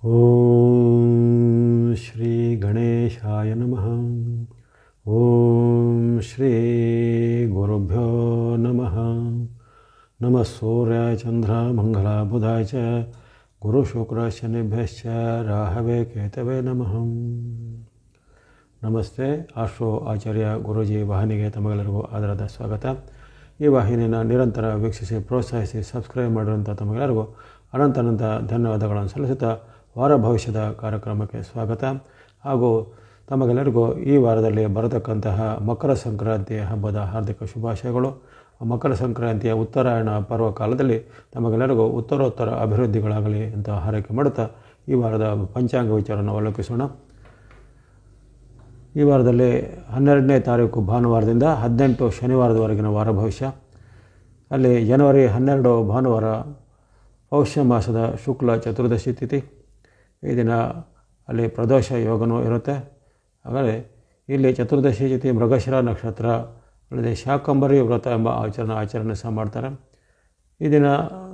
ಓಂ ಶ್ರೀ ಗಣೇಶಾಯ ನಮಃ. ಓಂ ಶ್ರೀ ಗುರುಭ್ಯೋ ನಮಃ. ನಮಃ ಸೂರ್ಯಾಯ ಚಂದ್ರ ಮಂಗಲ ಬುಧಾಯ ಚ ಗುರು ಶುಕ್ರ ಶನಿಭ್ಯಶ್ಚ ರಾಹವೇ ಕೇತವೇ ನಮಃ. ನಮಸ್ತೆ. ಆಶ್ರೋ ಆಚಾರ್ಯ ಗುರೂಜಿ ವಾಹಿನಿಗೆ ತಮಗೆಲ್ಲರಿಗೂ ಆದರದ ಸ್ವಾಗತ. ಈ ವಾಹಿನಿಯನ್ನು ನಿರಂತರ ವೀಕ್ಷಿಸಿ ಪ್ರೋತ್ಸಾಹಿಸಿ ಸಬ್ಸ್ಕ್ರೈಬ್ ಮಾಡಿರುವಂಥ ತಮಗೆಲ್ಲರಿಗೂ ಅನಂತ ಧನ್ಯವಾದಗಳನ್ನು ಸಲ್ಲಿಸುತ್ತಾ ವಾರ ಭವಿಷ್ಯದ ಕಾರ್ಯಕ್ರಮಕ್ಕೆ ಸ್ವಾಗತ. ಹಾಗೂ ತಮಗೆಲ್ಲರಿಗೂ ಈ ವಾರದಲ್ಲಿ ಬರತಕ್ಕಂತಹ ಮಕರ ಸಂಕ್ರಾಂತಿ ಹಬ್ಬದ ಹಾರ್ದಿಕ ಶುಭಾಶಯಗಳು. ಮಕರ ಸಂಕ್ರಾಂತಿಯ ಉತ್ತರಾಯಣ ಪರ್ವ ಕಾಲದಲ್ಲಿ ತಮಗೆಲ್ಲರಿಗೂ ಉತ್ತರೋತ್ತರ ಅಭಿವೃದ್ಧಿಗಳಾಗಲಿ ಅಂತ ಹಾರೈಕೆ ಮಾಡುತ್ತಾ ಈ ವಾರದ ಪಂಚಾಂಗ ವಿಚಾರವನ್ನು ಅವಲೋಕಿಸೋಣ. ಈ ವಾರದಲ್ಲಿ 12ನೇ ತಾರೀಕು ಭಾನುವಾರದಿಂದ 18 ಶನಿವಾರದವರೆಗಿನ ವಾರ ಭವಿಷ್ಯ. ಅಲ್ಲಿ ಜನವರಿ 12 ಭಾನುವಾರ ಪೌಷ್ಯ ಮಾಸದ ಶುಕ್ಲ ಚತುರ್ದಶಿ ತಿಥಿ. ಈ ದಿನ ಅಲ್ಲಿ ಪ್ರದೋಷ ಯೋಗನೂ ಇರುತ್ತೆ. ಹಾಗಾದರೆ ಇಲ್ಲಿ ಚತುರ್ದಶಿ ತಿಥಿ ಮೃಗಶಿರ ನಕ್ಷತ್ರ, ಅಲ್ಲದೆ ಶಾಕಂಬರಿ ವ್ರತ ಎಂಬ ಆಚರಣೆ ಸಹ ಮಾಡ್ತಾರೆ. ಈ ದಿನ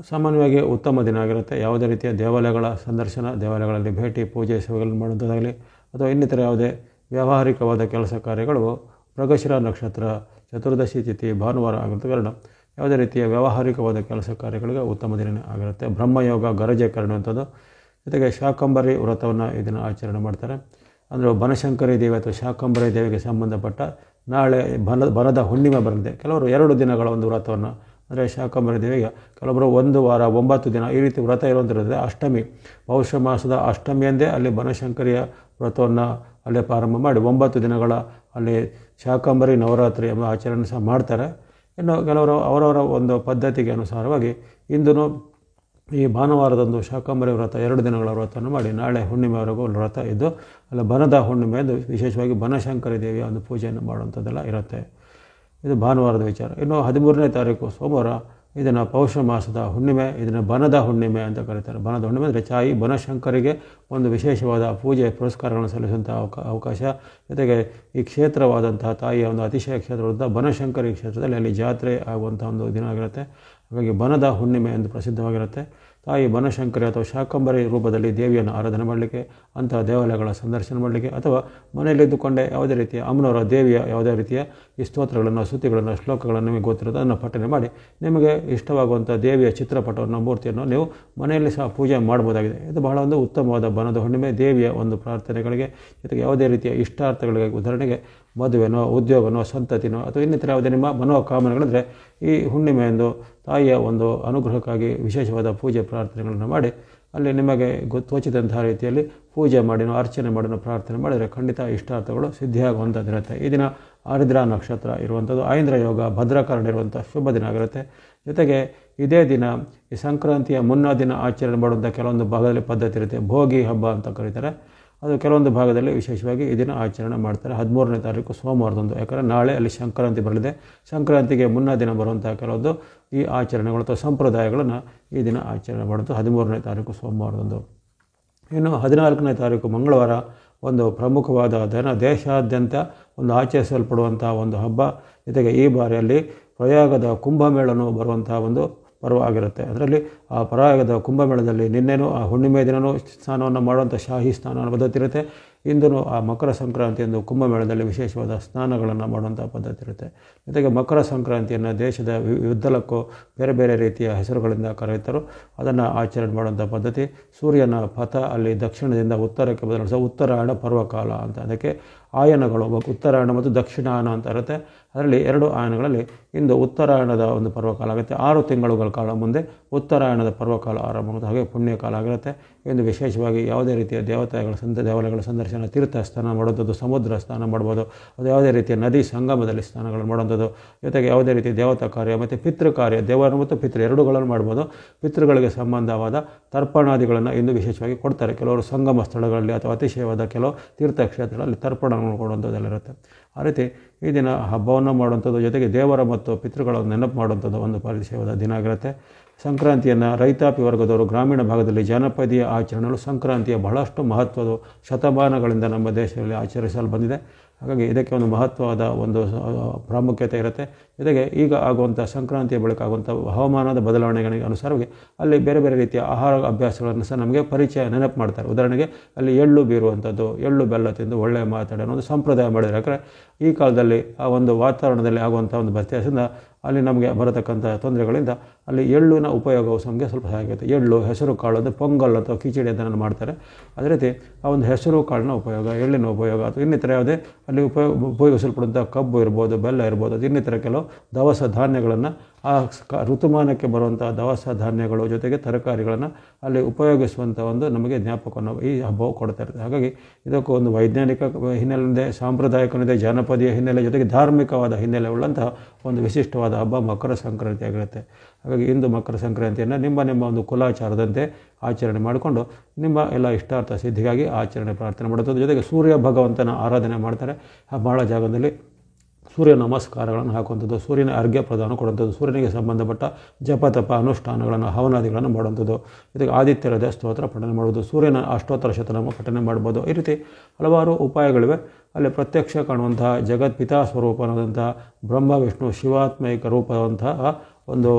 ಸಾಮಾನ್ಯವಾಗಿ ಉತ್ತಮ ದಿನ ಆಗಿರುತ್ತೆ. ಯಾವುದೇ ರೀತಿಯ ದೇವಾಲಯಗಳ ಸಂದರ್ಶನ, ದೇವಾಲಯಗಳಲ್ಲಿ ಭೇಟಿ, ಪೂಜೆ ಸೇವೆಗಳನ್ನು ಮಾಡುವಂಥದ್ದಾಗಲಿ ಅಥವಾ ಇನ್ನಿತರ ಯಾವುದೇ ವ್ಯಾವಹಾರಿಕವಾದ ಕೆಲಸ ಕಾರ್ಯಗಳು ಮೃಗಶಿರ ನಕ್ಷತ್ರ ಚತುರ್ದಶಿ ತಿಥಿ ಭಾನುವಾರ ಆಗಿರೋ ಕಾರಣ ಯಾವುದೇ ರೀತಿಯ ವ್ಯಾವಹಾರಿಕವಾದ ಕೆಲಸ ಕಾರ್ಯಗಳಿಗೆ ಉತ್ತಮ ದಿನ ಆಗಿರುತ್ತೆ. ಬ್ರಹ್ಮಯೋಗ ಗರಜೆ ಕರೆಯುವಂಥದ್ದು. ಜೊತೆಗೆ ಶಾಕಂಬರಿ ವ್ರತವನ್ನು ಈ ದಿನ ಆಚರಣೆ ಮಾಡ್ತಾರೆ. ಅಂದರೆ ಬನಶಂಕರಿ ದೇವಿ ಅಥವಾ ಶಾಕಂಬರಿ ದೇವಿಗೆ ಸಂಬಂಧಪಟ್ಟ ನಾಳೆ ಬನದ ಹುಣ್ಣಿಮೆ ಬರುತ್ತೆ. ಕೆಲವರು 2 ದಿನಗಳ ಒಂದು ವ್ರತವನ್ನು, ಅಂದರೆ ಶಾಕಂಬರಿ ದೇವಿಗೆ ಕೆಲವೊಬ್ಬರು 1 ವಾರ 9 ದಿನ ಈ ರೀತಿ ವ್ರತ ಇರುವಂಥದ್ದು. ಅಷ್ಟಮಿ, ಪೌಷ್ಯ ಮಾಸದ ಅಷ್ಟಮಿಯಂದೇ ಅಲ್ಲಿ ಬನಶಂಕರಿಯ ವ್ರತವನ್ನು ಅಲ್ಲೇ ಪ್ರಾರಂಭ ಮಾಡಿ 9 ದಿನಗಳ ಅಲ್ಲಿ ಶಾಕಂಬರಿ ನವರಾತ್ರಿ ಎಂಬ ಆಚರಣೆ ಸಹ ಮಾಡ್ತಾರೆ. ಇನ್ನು ಕೆಲವರು ಅವರವರ ಒಂದು ಪದ್ಧತಿಗೆ ಅನುಸಾರವಾಗಿ ಇಂದು ಈ ಭಾನುವಾರದಂದು ಶಾಕಂಬರಿ ವ್ರತ 2 ದಿನಗಳ ವ್ರತವನ್ನು ಮಾಡಿ ನಾಳೆ ಹುಣ್ಣಿಮೆವರೆಗೂ ವ್ರತ ಇದ್ದು ಅಲ್ಲ ಬನದ ಹುಣ್ಣಿಮೆ ಎಂದು ವಿಶೇಷವಾಗಿ ಬನಶಂಕರಿ ದೇವಿಯ ಒಂದು ಪೂಜೆಯನ್ನು ಮಾಡುವಂಥದ್ದೆಲ್ಲ ಇರುತ್ತೆ. ಇದು ಭಾನುವಾರದ ವಿಚಾರ. ಇನ್ನು 13ನೇ ತಾರೀಕು ಸೋಮವಾರ ಇದನ್ನು ಪೌಷ್ಯ ಮಾಸದ ಹುಣ್ಣಿಮೆ, ಇದನ್ನು ಬನದ ಹುಣ್ಣಿಮೆ ಅಂತ ಕರೀತಾರೆ. ಬನದ ಹುಣ್ಣಿಮೆ ಅಂದರೆ ತಾಯಿ ಬನಶಂಕರಿಗೆ ಒಂದು ವಿಶೇಷವಾದ ಪೂಜೆ ಪುರಸ್ಕಾರಗಳನ್ನು ಸಲ್ಲಿಸುವಂಥ ಅವಕಾಶ. ಜೊತೆಗೆ ಈ ಕ್ಷೇತ್ರವಾದಂತಹ ತಾಯಿಯ ಒಂದು ಅತಿಶಯ ಕ್ಷೇತ್ರವಾದ ಬನಶಂಕರಿ ಕ್ಷೇತ್ರದಲ್ಲಿ ಅಲ್ಲಿ ಜಾತ್ರೆ ಆಗುವಂಥ ಒಂದು ದಿನ ಆಗಿರುತ್ತೆ. ಹಾಗಾಗಿ ಬನದ ಹುಣ್ಣಿಮೆ ಎಂದು ಪ್ರಸಿದ್ಧವಾಗಿರುತ್ತೆ. ತಾಯಿ ಬನಶಂಕರಿ ಅಥವಾ ಶಾಕಂಬರಿ ರೂಪದಲ್ಲಿ ದೇವಿಯನ್ನು ಆರಾಧನೆ ಮಾಡಲಿಕ್ಕೆ, ಅಂತಹ ದೇವಾಲಯಗಳ ಸಂದರ್ಶನ ಮಾಡಲಿಕ್ಕೆ ಅಥವಾ ಮನೆಯಲ್ಲಿದ್ದುಕೊಂಡೇ ಯಾವುದೇ ರೀತಿಯ ಅಮ್ಮನವರ ದೇವಿಯ ಯಾವುದೇ ರೀತಿಯ ಈ ಸ್ತೋತ್ರಗಳನ್ನು, ಸ್ತುತಿಗಳನ್ನು, ಶ್ಲೋಕಗಳನ್ನು ನಿಮಗೆ ಗೊತ್ತಿರೋದು ಅದನ್ನು ಪಠನೆ ಮಾಡಿ ನಿಮಗೆ ಇಷ್ಟವಾಗುವಂಥ ದೇವಿಯ ಚಿತ್ರಪಟವನ್ನು, ಮೂರ್ತಿಯನ್ನು ನೀವು ಮನೆಯಲ್ಲಿ ಸಹ ಪೂಜೆ ಮಾಡ್ಬೋದಾಗಿದೆ. ಇದು ಬಹಳ ಒಂದು ಉತ್ತಮವಾದ ಬನದ ಹುಣ್ಣಿಮೆ. ದೇವಿಯ ಒಂದು ಪ್ರಾರ್ಥನೆಗಳಿಗೆ, ಜೊತೆಗೆ ಯಾವುದೇ ರೀತಿಯ ಇಷ್ಟಾರ್ಥಗಳಿಗೆ, ಉದಾಹರಣೆಗೆ ಮದುವೆನೋ, ಉದ್ಯೋಗನೋ, ಸಂತತಿನೋ ಅಥವಾ ಇನ್ನಿತರ ಯಾವುದೇ ನಿಮ್ಮ ಮನೋಕಾಮನೆಗಳಿದ್ರೆ ಈ ಹುಣ್ಣಿಮೆಯಂದು ತಾಯಿಯ ಒಂದು ಅನುಗ್ರಹಕ್ಕಾಗಿ ವಿಶೇಷವಾದ ಪೂಜೆ ಪ್ರಾರ್ಥನೆಗಳನ್ನು ಮಾಡಿ ಅಲ್ಲಿ ನಿಮಗೆ ತೋಚಿದಂತಹ ರೀತಿಯಲ್ಲಿ ಪೂಜೆ ಮಾಡಿನೋ, ಅರ್ಚನೆ ಮಾಡಿನೋ, ಪ್ರಾರ್ಥನೆ ಮಾಡಿದರೆ ಖಂಡಿತ ಇಷ್ಟಾರ್ಥಗಳು ಸಿದ್ಧಿಯಾಗುವಂಥದ್ದಿರುತ್ತೆ. ಈ ದಿನ ಆರಿದ್ರ ನಕ್ಷತ್ರ ಇರುವಂಥದ್ದು, ಐಂದ್ರ ಯೋಗ, ಭದ್ರಕರಣ ಇರುವಂಥ ಶುಭ ದಿನ ಆಗಿರುತ್ತೆ. ಜೊತೆಗೆ ಇದೇ ದಿನ ಈ ಸಂಕ್ರಾಂತಿಯ ಮುನ್ನಾ ದಿನ ಆಚರಣೆ ಮಾಡುವಂಥ ಕೆಲವೊಂದು ಭಾಗದಲ್ಲಿ ಪದ್ಧತಿ ಇರುತ್ತೆ. ಭೋಗಿ ಹಬ್ಬ ಅಂತ ಕರೀತಾರೆ. ಅದು ಕೆಲವೊಂದು ಭಾಗದಲ್ಲಿ ವಿಶೇಷವಾಗಿ ಈ ದಿನ ಆಚರಣೆ ಮಾಡ್ತಾರೆ. 13ನೇ ತಾರೀಕು ಸೋಮವಾರದಂದು. ಯಾಕಂದರೆ ನಾಳೆ ಅಲ್ಲಿ ಸಂಕ್ರಾಂತಿ ಬರಲಿದೆ. ಸಂಕ್ರಾಂತಿಗೆ ಮುನ್ನ ದಿನ ಬರುವಂಥ ಕೆಲವೊಂದು ಈ ಆಚರಣೆಗಳು ಅಥವಾ ಸಂಪ್ರದಾಯಗಳನ್ನು ಈ ದಿನ ಆಚರಣೆ ಮಾಡೋದು 13ನೇ ತಾರೀಕು ಸೋಮವಾರದಂದು. ಇನ್ನು 14ನೇ ತಾರೀಕು ಮಂಗಳವಾರ ಒಂದು ಪ್ರಮುಖವಾದ ದಿನ, ದೇಶಾದ್ಯಂತ ಒಂದು ಆಚರಿಸಲ್ಪಡುವಂಥ ಒಂದು ಹಬ್ಬ. ಜೊತೆಗೆ ಈ ಬಾರಿಯಲ್ಲಿ ಪ್ರಯಾಗದ ಕುಂಭಮೇಳನೂ ಬರುವಂಥ ಒಂದು ಪರ್ವ ಆಗಿರುತ್ತೆ. ಅದರಲ್ಲಿ ಆ ಪ್ರಯಾಗದ ಕುಂಭಮೇಳದಲ್ಲಿ ನಿನ್ನೆನೂ ಆ ಹುಣ್ಣಿಮೆ ದಿನವೂ ಸ್ನಾನವನ್ನು ಮಾಡುವಂಥ ಶಾಹಿ ಸ್ನಾನ ಪದ್ಧತಿ ಇರುತ್ತೆ. ಇಂದು ಆ ಮಕರ ಸಂಕ್ರಾಂತಿಯಂದು ಕುಂಭಮೇಳದಲ್ಲಿ ವಿಶೇಷವಾದ ಸ್ನಾನಗಳನ್ನು ಮಾಡುವಂಥ ಪದ್ಧತಿ ಇರುತ್ತೆ. ಜೊತೆಗೆ ಮಕರ ಸಂಕ್ರಾಂತಿಯನ್ನು ದೇಶದ ಉದ್ದಲಕ್ಕೂ ಬೇರೆ ಬೇರೆ ರೀತಿಯ ಹೆಸರುಗಳಿಂದ ಕರೆಯುತ್ತಾರೆ. ಅದನ್ನು ಆಚರಣೆ ಮಾಡುವಂಥ ಪದ್ಧತಿ. ಸೂರ್ಯನ ಪಥ ಅಲ್ಲಿ ದಕ್ಷಿಣದಿಂದ ಉತ್ತರಕ್ಕೆ ಬದಲಿಸುವ ಉತ್ತರಾಯಣ ಪರ್ವಕಾಲ ಅಂತ. ಅದಕ್ಕೆ ಆಯನಗಳು ಉತ್ತರಾಯಣ ಮತ್ತು ದಕ್ಷಿಣಾಯನ ಅಂತ ಇರುತ್ತೆ. ಅದರಲ್ಲಿ 2 ಆಯನಗಳಲ್ಲಿ ಇಂದು ಉತ್ತರಾಯಣದ ಒಂದು ಪರ್ವಕಾಲ ಆಗುತ್ತೆ. 6 ತಿಂಗಳುಗಳ ಕಾಲ ಮುಂದೆ ಉತ್ತರಾಯಣದ ಪರ್ವಕಾಲ ಆರಂಭ, ಹಾಗೆ ಪುಣ್ಯಕಾಲ ಆಗಿರುತ್ತೆ. ಇಂದು ವಿಶೇಷವಾಗಿ ಯಾವುದೇ ರೀತಿಯ ದೇವಾಲಯಗಳ ಸಂದರ್ಶನ, ತೀರ್ಥ ಸ್ನಾನ ಮಾಡುವಂಥದ್ದು, ಸಮುದ್ರ ಸ್ನಾನ ಮಾಡ್ಬೋದು, ಅದು ಯಾವುದೇ ರೀತಿಯ ನದಿ ಸಂಗಮದಲ್ಲಿ ಸ್ನಾನಗಳನ್ನು ಮಾಡುವಂಥದ್ದು. ಜೊತೆಗೆ ಯಾವುದೇ ರೀತಿಯ ದೇವತಾ ಕಾರ್ಯ ಮತ್ತು ಪಿತೃ ಕಾರ್ಯ, ದೇವರು ಮತ್ತು ಪಿತೃ ಎರಡೂಗಳನ್ನು ಮಾಡ್ಬೋದು. ಪಿತೃಗಳಿಗೆ ಸಂಬಂಧವಾದ ತರ್ಪಣಾದಿಗಳನ್ನು ಇಂದು ವಿಶೇಷವಾಗಿ ಕೊಡ್ತಾರೆ. ಕೆಲವರು ಸಂಗಮ ಸ್ಥಳಗಳಲ್ಲಿ ಅಥವಾ ಅತಿಶಯವಾದ ಕೆಲವು ತೀರ್ಥಕ್ಷೇತ್ರಗಳಲ್ಲಿ ತರ್ಪಣಗಳನ್ನು ಕೊಡುವಂಥದ್ದೆಲ್ಲ ಇರುತ್ತೆ. ಆ ರೀತಿ ಈ ದಿನ ಹಬ್ಬವನ್ನು ಮಾಡುವಂಥದ್ದು, ಜೊತೆಗೆ ದೇವರ ಮತ್ತು ಪಿತೃಗಳನ್ನು ನೆನಪು ಮಾಡುವಂಥದ್ದು ಒಂದು ಪರಿಚಯವಾದ ದಿನ ಆಗಿರುತ್ತೆ. ಸಂಕ್ರಾಂತಿಯನ್ನು ರೈತಾಪಿ ವರ್ಗದವರು ಗ್ರಾಮೀಣ ಭಾಗದಲ್ಲಿ ಜನಪದೀಯ ಆಚರಣೆಗಳು ಸಂಕ್ರಾಂತಿಯ ಬಹಳಷ್ಟು ಮಹತ್ವದ ಶತಮಾನಗಳಿಂದ ನಮ್ಮ ದೇಶದಲ್ಲಿ ಆಚರಿಸಲು ಬಂದಿದೆ. ಹಾಗಾಗಿ ಇದಕ್ಕೆ ಒಂದು ಮಹತ್ವವಾದ ಒಂದು ಪ್ರಾಮುಖ್ಯತೆ ಇರುತ್ತೆ. ಜೊತೆಗೆ ಈಗ ಆಗುವಂಥ ಸಂಕ್ರಾಂತಿಯ ಬಳಿಕ ಆಗುವಂಥ ಹವಾಮಾನದ ಬದಲಾವಣೆಗಳಿಗೆ ಅನುಸಾರವಾಗಿ ಅಲ್ಲಿ ಬೇರೆ ಬೇರೆ ರೀತಿಯ ಆಹಾರ ಅಭ್ಯಾಸಗಳನ್ನು ಸಹ ನಮಗೆ ಪರಿಚಯ ನೆನಪು ಮಾಡ್ತಾರೆ. ಉದಾಹರಣೆಗೆ ಅಲ್ಲಿ ಎಳ್ಳು ಬೀರುವಂಥದ್ದು, ಎಳ್ಳು ಬೆಲ್ಲ ತಿಂದು ಒಳ್ಳೆಯ ಮಾತಾಡೋ ಒಂದು ಸಂಪ್ರದಾಯ ಮಾಡಿದರೆ. ಯಾಕಂದರೆ ಈ ಕಾಲದಲ್ಲಿ ಆ ಒಂದು ವಾತಾವರಣದಲ್ಲಿ ಆಗುವಂಥ ಒಂದು ವ್ಯತ್ಯಾಸದಿಂದ ಅಲ್ಲಿ ನಮಗೆ ಬರತಕ್ಕಂಥ ತೊಂದರೆಗಳಿಂದ ಅಲ್ಲಿ ಎಳ್ಳಿನ ಉಪಯೋಗವು ನಮಗೆ ಸ್ವಲ್ಪ ಸಹಾಯ ಆಗುತ್ತೆ. ಎಳ್ಳು, ಹೆಸರು ಕಾಳು ಅಂದರೆ ಪೊಂಗಲ್ ಅಥವಾ ಕಿಚಡಿ ಅದನ್ನು ಮಾಡ್ತಾರೆ. ಅದೇ ರೀತಿ ಆ ಒಂದು ಹೆಸರು ಕಾಳಿನ ಉಪಯೋಗ, ಎಳ್ಳಿನ ಉಪಯೋಗ ಅಥವಾ ಇನ್ನಿತರ ಯಾವುದೇ ಅಲ್ಲಿ ಉಪಯೋಗಿಸಲ್ಪಡುವಂಥ ಕಬ್ಬು ಇರ್ಬೋದು, ಬೆಲ್ಲ ಇರ್ಬೋದು, ಅದು ಇನ್ನಿತರ ಕೆಲವು ದವಸ ಧಾನ್ಯಗಳನ್ನು ಆ ಋತುಮಾನಕ್ಕೆ ಬರುವಂಥ ದವಸ ಧಾನ್ಯಗಳು ಜೊತೆಗೆ ತರಕಾರಿಗಳನ್ನು ಅಲ್ಲಿ ಉಪಯೋಗಿಸುವಂಥ ಒಂದು ನಮಗೆ ಜ್ಞಾಪಕವನ್ನು ಈ ಹಬ್ಬವು ಕೊಡ್ತಾ ಇರುತ್ತೆ. ಹಾಗಾಗಿ ಇದಕ್ಕೂ ಒಂದು ವೈಜ್ಞಾನಿಕ ಹಿನ್ನೆಲೆಯಿದೆ, ಸಾಂಪ್ರದಾಯಿಕನಿದೆ, ಜಾನಪದೀಯ ಹಿನ್ನೆಲೆ ಜೊತೆಗೆ ಧಾರ್ಮಿಕವಾದ ಹಿನ್ನೆಲೆ ಉಳ್ಳಂತಹ ಒಂದು ವಿಶಿಷ್ಟವಾದ ಹಬ್ಬ ಮಕರ ಸಂಕ್ರಾಂತಿ ಆಗಿರುತ್ತೆ. ಹಾಗಾಗಿ ಇಂದು ಮಕರ ಸಂಕ್ರಾಂತಿಯನ್ನು ನಿಮ್ಮ ಒಂದು ಕುಲಾಚಾರದಂತೆ ಆಚರಣೆ ಮಾಡಿಕೊಂಡು ನಿಮ್ಮ ಎಲ್ಲ ಇಷ್ಟಾರ್ಥ ಸಿದ್ಧಿಗಾಗಿ ಆಚರಣೆ ಪ್ರಾರ್ಥನೆ ಮಾಡುತ್ತದೆ. ಜೊತೆಗೆ ಸೂರ್ಯ ಭಗವಂತನ ಆರಾಧನೆ ಮಾಡ್ತಾರೆ. ಬಹಳ ಜಾಗದಲ್ಲಿ ಸೂರ್ಯ ನಮಸ್ಕಾರಗಳನ್ನು ಹಾಕುವಂಥದ್ದು, ಸೂರ್ಯನ ಅರ್ಘ್ಯ ಪ್ರದಾನ ಕೊಡುವಂಥದ್ದು, ಸೂರ್ಯನಿಗೆ ಸಂಬಂಧಪಟ್ಟ ಜಪತಪ ಅನುಷ್ಠಾನಗಳನ್ನು ಹವನಾದಿಗಳನ್ನು ಮಾಡುವಂಥದ್ದು, ಜೊತೆಗೆ ಆದಿತ್ಯ ಹೃದಯ ಸ್ತೋತ್ರ ಪಠನೆ ಮಾಡುವುದು, ಸೂರ್ಯನ ಅಷ್ಟೋತ್ತರ ಶತನಾಮ ಪಠನೆ ಮಾಡ್ಬೋದು. ಈ ರೀತಿ ಹಲವಾರು ಉಪಾಯಗಳಿವೆ. ಅಲ್ಲಿ ಪ್ರತ್ಯಕ್ಷ ಕಾಣುವಂತಹ ಜಗತ್ಪಿತಾ ಸ್ವರೂಪನಾದಂತಹ ಬ್ರಹ್ಮ ವಿಷ್ಣು ಶಿವಾತ್ಮೈಕ ರೂಪದಂತಹ ಒಂದು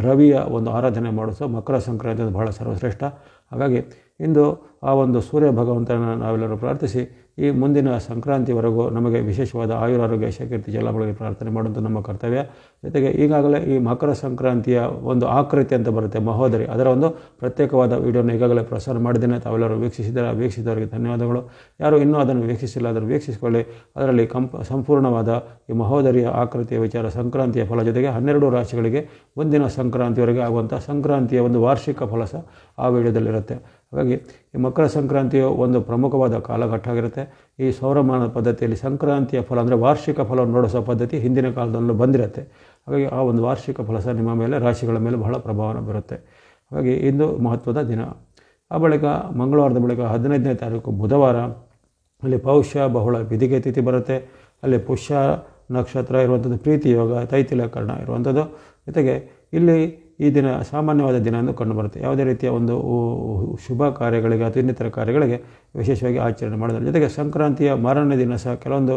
ರವಿಯ ಒಂದು ಆರಾಧನೆ ಮಾಡಿಸೋ ಮಕರ ಸಂಕ್ರಾಂತಿ ಅದು ಬಹಳ ಸರ್ವಶ್ರೇಷ್ಠ. ಹಾಗಾಗಿ ಇಂದು ಆ ಒಂದು ಸೂರ್ಯ ಭಗವಂತನ ನಾವೆಲ್ಲರೂ ಪ್ರಾರ್ಥಿಸಿ ಈ ಮುಂದಿನ ಸಂಕ್ರಾಂತಿವರೆಗೂ ನಮಗೆ ವಿಶೇಷವಾದ ಆಯುರಾರೋಗ್ಯ ಶಕೀರ್ತಿ ಜಲಗಳಿಗೆ ಪ್ರಾರ್ಥನೆ ಮಾಡುವಂಥ ನಮ್ಮ ಕರ್ತವ್ಯ. ಜೊತೆಗೆ ಈಗಾಗಲೇ ಈ ಮಕರ ಸಂಕ್ರಾಂತಿಯ ಒಂದು ಆಕೃತಿ ಅಂತ ಬರುತ್ತೆ ಮಹೋದರಿ, ಅದರ ಒಂದು ಪ್ರತ್ಯೇಕವಾದ ವಿಡಿಯೋನ ಈಗಾಗಲೇ ಪ್ರಸಾರ ಮಾಡಿದ್ದೇನೆ. ತಾವೆಲ್ಲರೂ ವೀಕ್ಷಿಸಿದವರಿಗೆ ಧನ್ಯವಾದಗಳು. ಯಾರು ಇನ್ನೂ ಅದನ್ನು ವೀಕ್ಷಿಸಿಲ್ಲ ಅದನ್ನು ವೀಕ್ಷಿಸಿಕೊಳ್ಳಿ. ಅದರಲ್ಲಿ ಸಂಪೂರ್ಣವಾದ ಈ ಮಹೋದರಿಯ ಆಕೃತಿಯ ವಿಚಾರ, ಸಂಕ್ರಾಂತಿಯ ಫಲ ಜೊತೆಗೆ 12 ರಾಶಿಗಳಿಗೆ ಮುಂದಿನ ಸಂಕ್ರಾಂತಿವರೆಗೆ ಆಗುವಂಥ ಸಂಕ್ರಾಂತಿಯ ಒಂದು ವಾರ್ಷಿಕ ಫಲ ಸಹ ಆ ವಿಡಿಯೋದಲ್ಲಿರುತ್ತೆ. ಹಾಗಾಗಿ ಈ ಮಕರ ಸಂಕ್ರಾಂತಿಯು ಒಂದು ಪ್ರಮುಖವಾದ ಕಾಲಘಟ್ಟ ಆಗಿರುತ್ತೆ. ಈ ಸೌರಮಾನ ಪದ್ಧತಿಯಲ್ಲಿ ಸಂಕ್ರಾಂತಿಯ ಫಲ ಅಂದರೆ ವಾರ್ಷಿಕ ಫಲವನ್ನು ನೋಡಿಸೋ ಪದ್ಧತಿ ಹಿಂದಿನ ಕಾಲದಲ್ಲೂ ಬಂದಿರುತ್ತೆ. ಹಾಗಾಗಿ ಆ ಒಂದು ವಾರ್ಷಿಕ ಫಲ ಸಹ ನಿಮ್ಮ ಮೇಲೆ, ರಾಶಿಗಳ ಮೇಲೆ ಬಹಳ ಪ್ರಭಾವನ ಬರುತ್ತೆ. ಹಾಗಾಗಿ ಇಂದು ಮಹತ್ವದ ದಿನ. ಆ ಬಳಿಕ ಮಂಗಳವಾರದ ಬಳಿಕ 15ನೇ ತಾರೀಕು ಬುಧವಾರ ಅಲ್ಲಿ ಪೌಷ್ಯ ಬಹುಳ ಬಿದಿಗೆ ತಿಥಿ ಬರುತ್ತೆ. ಅಲ್ಲಿ ಪುಷ್ಯ ನಕ್ಷತ್ರ ಇರುವಂಥದ್ದು, ಪ್ರೀತಿ ಯೋಗ, ತೈತಿಲ ಕರ್ಣ ಇರುವಂಥದ್ದು. ಜೊತೆಗೆ ಇಲ್ಲಿ ಈ ದಿನ ಸಾಮಾನ್ಯವಾದ ದಿನ ಎಂದು ಕಂಡುಬರುತ್ತೆ. ಯಾವುದೇ ರೀತಿಯ ಒಂದು ಶುಭ ಕಾರ್ಯಗಳಿಗೆ ಅಥವಾ ಇನ್ನಿತರ ಕಾರ್ಯಗಳಿಗೆ ವಿಶೇಷವಾಗಿ ಆಚರಣೆ ಮಾಡಿದ್ದಾರೆ. ಜೊತೆಗೆ ಸಂಕ್ರಾಂತಿಯ ಮಾರನೇ ದಿನ ಸಹ ಕೆಲವೊಂದು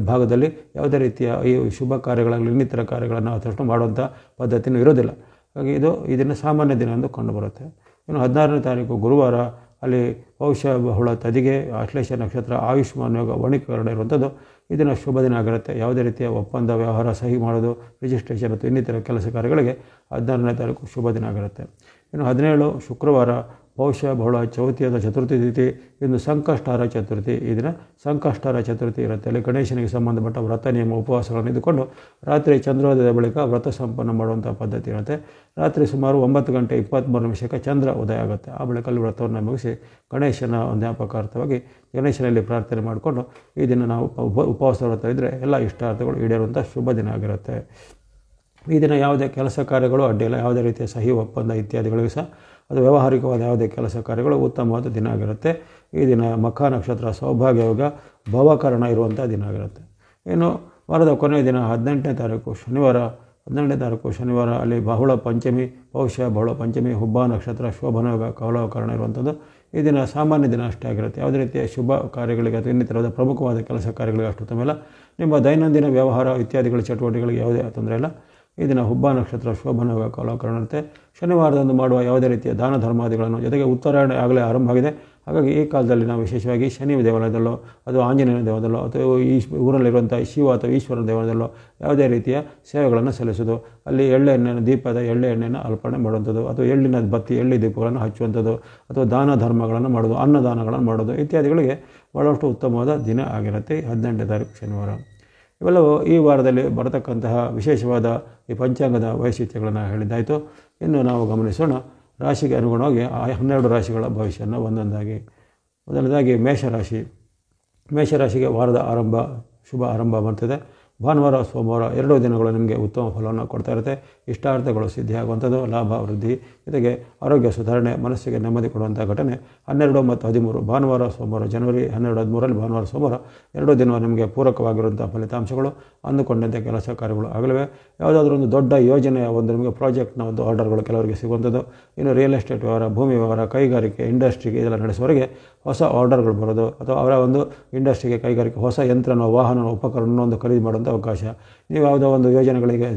ಭಾಗದಲ್ಲಿ ಯಾವುದೇ ರೀತಿಯ ಈ ಶುಭ ಕಾರ್ಯಗಳಲ್ಲಿ ಇನ್ನಿತರ ಕಾರ್ಯಗಳನ್ನು ಆಚರಣೆ ಮಾಡುವಂಥ ಪದ್ಧತಿಯೂ ಇರೋದಿಲ್ಲ. ಹಾಗಾಗಿ ಈ ದಿನ ಸಾಮಾನ್ಯ ದಿನ ಎಂದು ಕಂಡುಬರುತ್ತೆ. ಇನ್ನು 16ನೇ ತಾರೀಕು ಗುರುವಾರ ಅಲ್ಲಿ ಪೌಷ್ಯ ಬಹುಳ ತದಿಗೆ, ಆಶ್ಲೇಷ ನಕ್ಷತ್ರ, ಆಯುಷ್ಮಾನ್ ಯೋಗ, ವಣಿಕರಣ ಇರುವಂಥದ್ದು. ಇದನ್ನು ಶುಭ ದಿನ ಆಗಿರುತ್ತೆ. ಯಾವುದೇ ರೀತಿಯ ಒಪ್ಪಂದ ವ್ಯವಹಾರ, ಸಹಿ ಮಾಡೋದು, ರಿಜಿಸ್ಟ್ರೇಷನ್ ಮತ್ತು ಇನ್ನಿತರ ಕೆಲಸ ಕಾರ್ಯಗಳಿಗೆ 16ನೇ ತಾರೀಕು ಶುಭ ದಿನ ಆಗಿರುತ್ತೆ. ಇನ್ನು 17 ಶುಕ್ರವಾರ ಪೌಷ್ಯ ಬಹುಳ ಚೌತಿಯಾದ ಚತುರ್ಥಿ ತಿಥಿ. ಇನ್ನು ಸಂಕಷ್ಟಹಾರ ಚತುರ್ಥಿ. ಈ ದಿನ ಸಂಕಷ್ಟಹಾರ ಚತುರ್ಥಿ ಇರುತ್ತೆ. ಅಲ್ಲಿ ಗಣೇಶನಿಗೆ ಸಂಬಂಧಪಟ್ಟ ವ್ರತ ನಿಯಮ ಉಪವಾಸಗಳನ್ನು ಇದ್ದುಕೊಂಡು ರಾತ್ರಿ ಚಂದ್ರೋದಯದ ಬಳಿಕ ವ್ರತ ಸಂಪನ್ನ ಮಾಡುವಂಥ ಪದ್ಧತಿ ಇರುತ್ತೆ. ರಾತ್ರಿ ಸುಮಾರು 9:23 ಚಂದ್ರ ಉದಯ ಆಗುತ್ತೆ. ಆ ಬಳಿಕ ಅಲ್ಲಿ ವ್ರತವನ್ನು ಮುಗಿಸಿ ಗಣೇಶನ ಜ್ಞಾಪಕಾರ್ಥವಾಗಿ ಗಣೇಶನಲ್ಲಿ ಪ್ರಾರ್ಥನೆ ಮಾಡಿಕೊಂಡು ಈ ದಿನ ನಾವು ಉಪವಾಸ ವ್ರತ ಇದ್ದರೆ ಎಲ್ಲ ಇಷ್ಟಾರ್ಥಗಳು ಈಡೇರುವಂಥ ಶುಭ ದಿನ ಆಗಿರುತ್ತೆ. ಈ ದಿನ ಯಾವುದೇ ಕೆಲಸ ಕಾರ್ಯಗಳು ಅಡ್ಡಿಲ್ಲ. ಯಾವುದೇ ರೀತಿಯ ಸಹಿ ಒಪ್ಪಂದ ಇತ್ಯಾದಿಗಳಿಗೂ ಸಹ ಅದು ವ್ಯಾವಹಾರಿಕವಾದ ಯಾವುದೇ ಕೆಲಸ ಕಾರ್ಯಗಳು ಉತ್ತಮವಾದ ದಿನ ಆಗಿರುತ್ತೆ. ಈ ದಿನ ಮಖ ನಕ್ಷತ್ರ, ಸೌಭಾಗ್ಯಯೋಗ, ಭವಕರಣ ಇರುವಂಥ ದಿನ ಆಗಿರುತ್ತೆ. ಇನ್ನು ವಾರದ ಕೊನೆಯ ದಿನ 18ನೇ ತಾರೀಕು ಶನಿವಾರ. 18ನೇ ತಾರೀಕು ಶನಿವಾರ ಅಲ್ಲಿ ಬಹುಳ ಪಂಚಮಿ, ಪೌಷ್ಯ ಬಹುಳ ಪಂಚಮಿ, ಹುಬ್ಬ ನಕ್ಷತ್ರ, ಶೋಭನಯೋಗ, ಕೌಲವಕರಣ ಇರುವಂಥದ್ದು. ಈ ದಿನ ಸಾಮಾನ್ಯ ದಿನ ಅಷ್ಟೇ ಆಗಿರುತ್ತೆ. ಯಾವುದೇ ರೀತಿಯ ಶುಭ ಕಾರ್ಯಗಳಿಗೆ ಅಥವಾ ಇನ್ನಿತರವಾದ ಪ್ರಮುಖವಾದ ಕೆಲಸ ಕಾರ್ಯಗಳಿಗೆ ಅಷ್ಟು ತಮ್ಮೆಲ್ಲ. ನಿಮ್ಮ ದೈನಂದಿನ ವ್ಯವಹಾರ ಇತ್ಯಾದಿಗಳ ಚಟುವಟಿಕೆಗಳಿಗೆ ಯಾವುದೇ ತೊಂದರೆ ಇಲ್ಲ. ಈ ದಿನ ಹುಬ್ಬ ನಕ್ಷತ್ರ, ಶೋಭನಯೋಗ, ಕೌಲವಕರಣ ಇರುತ್ತೆ. ಶನಿವಾರದಂದು ಮಾಡುವ ಯಾವುದೇ ರೀತಿಯ ದಾನ ಧರ್ಮಾದಿಗಳನ್ನು, ಜೊತೆಗೆ ಉತ್ತರಾಯಣ ಆಗಲೇ ಆರಂಭ ಆಗಿದೆ. ಹಾಗಾಗಿ ಈ ಕಾಲದಲ್ಲಿ ನಾವು ವಿಶೇಷವಾಗಿ ಶನಿ ದೇವಾಲಯದಲ್ಲೋ ಅಥವಾ ಆಂಜನೇಯನ ದೇವಾಲಯದಲ್ಲೋ ಅಥವಾ ಈ ಊರಲ್ಲಿರುವಂಥ ಶಿವ ಅಥವಾ ಈಶ್ವರನ ದೇವಾಲಯದಲ್ಲೋ ಯಾವುದೇ ರೀತಿಯ ಸೇವೆಗಳನ್ನು ಸಲ್ಲಿಸೋದು, ಅಲ್ಲಿ ದೀಪದ ಎಳ್ಳೆ ಎಣ್ಣೆಯನ್ನು ಅರ್ಪಣೆ ಮಾಡುವಂಥದ್ದು, ಅಥವಾ ಎಳ್ಳಿನ ಬತ್ತಿ, ಎಳ್ಳಿ ದೀಪಗಳನ್ನು ಹಚ್ಚುವಂಥದ್ದು, ಅಥವಾ ದಾನ ಧರ್ಮಗಳನ್ನು ಮಾಡೋದು, ಅನ್ನದಾನಗಳನ್ನು ಮಾಡೋದು ಇತ್ಯಾದಿಗಳಿಗೆ ಭಾಳಷ್ಟು ಉತ್ತಮವಾದ ದಿನ ಆಗಿರುತ್ತೆ 18ನೇ ತಾರೀಕು ಶನಿವಾರ. ಇವೆಲ್ಲವೂ ಈ ವಾರದಲ್ಲಿ ಬರತಕ್ಕಂತಹ ವಿಶೇಷವಾದ ಈ ಪಂಚಾಂಗದ ವೈಶಿಷ್ಟ್ಯಗಳನ್ನು ಹೇಳಿದ್ದಾಯಿತು. ಇನ್ನು ನಾವು ಗಮನಿಸೋಣ ರಾಶಿಗೆ ಅನುಗುಣವಾಗಿ ಆ 12 ರಾಶಿಗಳ ಭವಿಷ್ಯವನ್ನು ಒಂದೊಂದಾಗಿ. ಮೊದಲನೇದಾಗಿ ಮೇಷರಾಶಿ. ಮೇಷರಾಶಿಗೆ ವಾರದ ಶುಭ ಆರಂಭ ಬರ್ತದೆ. ಭಾನುವಾರ ಸೋಮವಾರ 2 ದಿನಗಳು ನಿಮಗೆ ಉತ್ತಮ ಫಲವನ್ನು ಕೊಡ್ತಾ ಇರುತ್ತೆ. ಇಷ್ಟಾರ್ಥಗಳು ಸಿದ್ಧಿಯಾಗುವಂಥದ್ದು, ಲಾಭ ವೃದ್ಧಿ, ಜೊತೆಗೆ ಆರೋಗ್ಯ ಸುಧಾರಣೆ, ಮನಸ್ಸಿಗೆ ನೆಮ್ಮದಿ ಕೊಡುವಂಥ ಘಟನೆ 12 ಮತ್ತು 13 ಭಾನುವಾರ ಸೋಮವಾರ, ಜನವರಿ 12, 13ರಲ್ಲಿ ಭಾನುವಾರ ಸೋಮವಾರ 2 ದಿನ ನಿಮಗೆ ಪೂರಕವಾಗಿರುವಂಥ ಫಲಿತಾಂಶಗಳು, ಅಂದುಕೊಂಡಂತೆ ಕೆಲಸ ಕಾರ್ಯಗಳು ಆಗಲಿವೆ. ಯಾವುದಾದ್ರೂ ಒಂದು ದೊಡ್ಡ ಯೋಜನೆಯ ಒಂದು ನಿಮಗೆ ಪ್ರಾಜೆಕ್ಟ್ನ ಒಂದು ಆರ್ಡರ್ಗಳು ಕೆಲವರಿಗೆ ಸಿಗುವಂಥದ್ದು. ಇನ್ನು ರಿಯಲ್ ಎಸ್ಟೇಟ್ ವ್ಯವಹಾರ, ಭೂಮಿ ವ್ಯವಹಾರ, ಕೈಗಾರಿಕೆ, ಇಂಡಸ್ಟ್ರಿಗೆ ಇದೆಲ್ಲ ನಡೆಸುವವರಿಗೆ ಹೊಸ ಆರ್ಡರ್ಗಳು ಬರೋದು, ಅಥವಾ ಅವರ ಒಂದು ಇಂಡಸ್ಟ್ರಿಗೆ, ಕೈಗಾರಿಕೆ ಹೊಸ ಯಂತ್ರನೋ ವಾಹನ ಉಪಕರಣನೋ ಒಂದು ಖರೀದಿ ಮಾಡುವಂಥ ಅವಕಾಶ. ನೀವು ಯಾವುದೋ ಒಂದು ಯೋಜನೆಗಳಿಗೆ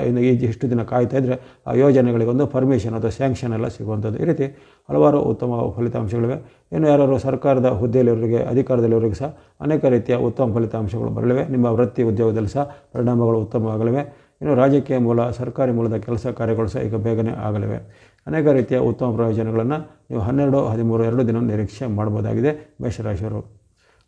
ಇನ್ನು ಇಷ್ಟು ದಿನ ಕಾಯ್ತಾ ಇದ್ದರೆ ಆ ಯೋಜನೆಗಳಿಗೆ ಒಂದು ಪರ್ಮಿಷನ್ ಅಥವಾ ಸ್ಯಾಂಕ್ಷನ್ ಎಲ್ಲ ಸಿಗುವಂಥದ್ದು. ಈ ರೀತಿ ಹಲವಾರು ಉತ್ತಮ ಫಲಿತಾಂಶಗಳಿವೆ. ಇನ್ನು ಯಾರು ಸರ್ಕಾರದ ಹುದ್ದೆಯಲ್ಲಿರೋರಿಗೆ, ಅಧಿಕಾರದಲ್ಲಿರೋರಿಗೆ ಸಹ ಅನೇಕ ರೀತಿಯ ಉತ್ತಮ ಫಲಿತಾಂಶಗಳು ಬರಲಿವೆ. ನಿಮ್ಮ ವೃತ್ತಿ ಉದ್ಯೋಗದಲ್ಲಿ ಸಹ ಪರಿಣಾಮಗಳು ಉತ್ತಮವಾಗಲಿವೆ. ಇನ್ನು ರಾಜಕೀಯ ಮೂಲ, ಸರ್ಕಾರಿ ಮೂಲದ ಕೆಲಸ ಕಾರ್ಯಗಳು ಸಹ ಈಗ ಬೇಗನೆ ಆಗಲಿವೆ. ಅನೇಕ ರೀತಿಯ ಉತ್ತಮ ಪ್ರಯೋಜನಗಳನ್ನು ನೀವು 12, 13 2 ದಿನ ನಿರೀಕ್ಷೆ ಮಾಡ್ಬೋದಾಗಿದೆ ಮೇಷರಾಶಿಯವರು.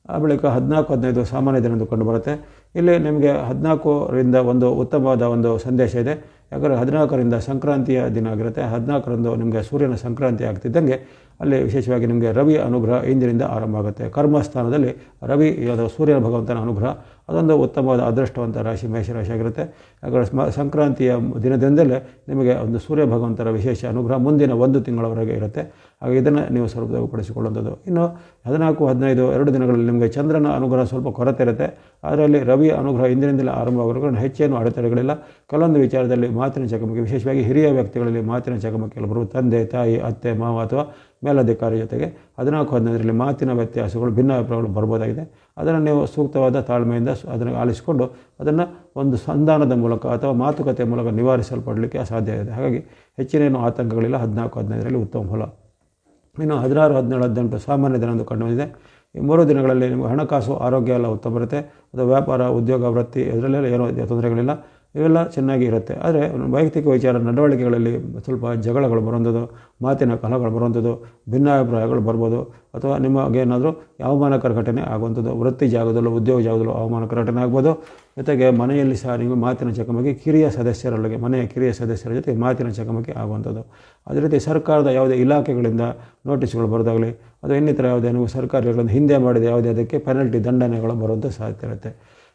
ಆ ಬಳಿಕ 14, 15 ಸಾಮಾನ್ಯ ದಿನದಂದು ಕಂಡುಬರುತ್ತೆ. ಇಲ್ಲಿ ನಿಮಗೆ 14ರಿಂದ ಒಂದು ಉತ್ತಮವಾದ ಒಂದು ಸಂದೇಶ ಇದೆ. ಯಾಕಂದರೆ 14ರಿಂದ ಸಂಕ್ರಾಂತಿಯ ದಿನ ಆಗಿರುತ್ತೆ. 14ರಂದು ನಿಮಗೆ ಸೂರ್ಯನ ಸಂಕ್ರಾಂತಿ ಆಗ್ತಿದ್ದಂಗೆ ಅಲ್ಲಿ ವಿಶೇಷವಾಗಿ ನಿಮಗೆ ರವಿಯ ಅನುಗ್ರಹ ಇಂದಿನಿಂದ ಆರಂಭ ಆಗುತ್ತೆ. ಕರ್ಮಸ್ಥಾನದಲ್ಲಿ ರವಿ ಅಥವಾ ಸೂರ್ಯ ಭಗವಂತನ ಅನುಗ್ರಹ ಅದೊಂದು ಉತ್ತಮವಾದ ಅದೃಷ್ಟವಂತ ರಾಶಿ ಮೇಷರಾಶಿ ಆಗಿರುತ್ತೆ. ಯಾಕಂದರೆ ಸಂಕ್ರಾಂತಿಯ ದಿನದಿಂದಲೇ ನಿಮಗೆ ಒಂದು ಸೂರ್ಯ ಭಗವಂತರ ವಿಶೇಷ ಅನುಗ್ರಹ ಮುಂದಿನ 1 ತಿಂಗಳವರೆಗೆ ಇರುತ್ತೆ. ಹಾಗೆ ಇದನ್ನು ನೀವು ಸದುಪಯೋಗಪಡಿಸಿಕೊಳ್ಳುವಂಥದ್ದು. ಇನ್ನು 14, 15 2 ದಿನಗಳಲ್ಲಿ ನಿಮಗೆ ಚಂದ್ರನ ಅನುಗ್ರಹ ಸ್ವಲ್ಪ ಕೊರತೆ ಇರುತ್ತೆ. ಅದರಲ್ಲಿ ರವಿಯ ಅನುಗ್ರಹ ಇಂದಿನಿಂದಲೇ ಆರಂಭವಾಗಿರೋ ಹೆಚ್ಚೇನು ಅಡೆತಡೆಗಳಿಲ್ಲ. ಕೆಲವೊಂದು ವಿಚಾರದಲ್ಲಿ ಮಾತಿನ ಚಕಮಕಿ, ವಿಶೇಷವಾಗಿ ಹಿರಿಯ ವ್ಯಕ್ತಿಗಳಲ್ಲಿ ಮಾತಿನ ಚಕಮಕಿ, ಕೆಲವರು ತಂದೆ, ತಾಯಿ, ಅತ್ತೆ, ಮಾವ ಅಥವಾ ಮೇಲಧಿಕಾರಿ ಜೊತೆಗೆ 14, 15ರಲ್ಲಿ ಮಾತಿನ ವ್ಯತ್ಯಾಸಗಳು, ಭಿನ್ನಾಭಿಪ್ರಾಯಗಳು ಬರ್ಬೋದಾಗಿದೆ. ಅದನ್ನು ನೀವು ಸೂಕ್ತವಾದ ತಾಳ್ಮೆಯಿಂದ ಅದನ್ನು ಆಲಿಸಿಕೊಂಡು ಅದನ್ನು ಒಂದು ಸಂಧಾನದ ಮೂಲಕ ಅಥವಾ ಮಾತುಕತೆ ಮೂಲಕ ನಿವಾರಿಸಲ್ಪಡಲಿಕ್ಕೆ ಸಾಧ್ಯ ಇದೆ. ಹಾಗಾಗಿ ಹೆಚ್ಚಿನೇನು ಆತಂಕಗಳಿಲ್ಲ. 14, 15ರಲ್ಲಿ ಉತ್ತಮ ಫಲ. ಇನ್ನು 16, 17, 18 ಸಾಮಾನ್ಯ ದಿನದಂದು ಕಂಡುಬಂದಿದೆ. ಈ 3 ದಿನಗಳಲ್ಲಿ ನಿಮಗೆ ಹಣಕಾಸು, ಆರೋಗ್ಯ ಎಲ್ಲ ಉತ್ತಮ ಬರುತ್ತೆ. ಅದು ವ್ಯಾಪಾರ, ಉದ್ಯೋಗ, ವೃತ್ತಿ ಇದರಲ್ಲೆಲ್ಲ ಏನೋ ತೊಂದರೆಗಳಿಲ್ಲ, ಇವೆಲ್ಲ ಚೆನ್ನಾಗಿ ಇರುತ್ತೆ. ಆದರೆ ವೈಯಕ್ತಿಕ ವಿಚಾರ, ನಡವಳಿಕೆಗಳಲ್ಲಿ ಸ್ವಲ್ಪ ಜಗಳಗಳು ಬರುವಂಥದ್ದು, ಮಾತಿನ ಕಲಹಗಳು ಬರುವಂಥದ್ದು, ಭಿನ್ನಾಭಿಪ್ರಾಯಗಳು ಬರ್ಬೋದು, ಅಥವಾ ನಿಮಗೇನಾದರೂ ಅವಮಾನಕರ ಘಟನೆ ಆಗುವಂಥದ್ದು, ವೃತ್ತಿ ಜಾಗದಲ್ಲೂ ಉದ್ಯೋಗ ಜಾಗದಲ್ಲೂ ಅವಮಾನಕರ ಘಟನೆ ಆಗ್ಬೋದು. ಜೊತೆಗೆ ಮನೆಯಲ್ಲಿ ಸಹ ನೀವು ಮಾತಿನ ಚಕಮಕಿ, ಮನೆಯ ಕಿರಿಯ ಸದಸ್ಯರ ಜೊತೆ ಮಾತಿನ ಚಕಮಕಿ ಆಗುವಂಥದ್ದು. ಅದೇ ರೀತಿ ಸರ್ಕಾರದ ಯಾವುದೇ ಇಲಾಖೆಗಳಿಂದ ನೋಟಿಸ್ಗಳು ಬರೋದಾಗಲಿ, ಅಥವಾ ಇನ್ನಿತರ ಯಾವುದೇ ನೀವು ಸರ್ಕಾರಿಗಳಿಂದ ಹಿಂದೆ ಮಾಡಿದ ಯಾವುದೇ ಅದಕ್ಕೆ ಪೆನಲ್ಟಿ, ದಂಡನೆಗಳು ಬರುವಂಥ ಸಾಧ್ಯತೆ ಇರುತ್ತೆ.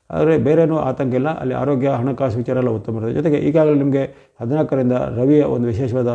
ಆದರೆ ಬೇರೇನೂ ಆತಂಕ ಇಲ್ಲ. ಅಲ್ಲಿ ಆರೋಗ್ಯ, ಹಣಕಾಸು ವಿಚಾರ ಎಲ್ಲ ಉತ್ತಮ ಇರುತ್ತೆ. ಜೊತೆಗೆ ಈಗಾಗಲೇ ನಿಮಗೆ 14ರಿಂದ ರವಿಯ ಒಂದು ವಿಶೇಷವಾದ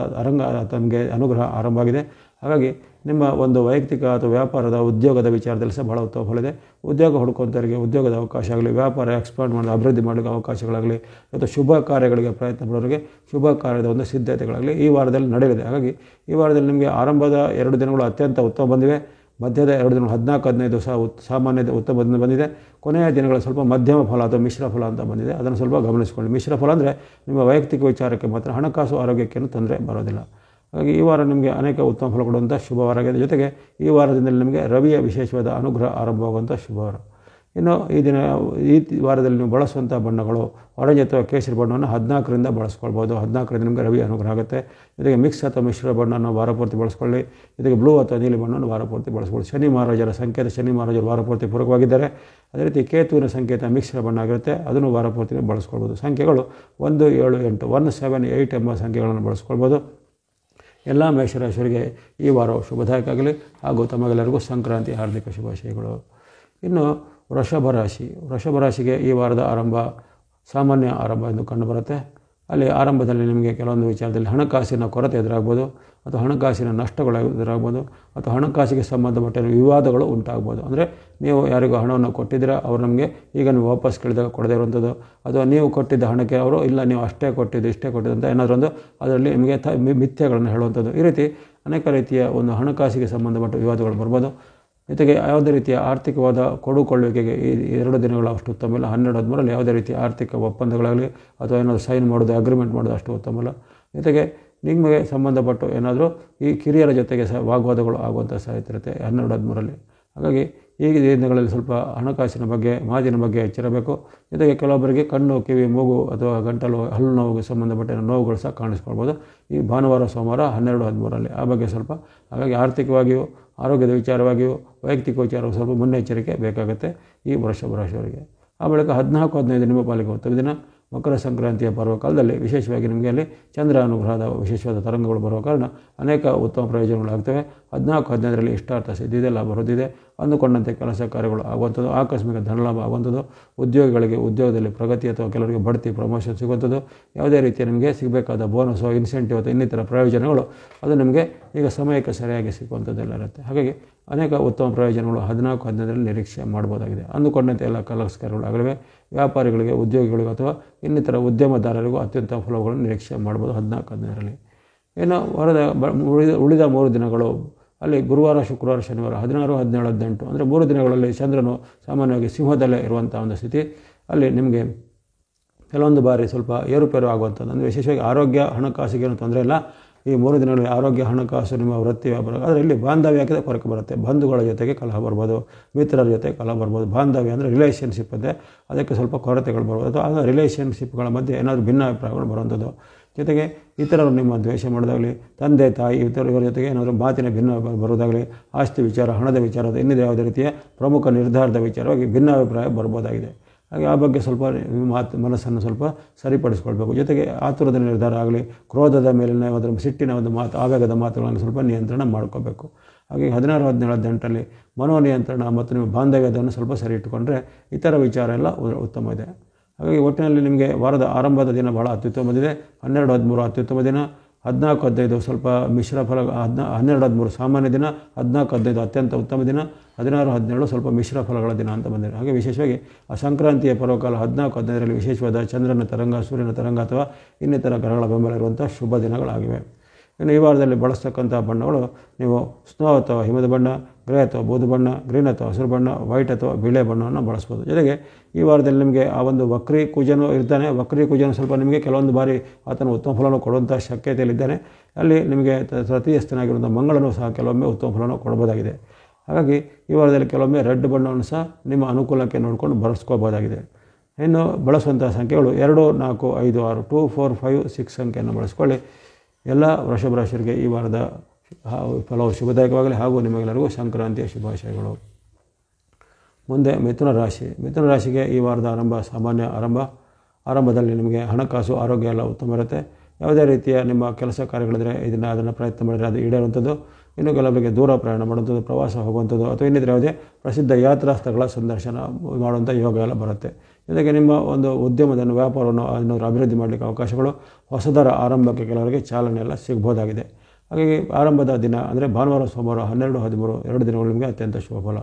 ತಮಗೆ ಅನುಗ್ರಹ ಆರಂಭ ಆಗಿದೆ. ಹಾಗಾಗಿ ನಿಮ್ಮ ಒಂದು ವೈಯಕ್ತಿಕ ಅಥವಾ ವ್ಯಾಪಾರದ, ಉದ್ಯೋಗದ ವಿಚಾರದಲ್ಲಿ ಸಹ ಭಾಳ ಉತ್ತಮ ಫಲ ಇದೆ. ಉದ್ಯೋಗ ಹುಡುಕುವಂಥವರಿಗೆ ಉದ್ಯೋಗದ ಅವಕಾಶ ಆಗಲಿ, ವ್ಯಾಪಾರ ಎಕ್ಸ್ಪಾಂಡ್ ಮಾಡೋದು, ಅಭಿವೃದ್ಧಿ ಮಾಡಲಿಕ್ಕೆ ಅವಕಾಶಗಳಾಗಲಿ, ಅಥವಾ ಶುಭ ಕಾರ್ಯಗಳಿಗೆ ಪ್ರಯತ್ನ ಪಡೋರಿಗೆ ಶುಭ ಕಾರ್ಯದ ಒಂದು ಸಿದ್ಧತೆಗಳಾಗಲಿ ಈ ವಾರದಲ್ಲಿ ನಡೆಯಲಿದೆ. ಹಾಗಾಗಿ ಈ ವಾರದಲ್ಲಿ ನಿಮಗೆ ಆರಂಭದ 2 ದಿನಗಳು ಅತ್ಯಂತ ಉತ್ತಮ ಬಂದಿವೆ. ಮಧ್ಯದ 2 ದಿನಗಳು 14, 15 ಸಹ ಸಾಮಾನ್ಯ ಉತ್ತಮ ಬಂದಿದೆ. ಕೊನೆಯ ದಿನಗಳು ಸ್ವಲ್ಪ ಮಧ್ಯಮ ಫಲ ಅಥವಾ ಮಿಶ್ರ ಫಲ ಅಂತ ಬಂದಿದೆ. ಅದನ್ನು ಸ್ವಲ್ಪ ಗಮನಿಸಿಕೊಳ್ಳಿ. ಮಿಶ್ರ ಫಲ ಅಂದರೆ ನಿಮ್ಮ ವೈಯಕ್ತಿಕ ವಿಚಾರಕ್ಕೆ ಮಾತ್ರ, ಹಣಕಾಸು ಆರೋಗ್ಯಕ್ಕೇನು ತೊಂದರೆ ಬರೋದಿಲ್ಲ. ಹಾಗಾಗಿ ಈ ವಾರ ನಿಮಗೆ ಅನೇಕ ಉತ್ತಮ ಫಲ ಕೊಡುವಂಥ ಶುಭವಾರವಾಗಿದೆ. ಜೊತೆಗೆ ಈ ವಾರದಿಂದಲೇ ನಿಮಗೆ ರವಿಯ ವಿಶೇಷವಾದ ಅನುಗ್ರಹ ಆರಂಭವಾಗುವಂಥ ಶುಭವಾರ. ಇನ್ನು ಈ ವಾರದಲ್ಲಿ ನೀವು ಬಳಸುವಂಥ ಬಣ್ಣಗಳು ಆರೆಂಜ್ ಅಥವಾ ಕೇಸರಿ ಬಣ್ಣವನ್ನು 14ರಿಂದ ಬಳಸ್ಕೊಳ್ಬೋದು. 14ರಿಂದ ನಿಮಗೆ ರವಿ ಅನುಗ್ರಹ ಆಗುತ್ತೆ. ಜೊತೆಗೆ ಮಿಕ್ಸ್ ಅಥವಾ ಮಿಶ್ರ ಬಣ್ಣವನ್ನು ವಾರಪೂರ್ತಿ ಬಳಸ್ಕೊಳ್ಳಿ. ಜೊತೆಗೆ ಬ್ಲೂ ಅಥವಾ ನೀಲಿ ಬಣ್ಣವನ್ನು ವಾರಪೂರ್ತಿ ಬಳಸ್ಕೊಳ್ಳಿ. ಶನಿ ಮಹಾರಾಜರ ಸಂಕೇತ, ಶನಿ ಮಹಾರಾಜರು ವಾರಪೂರ್ತಿ ಪೂರಕವಾಗಿದ್ದಾರೆ. ಅದೇ ರೀತಿ ಕೇತುವಿನ ಸಂಕೇತ ಮಿಶ್ರ ಬಣ್ಣ ಆಗಿರುತ್ತೆ, ಅದನ್ನು ವಾರಪೂರ್ತಿ ಬಳಸ್ಕೊಳ್ಬೋದು. ಸಂಖ್ಯೆಗಳು 1, 7, 8 1, 7, 8 ಎಂಬ ಸಂಖ್ಯೆಗಳನ್ನು ಬಳಸ್ಕೊಳ್ಬೋದು. ಎಲ್ಲ ಮೇಷರಾಶಿಯವರಿಗೆ ಈ ವಾರವು ಶುಭದಾಯಕ ಆಗಲಿ. ಹಾಗೂ ತಮಗೆಲ್ಲರಿಗೂ ಸಂಕ್ರಾಂತಿ ಹಾರ್ದಿಕ ಶುಭಾಶಯಗಳು. ಇನ್ನು ವೃಷಭ ರಾಶಿಗೆ ಈ ವಾರದ ಆರಂಭ ಸಾಮಾನ್ಯ ಆರಂಭ ಎಂದು ಕಂಡುಬರುತ್ತೆ. ಅಲ್ಲಿ ಆರಂಭದಲ್ಲಿ ನಿಮಗೆ ಕೆಲವೊಂದು ವಿಚಾರದಲ್ಲಿ ಹಣಕಾಸಿನ ಕೊರತೆ ಎದುರಾಗ್ಬೋದು, ಅಥವಾ ಹಣಕಾಸಿನ ನಷ್ಟಗಳು ಎದುರಾಗ್ಬೋದು, ಅಥವಾ ಹಣಕಾಸಿಗೆ ಸಂಬಂಧಪಟ್ಟ ವಿವಾದಗಳು ಉಂಟಾಗ್ಬೋದು. ಅಂದರೆ ನೀವು ಯಾರಿಗೂ ಹಣವನ್ನು ಕೊಟ್ಟಿದ್ದೀರಾ, ಅವರು ನಮಗೆ ಈಗ ನೀವು ವಾಪಸ್ ಕೇಳಿದಾಗ ಕೊಡದೇ ಇರುವಂಥದ್ದು, ಅಥವಾ ನೀವು ಕೊಟ್ಟಿದ್ದ ಹಣಕ್ಕೆ ಅವರು ಇಲ್ಲ ನೀವು ಅಷ್ಟೇ ಕೊಟ್ಟಿದ್ದು ಇಷ್ಟೇ ಕೊಟ್ಟಿದ್ದು ಅಂತ ಏನಾದರೂ ಒಂದು ಅದರಲ್ಲಿ ನಿಮಗೆ ಮಿಥ್ಯೆಗಳನ್ನು ಹೇಳುವಂಥದ್ದು. ಈ ರೀತಿ ಅನೇಕ ರೀತಿಯ ಒಂದು ಹಣಕಾಸಿಗೆ ಸಂಬಂಧಪಟ್ಟ ವಿವಾದಗಳು ಬರ್ಬೋದು. ಜೊತೆಗೆ ಯಾವುದೇ ರೀತಿಯ ಆರ್ಥಿಕವಾದ ಕೊಡುಕೊಳ್ಳುವಿಕೆಗೆ ಈ 2 ದಿನಗಳು ಅಷ್ಟು ಉತ್ತಮ ಇಲ್ಲ. 12, 13ರಲ್ಲಿ ಯಾವುದೇ ರೀತಿಯ ಆರ್ಥಿಕ ಒಪ್ಪಂದಗಳಾಗಲಿ ಅಥವಾ ಏನಾದರೂ ಸೈನ್ ಮಾಡೋದು, ಅಗ್ರಿಮೆಂಟ್ ಮಾಡೋದು ಅಷ್ಟು ಉತ್ತಮ ಇಲ್ಲ. ಜೊತೆಗೆ ನಿಮಗೆ ಸಂಬಂಧಪಟ್ಟು ಏನಾದರೂ ಈ ಕಿರಿಯರ ಜೊತೆಗೆ ಸಹ ವಾಗ್ವಾದಗಳು ಆಗುವಂಥ ಸಾಧ್ಯತೆ ಇರುತ್ತೆ 12, 13ರಲ್ಲಿ. ಹಾಗಾಗಿ ಈ ದಿನಗಳಲ್ಲಿ ಸ್ವಲ್ಪ ಹಣಕಾಸಿನ ಬಗ್ಗೆ, ಮಾತಿನ ಬಗ್ಗೆ ಎಚ್ಚರಬೇಕು. ಜೊತೆಗೆ ಕೆಲವೊಬ್ಬರಿಗೆ ಕಣ್ಣು, ಕಿವಿ, ಮೂಗು ಅಥವಾ ಗಂಟಲು, ಹಲ್ಲು ನೋವಿಗೆ ಸಂಬಂಧಪಟ್ಟ ನೋವುಗಳು ಸಹ ಕಾಣಿಸ್ಕೊಳ್ಬೋದು ಈ ಭಾನುವಾರ, ಸೋಮವಾರ 12, 13ರಲ್ಲಿ. ಆ ಬಗ್ಗೆ ಸ್ವಲ್ಪ, ಹಾಗಾಗಿ ಆರ್ಥಿಕವಾಗಿಯೂ, ಆರೋಗ್ಯದ ವಿಚಾರವಾಗಿಯೂ, ವೈಯಕ್ತಿಕ ವಿಚಾರವೂ ಸ್ವಲ್ಪ ಮುನ್ನೆಚ್ಚರಿಕೆ ಬೇಕಾಗುತ್ತೆ ಈ ವೃಷಭ ರಾಶಿಯವರಿಗೆ. ಆ ಬಳಿಕ 14, 15 ನಿಮ್ಮ ಪಾಲಿಗೆ ಉತ್ತಮ ದಿನ. ಮಕರ ಸಂಕ್ರಾಂತಿಯ ಪರ್ವಕಾಲದಲ್ಲಿ ವಿಶೇಷವಾಗಿ ನಿಮಗೆ ಅಲ್ಲಿ ಚಂದ್ರ ಅನುಗ್ರಹದ ವಿಶೇಷವಾದ ತರಂಗಗಳು ಬರುವ ಕಾರಣ ಅನೇಕ ಉತ್ತಮ ಪ್ರಯೋಜನಗಳಾಗ್ತವೆ. 14, 15ರಲ್ಲಿ ಇಷ್ಟಾರ್ಥ ಸಿದ್ಧಿದೆ, ಲಾಭ ಹೊಂದಿದೆ. ಅಂದುಕೊಂಡಂತೆ ಕೆಲಸ ಕಾರ್ಯಗಳು ಆಗುವಂಥದ್ದು, ಆಕಸ್ಮಿಕ ಧನಲಾಭ ಆಗುವಂಥದ್ದು, ಉದ್ಯೋಗಿಗಳಿಗೆ ಉದ್ಯೋಗದಲ್ಲಿ ಪ್ರಗತಿ ಅಥವಾ ಕೆಲವರಿಗೆ ಬಡ್ತಿ ಪ್ರಮೋಷನ್ ಸಿಗುವಂಥದ್ದು, ಯಾವುದೇ ರೀತಿಯ ನಿಮಗೆ ಸಿಗಬೇಕಾದ ಬೋನಸು ಇನ್ಸೆಂಟಿವ್ ಅಥವಾ ಇನ್ನಿತರ ಪ್ರಯೋಜನಗಳು ಅದು ನಿಮಗೆ ಈಗ ಸಮಯಕ್ಕೆ ಸರಿಯಾಗಿ ಸಿಗುವಂಥದ್ದೆಲ್ಲ ಇರುತ್ತೆ. ಹಾಗಾಗಿ ಅನೇಕ ಉತ್ತಮ ಪ್ರಯೋಜನಗಳು 14-15ರಲ್ಲಿ ನಿರೀಕ್ಷೆ ಮಾಡ್ಬೋದಾಗಿದೆ. ಅಂದುಕೊಂಡಂತೆ ಎಲ್ಲ ಕೆಲಸ ಕಾರ್ಯಗಳು ಆಗಲಿವೆ. ವ್ಯಾಪಾರಿಗಳಿಗೆ, ಉದ್ಯೋಗಿಗಳಿಗೂ ಅಥವಾ ಇನ್ನಿತರ ಉದ್ಯಮದಾರರಿಗೂ ಅತ್ಯುತ್ತಮ ಫಲಗಳನ್ನು ನಿರೀಕ್ಷೆ ಮಾಡ್ಬೋದು 14-15ರಲ್ಲಿ. ಇನ್ನು ವಾರದ ಉಳಿದ 3 ದಿನಗಳು ಅಲ್ಲಿ ಗುರುವಾರ, ಶುಕ್ರವಾರ, ಶನಿವಾರ 16, 17, 18 ಅಂದರೆ 3 ದಿನಗಳಲ್ಲಿ ಚಂದ್ರನು ಸಾಮಾನ್ಯವಾಗಿ ಸಿಂಹದಲ್ಲೇ ಇರುವಂಥ ಒಂದು ಸ್ಥಿತಿ. ಅಲ್ಲಿ ನಿಮಗೆ ಕೆಲವೊಂದು ಬಾರಿ ಸ್ವಲ್ಪ ಏರುಪೇರು ಆಗುವಂಥದ್ದು, ಅಂದರೆ ವಿಶೇಷವಾಗಿ ಆರೋಗ್ಯ, ಹಣಕಾಸಿಗೆ ಏನು ತೊಂದರೆ ಇಲ್ಲ. ಈ 3 ದಿನಗಳಲ್ಲಿ ಆರೋಗ್ಯ, ಹಣಕಾಸು, ನಿಮ್ಮ ವೃತ್ತಿ, ವ್ಯಾಪಾರ, ಆದರೆ ಇಲ್ಲಿ ಬಾಂಧವ್ಯಕ್ಕೆ ಕೊರತೆ ಬರುತ್ತೆ. ಬಂಧುಗಳ ಜೊತೆಗೆ ಕಲಹ ಬರ್ಬೋದು, ಮಿತ್ರರ ಜೊತೆ ಕಲಹ ಬರ್ಬೋದು. ಬಾಂಧವ್ಯ ಅಂದರೆ ರಿಲೇಷನ್ಶಿಪ್ ಇದೆ, ಅದಕ್ಕೆ ಸ್ವಲ್ಪ ಕೊರತೆಗಳು ಬರ್ಬೋದು. ಅಥವಾ ಆಗ ರಿಲೇಷನ್ಶಿಪ್ಗಳ ಮಧ್ಯೆ ಏನಾದರೂ ಭಿನ್ನಾಭಿಪ್ರಾಯಗಳು ಬರುವಂಥದ್ದು. ಜೊತೆಗೆ ಇತರರು ನಿಮ್ಮ ದ್ವೇಷ ಮಾಡೋದಾಗಲಿ, ತಂದೆ ತಾಯಿ ಇವರ ಜೊತೆಗೆ ಏನಾದರೂ ಮಾತಿನ ಭಿನ್ನ ಬರೋದಾಗಲಿ, ಆಸ್ತಿ ವಿಚಾರ, ಹಣದ ವಿಚಾರ, ಇನ್ನಿದೆ ಯಾವುದೇ ರೀತಿಯ ಪ್ರಮುಖ ನಿರ್ಧಾರದ ವಿಚಾರವಾಗಿ ಭಿನ್ನಾಭಿಪ್ರಾಯ ಬರ್ಬೋದಾಗಿದೆ. ಹಾಗೆ ಆ ಬಗ್ಗೆ ಸ್ವಲ್ಪ ಮನಸ್ಸನ್ನು ಸ್ವಲ್ಪ ಸರಿಪಡಿಸ್ಕೊಳ್ಬೇಕು. ಜೊತೆಗೆ ಆತುರದ ನಿರ್ಧಾರ ಆಗಲಿ, ಕ್ರೋಧದ ಮೇಲಿನ ಅದರ ಸಿಟ್ಟಿನ ಒಂದು ಮಾತು, ಆವೇಗದ ಮಾತುಗಳನ್ನು ಸ್ವಲ್ಪ ನಿಯಂತ್ರಣ ಮಾಡ್ಕೋಬೇಕು. ಹಾಗೆ 16, 17, 18ರಲ್ಲಿ ಮನೋನಿಯಂತ್ರಣ ಮತ್ತು ನಿಮ್ಮ ಬಾಂಧವ್ಯದನ್ನು ಸ್ವಲ್ಪ ಸರಿ ಇಟ್ಟುಕೊಂಡ್ರೆ ಇತರ ವಿಚಾರ ಎಲ್ಲ ಉತ್ತಮ ಇದೆ. ಹಾಗಾಗಿ ಒಟ್ಟಿನಲ್ಲಿ ನಿಮಗೆ ವಾರದ ಆರಂಭದ ದಿನ ಭಾಳ ಅತ್ಯುತ್ತಮದಿದೆ. 12, 13 ಅತ್ಯುತ್ತಮ ದಿನ, 14, 15 ಸ್ವಲ್ಪ ಮಿಶ್ರ ಫಲ, 12, 13 ಸಾಮಾನ್ಯ ದಿನ, 14, 15 ಅತ್ಯಂತ ಉತ್ತಮ ದಿನ, 16, 17 ಸ್ವಲ್ಪ ಮಿಶ್ರ ಫಲಗಳ ದಿನ ಅಂತ ಬಂದಿದೆ. ಹಾಗೆ ವಿಶೇಷವಾಗಿ ಆ ಸಂಕ್ರಾಂತಿಯ ಪರ್ವಕಾಲ 14, 15ರಲ್ಲಿ ವಿಶೇಷವಾದ ಚಂದ್ರನ ತರಂಗ, ಸೂರ್ಯನ ತರಂಗ ಅಥವಾ ಇನ್ನಿತರ ಗ್ರಹಗಳ ಬೆಂಬಲ ಇರುವಂಥ ಶುಭ ದಿನಗಳಾಗಿವೆ. ಇನ್ನು ಈ ವಾರದಲ್ಲಿ ಬಳಸ್ತಕ್ಕಂಥ ಬಣ್ಣಗಳು ನೀವು ಸ್ನೋ ಅಥವಾ ಹಿಮದ ಬಣ್ಣ, ಗ್ರೇ ಅಥವಾ ಬೂದು ಬಣ್ಣ, ಗ್ರೀನ್ ಅಥವಾ ಹಸಿರು ಬಣ್ಣ, ವೈಟ್ ಅಥವಾ ಬಿಳೆ ಬಣ್ಣವನ್ನು ಬಳಸ್ಬೋದು. ಜೊತೆಗೆ ಈ ವಾರದಲ್ಲಿ ನಿಮಗೆ ಆ ಒಂದು ವಕ್ರಿ ಕುಜನು ಇರ್ತಾನೆ. ವಕ್ರಿ ಕುಜನು ಸ್ವಲ್ಪ ನಿಮಗೆ ಕೆಲವೊಂದು ಬಾರಿ ಆತನು ಉತ್ತಮ ಫಲವನ್ನು ಕೊಡುವಂಥ ಶಕ್ಯತೆಯಲ್ಲಿದ್ದಾನೆ. ಅಲ್ಲಿ ನಿಮಗೆ ತೃತೀಯಸ್ಥನಾಗಿರುವಂಥ ಮಂಗಳನು ಸಹ ಕೆಲವೊಮ್ಮೆ ಉತ್ತಮ ಫಲವನ್ನು ಕೊಡ್ಬೋದಾಗಿದೆ. ಹಾಗಾಗಿ ಈ ವಾರದಲ್ಲಿ ಕೆಲವೊಮ್ಮೆ ರೆಡ್ ಬಣ್ಣವನ್ನು ಸಹ ನಿಮ್ಮ ಅನುಕೂಲಕ್ಕೆ ನೋಡಿಕೊಂಡು ಬಳಸ್ಕೋಬೋದಾಗಿದೆ. ಇನ್ನು ಬಳಸುವಂಥ ಸಂಖ್ಯೆಗಳು 2, 4, 5, 6, 2, 4, 5, 6 ಸಂಖ್ಯೆಯನ್ನು ಬಳಸ್ಕೊಳ್ಳಿ. ಎಲ್ಲ ವೃಷಭ ರಾಶಿಯರಿಗೆ ಈ ವಾರದ ಫಲವು ಶುಭದಾಯಕವಾಗಲಿ ಹಾಗೂ ನಿಮಗೆಲ್ಲರಿಗೂ ಸಂಕ್ರಾಂತಿಯ ಶುಭಾಶಯಗಳು. ಮುಂದೆ ಮಿಥುನ ರಾಶಿ. ಮಿಥುನ ರಾಶಿಗೆ ಈ ವಾರದ ಸಾಮಾನ್ಯ ಆರಂಭದಲ್ಲಿ ನಿಮಗೆ ಹಣಕಾಸು, ಆರೋಗ್ಯ ಎಲ್ಲ ಉತ್ತಮ ಇರುತ್ತೆ. ಯಾವುದೇ ರೀತಿಯ ನಿಮ್ಮ ಕೆಲಸ ಕಾರ್ಯಗಳಿದ್ರೆ ಅದನ್ನು ಪ್ರಯತ್ನ ಮಾಡಿದರೆ ಅದು ಈಡೇರುವಂಥದ್ದು. ಇನ್ನು ಕೆಲವರಿಗೆ ದೂರ ಪ್ರಯಾಣ ಮಾಡುವಂಥದ್ದು, ಪ್ರವಾಸ ಹೋಗುವಂಥದ್ದು ಅಥವಾ ಇನ್ನಿತರ ಯಾವುದೇ ಪ್ರಸಿದ್ಧ ಯಾತ್ರಾ ಸ್ಥಳಗಳ ಸಂದರ್ಶನ ಮಾಡುವಂಥ ಯೋಗ ಎಲ್ಲ ಬರುತ್ತೆ. ಜೊತೆಗೆ ನಿಮ್ಮ ಒಂದು ಉದ್ಯಮವನ್ನು, ವ್ಯಾಪಾರವನ್ನು ಏನಾದರೂ ಅಭಿವೃದ್ಧಿ ಮಾಡಲಿಕ್ಕೆ ಅವಕಾಶಗಳು, ಹೊಸದರ ಆರಂಭಕ್ಕೆ ಕೆಲವರಿಗೆ ಚಾಲನೆ ಎಲ್ಲ ಸಿಗ್ಬೋದಾಗಿದೆ. ಹಾಗಾಗಿ ಆರಂಭದ ದಿನ ಅಂದರೆ ಭಾನುವಾರ, ಸೋಮವಾರ 12, 13 2 ದಿನಗಳು ನಿಮಗೆ ಅತ್ಯಂತ ಶುಭ ಫಲ.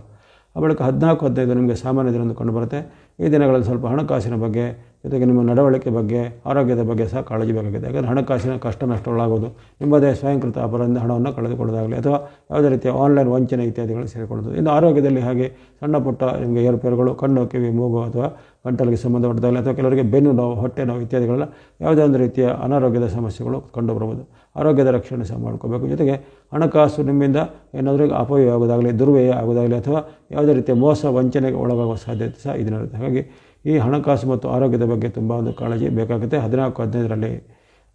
ಆ ಬಳಿಕ 14, 15 ನಿಮಗೆ ಸಾಮಾನ್ಯ ದಿನ ಕಂಡು ಬರುತ್ತೆ. ಈ ದಿನಗಳಲ್ಲಿ ಸ್ವಲ್ಪ ಹಣಕಾಸಿನ ಬಗ್ಗೆ, ಜೊತೆಗೆ ನಿಮ್ಮ ನಡವಳಿಕೆ ಬಗ್ಗೆ, ಆರೋಗ್ಯದ ಬಗ್ಗೆ ಸಹ ಕಾಳಜಿ ಬೇಕಾಗಿದೆ. ಯಾಕಂದರೆ ಹಣಕಾಸಿನ ಕಷ್ಟ ನಷ್ಟಗಳಾಗೋದು, ನಿಮ್ಮದೇ ಸ್ವಯಂಕೃತ ಅಪರಾಧ ಹಣವನ್ನು ಕಳೆದುಕೊಳ್ಳೋದಾಗಲಿ ಅಥವಾ ಯಾವುದೇ ರೀತಿಯ ಆನ್ಲೈನ್ ವಂಚನೆ ಇತ್ಯಾದಿಗಳು ಸೇರಿಕೊಳ್ಳೋದು. ಇನ್ನು ಆರೋಗ್ಯದಲ್ಲಿ ಹಾಗೆ ಸಣ್ಣ ಪುಟ್ಟ ನಿಮಗೆ ಏರುಪೇರುಗಳು, ಕಣ್ಣು, ಕಿವಿ, ಮೂಗು ಅಥವಾ ಗಂಟಲಿಗೆ ಸಂಬಂಧಪಟ್ಟದಾಗಲಿ ಅಥವಾ ಕೆಲವರಿಗೆ ಬೆನ್ನು ನೋವು, ಹೊಟ್ಟೆ ನೋವು ಇತ್ಯಾದಿಗಳೆಲ್ಲ ಯಾವುದೇ ಒಂದು ರೀತಿಯ ಅನಾರೋಗ್ಯದ ಸಮಸ್ಯೆಗಳು ಕಂಡುಬರಬಹುದು. ಆರೋಗ್ಯದ ರಕ್ಷಣೆ ಸಹ ಮಾಡ್ಕೋಬೇಕು. ಜೊತೆಗೆ ಹಣಕಾಸು ನಿಮ್ಮಿಂದ ಏನಾದರೂ ಅಪವ್ಯಯ ಆಗೋದಾಗಲಿ, ದುರ್ವ್ಯಯ ಆಗೋದಾಗಲಿ ಅಥವಾ ಯಾವುದೇ ರೀತಿಯ ಮೋಸ, ವಂಚನೆಗೆ ಒಳಗಾಗುವ ಸಾಧ್ಯತೆ ಸಹ ಇದನ್ನಿರುತ್ತೆ. ಹಾಗಾಗಿ ಈ ಹಣಕಾಸು ಮತ್ತು ಆರೋಗ್ಯದ ಬಗ್ಗೆ ತುಂಬ ಒಂದು ಕಾಳಜಿ ಬೇಕಾಗುತ್ತೆ 14, 15ರಲ್ಲಿ.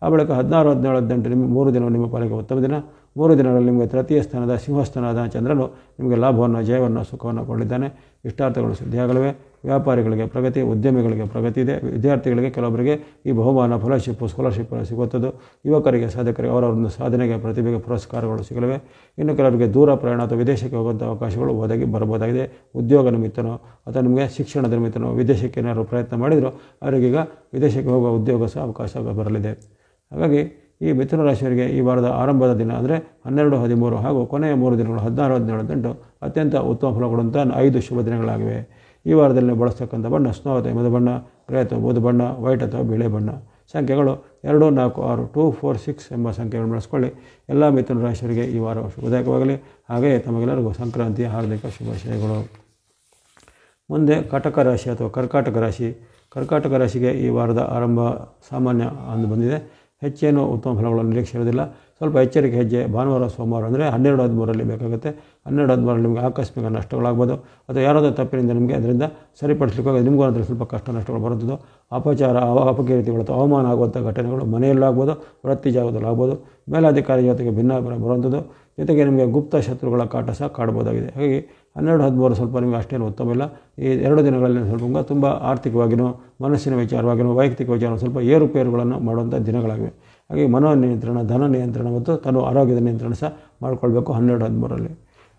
ಆ ಬಳಿಕ 16, 17, 18 ನಿಮ್ಮ 3 ದಿನ ನಿಮ್ಮ ಪಾಲಿಗೆ ಉತ್ತಮ ದಿನ. 3 ದಿನಗಳಲ್ಲಿ ನಿಮಗೆ ತೃತೀಯ ಸ್ಥಾನದ ಸಿಂಹಸ್ಥಾನದ ಚಂದ್ರನು ನಿಮಗೆ ಲಾಭವನ್ನು, ಜಯವನ್ನು, ಸುಖವನ್ನು ಕೊಡಲಿದ್ದಾನೆ. ಇಷ್ಟಾರ್ಥಗಳು ಸಿದ್ಧಿಯಾಗಲಿವೆ. ವ್ಯಾಪಾರಿಗಳಿಗೆ ಪ್ರಗತಿ, ಉದ್ಯಮಿಗಳಿಗೆ ಪ್ರಗತಿ ಇದೆ. ವಿದ್ಯಾರ್ಥಿಗಳಿಗೆ ಕೆಲವೊಬ್ಬರಿಗೆ ಈ ಬಹುಮಾನ, ಫೆಲೋಶಿಪ್ಪು, ಸ್ಕಾಲರ್ಶಿಪ್ ಸಿಗುತ್ತದೆ. ಯುವಕರಿಗೆ, ಸಾಧಕರಿಗೆ ಅವರವರೊಂದು ಸಾಧನೆಗೆ, ಪ್ರತಿಭೆಗೆ ಪುರಸ್ಕಾರಗಳು ಸಿಗಲಿವೆ. ಇನ್ನು ಕೆಲವರಿಗೆ ದೂರ ಪ್ರಯಾಣ ಅಥವಾ ವಿದೇಶಕ್ಕೆ ಹೋಗುವಂಥ ಅವಕಾಶಗಳು ಒದಗಿ ಬರಬಹುದಾಗಿದೆ. ಉದ್ಯೋಗ ನಿಮಿತ್ತನೋ ಅಥವಾ ನಿಮಗೆ ಶಿಕ್ಷಣದ ನಿಮಿತ್ತನೋ ವಿದೇಶಕ್ಕೆ ಏನಾದರೂ ಪ್ರಯತ್ನ ಮಾಡಿದರೂ ಅವರಿಗೀಗ ವಿದೇಶಕ್ಕೆ ಹೋಗುವ ಉದ್ಯೋಗ ಸಹ ಅವಕಾಶ ಬರಲಿದೆ. ಹಾಗಾಗಿ ಈ ಮಿಥುನ ರಾಶಿಯವರಿಗೆ ಈ ವಾರದ ಆರಂಭದ ದಿನ ಅಂದರೆ 12, 13 ಹಾಗೂ ಕೊನೆಯ 3 ದಿನಗಳು 16, 17, 18 ಅತ್ಯಂತ ಉತ್ತಮ ಫಲ ಕೊಡುವಂಥ 5 ಶುಭ ದಿನಗಳಾಗಿವೆ. ಈ ವಾರದಲ್ಲಿ ಬಳಸ್ತಕ್ಕಂಥ ಬಣ್ಣ ಸ್ನೋ ಅಥವಾ ಹಿಮದ ಬಣ್ಣ, ಗ್ರೇ ಅಥವಾ ಬೂದು ಬಣ್ಣ, ವೈಟ್ ಅಥವಾ ಬಿಳೆ ಬಣ್ಣ. ಸಂಖ್ಯೆಗಳು 2, 4, 6, 2, 4, 6 ಎಂಬ ಸಂಖ್ಯೆಗಳನ್ನು ಬಳಸ್ಕೊಳ್ಳಿ. ಎಲ್ಲ ಮಿಥುನ ರಾಶಿಯವರಿಗೆ ಈ ವಾರ ಶುಭದಾಯಕವಾಗಲಿ. ಹಾಗೆಯೇ ತಮಗೆಲ್ಲರಿಗೂ ಸಂಕ್ರಾಂತಿಯ ಹಾರ್ದಿಕ ಶುಭಾಶಯಗಳು. ಮುಂದೆ ಕಟಕ ರಾಶಿ ಅಥವಾ ಕರ್ಕಾಟಕ ರಾಶಿ. ಕರ್ಕಾಟಕ ರಾಶಿಗೆ ಈ ವಾರದ ಆರಂಭ ಸಾಮಾನ್ಯ ಅಂದು ಬಂದಿದೆ. ಹೆಚ್ಚೇನು ಉತ್ತಮ ಫಲಗಳನ್ನು ನಿರೀಕ್ಷೆ ಇರೋದಿಲ್ಲ. ಸ್ವಲ್ಪ ಎಚ್ಚರಿಕೆ ಹೆಜ್ಜೆ ಭಾನುವಾರ, ಸೋಮವಾರ ಅಂದರೆ 12, 13ರಲ್ಲಿ ಬೇಕಾಗುತ್ತೆ. 12, 13ರಲ್ಲಿ ನಿಮಗೆ ಆಕಸ್ಮಿಕ ನಷ್ಟಗಳಾಗ್ಬೋದು ಅಥವಾ ಯಾರಾದರೂ ತಪ್ಪಿನಿಂದ ನಿಮಗೆ ಅದರಿಂದ ಸರಿಪಡಿಸಲಿಕ್ಕೆ ನಿಮಗೂ ಅದರಲ್ಲಿ ಸ್ವಲ್ಪ ಕಷ್ಟ ನಷ್ಟಗಳು ಬರುತ್ತದೆ. ಅಪಚಾರ, ಅಪಕೀರ್ತಿಗಳು ಅಥವಾ ಅವಮಾನ ಆಗುವಂಥ ಘಟನೆಗಳು ಮನೆಯಲ್ಲಾಗ್ಬೋದು, ವೃತ್ತಿ ಜಾಗದಲ್ಲಾಗ್ಬೋದು. ಮೇಲಾಧಿಕಾರಿ ಜೊತೆಗೆ ಭಿನ್ನಾಭಿಪ್ರಾಯ ಬರುವಂಥದ್ದು. ಜೊತೆಗೆ ನಿಮಗೆ ಗುಪ್ತ ಶತ್ರುಗಳ ಕಾಟ ಸಹ ಕಾಡ್ಬೋದಾಗಿದೆ. ಹಾಗಾಗಿ 12, 13 ಸ್ವಲ್ಪ ನಿಮಗೆ ಅಷ್ಟೇನು ಉತ್ತಮ ಇಲ್ಲ. ಈ 2 ದಿನಗಳಲ್ಲಿ ಸ್ವಲ್ಪ ತುಂಬ ಆರ್ಥಿಕವಾಗಿಯೂ, ಮನಸ್ಸಿನ ವಿಚಾರವಾಗಿಯೂ, ವೈಯಕ್ತಿಕ ವಿಚಾರ ಸ್ವಲ್ಪ ಏರುಪೇರುಗಳನ್ನು ಮಾಡುವಂಥ ದಿನಗಳಾಗಿವೆ. ಹಾಗೆ ಮನೋ ನಿಯಂತ್ರಣ, ಧನ ನಿಯಂತ್ರಣ ಮತ್ತು ಆರೋಗ್ಯದ ನಿಯಂತ್ರಣ ಸಹ ಮಾಡಿಕೊಳ್ಬೇಕು 12, 13ರಲ್ಲಿ.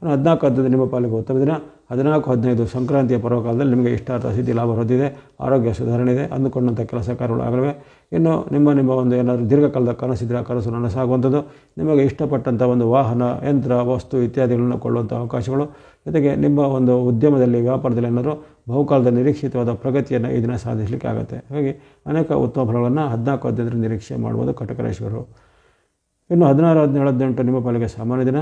14-15 ನಿಮ್ಮ ಪಾಲಿಗೆ ಉತ್ತಮ ದಿನ. 14-15 ಸಂಕ್ರಾಂತಿಯ ಪರ್ವಕಾಲದಲ್ಲಿ ನಿಮಗೆ ಇಷ್ಟಾರ್ಥ ಸಿದ್ಧಿ ಲಾಭ ಹೊಂದಿದೆ, ಆರೋಗ್ಯ ಸುಧಾರಣೆ ಇದೆ, ಅಂದುಕೊಂಡಂಥ ಕೆಲಸ ಕಾರ್ಯಗಳು ಆಗಲಿವೆ. ಇನ್ನು ನಿಮ್ಮ ಒಂದು ಏನಾದರೂ ದೀರ್ಘಕಾಲದ ಕನಸಿದ್ರೆ ಆ ಕನಸು ನನಸಾಗುವಂಥದ್ದು, ನಿಮಗೆ ಇಷ್ಟಪಟ್ಟಂಥ ಒಂದು ವಾಹನ, ಯಂತ್ರ, ವಸ್ತು ಇತ್ಯಾದಿಗಳನ್ನು ಕೊಳ್ಳುವಂಥ ಅವಕಾಶಗಳು, ಜೊತೆಗೆ ನಿಮ್ಮ ಒಂದು ಉದ್ಯಮದಲ್ಲಿ, ವ್ಯಾಪಾರದಲ್ಲಿ ಏನಾದರೂ ಬಹುಕಾಲದ ನಿರೀಕ್ಷಿತವಾದ ಪ್ರಗತಿಯನ್ನು ಈ ದಿನ ಸಾಧಿಸಲಿಕ್ಕೆ ಆಗುತ್ತೆ. ಹಾಗಾಗಿ ಅನೇಕ ಉತ್ತಮ ಫಲಗಳನ್ನು 14-15 ನಿರೀಕ್ಷೆ ಮಾಡ್ಬೋದು ಕಟಕ ರಾಶಿಯವರು. ಇನ್ನು 16-17-18 ನಿಮ್ಮ ಪಾಲಿಗೆ ಸಾಮಾನ್ಯ ದಿನ.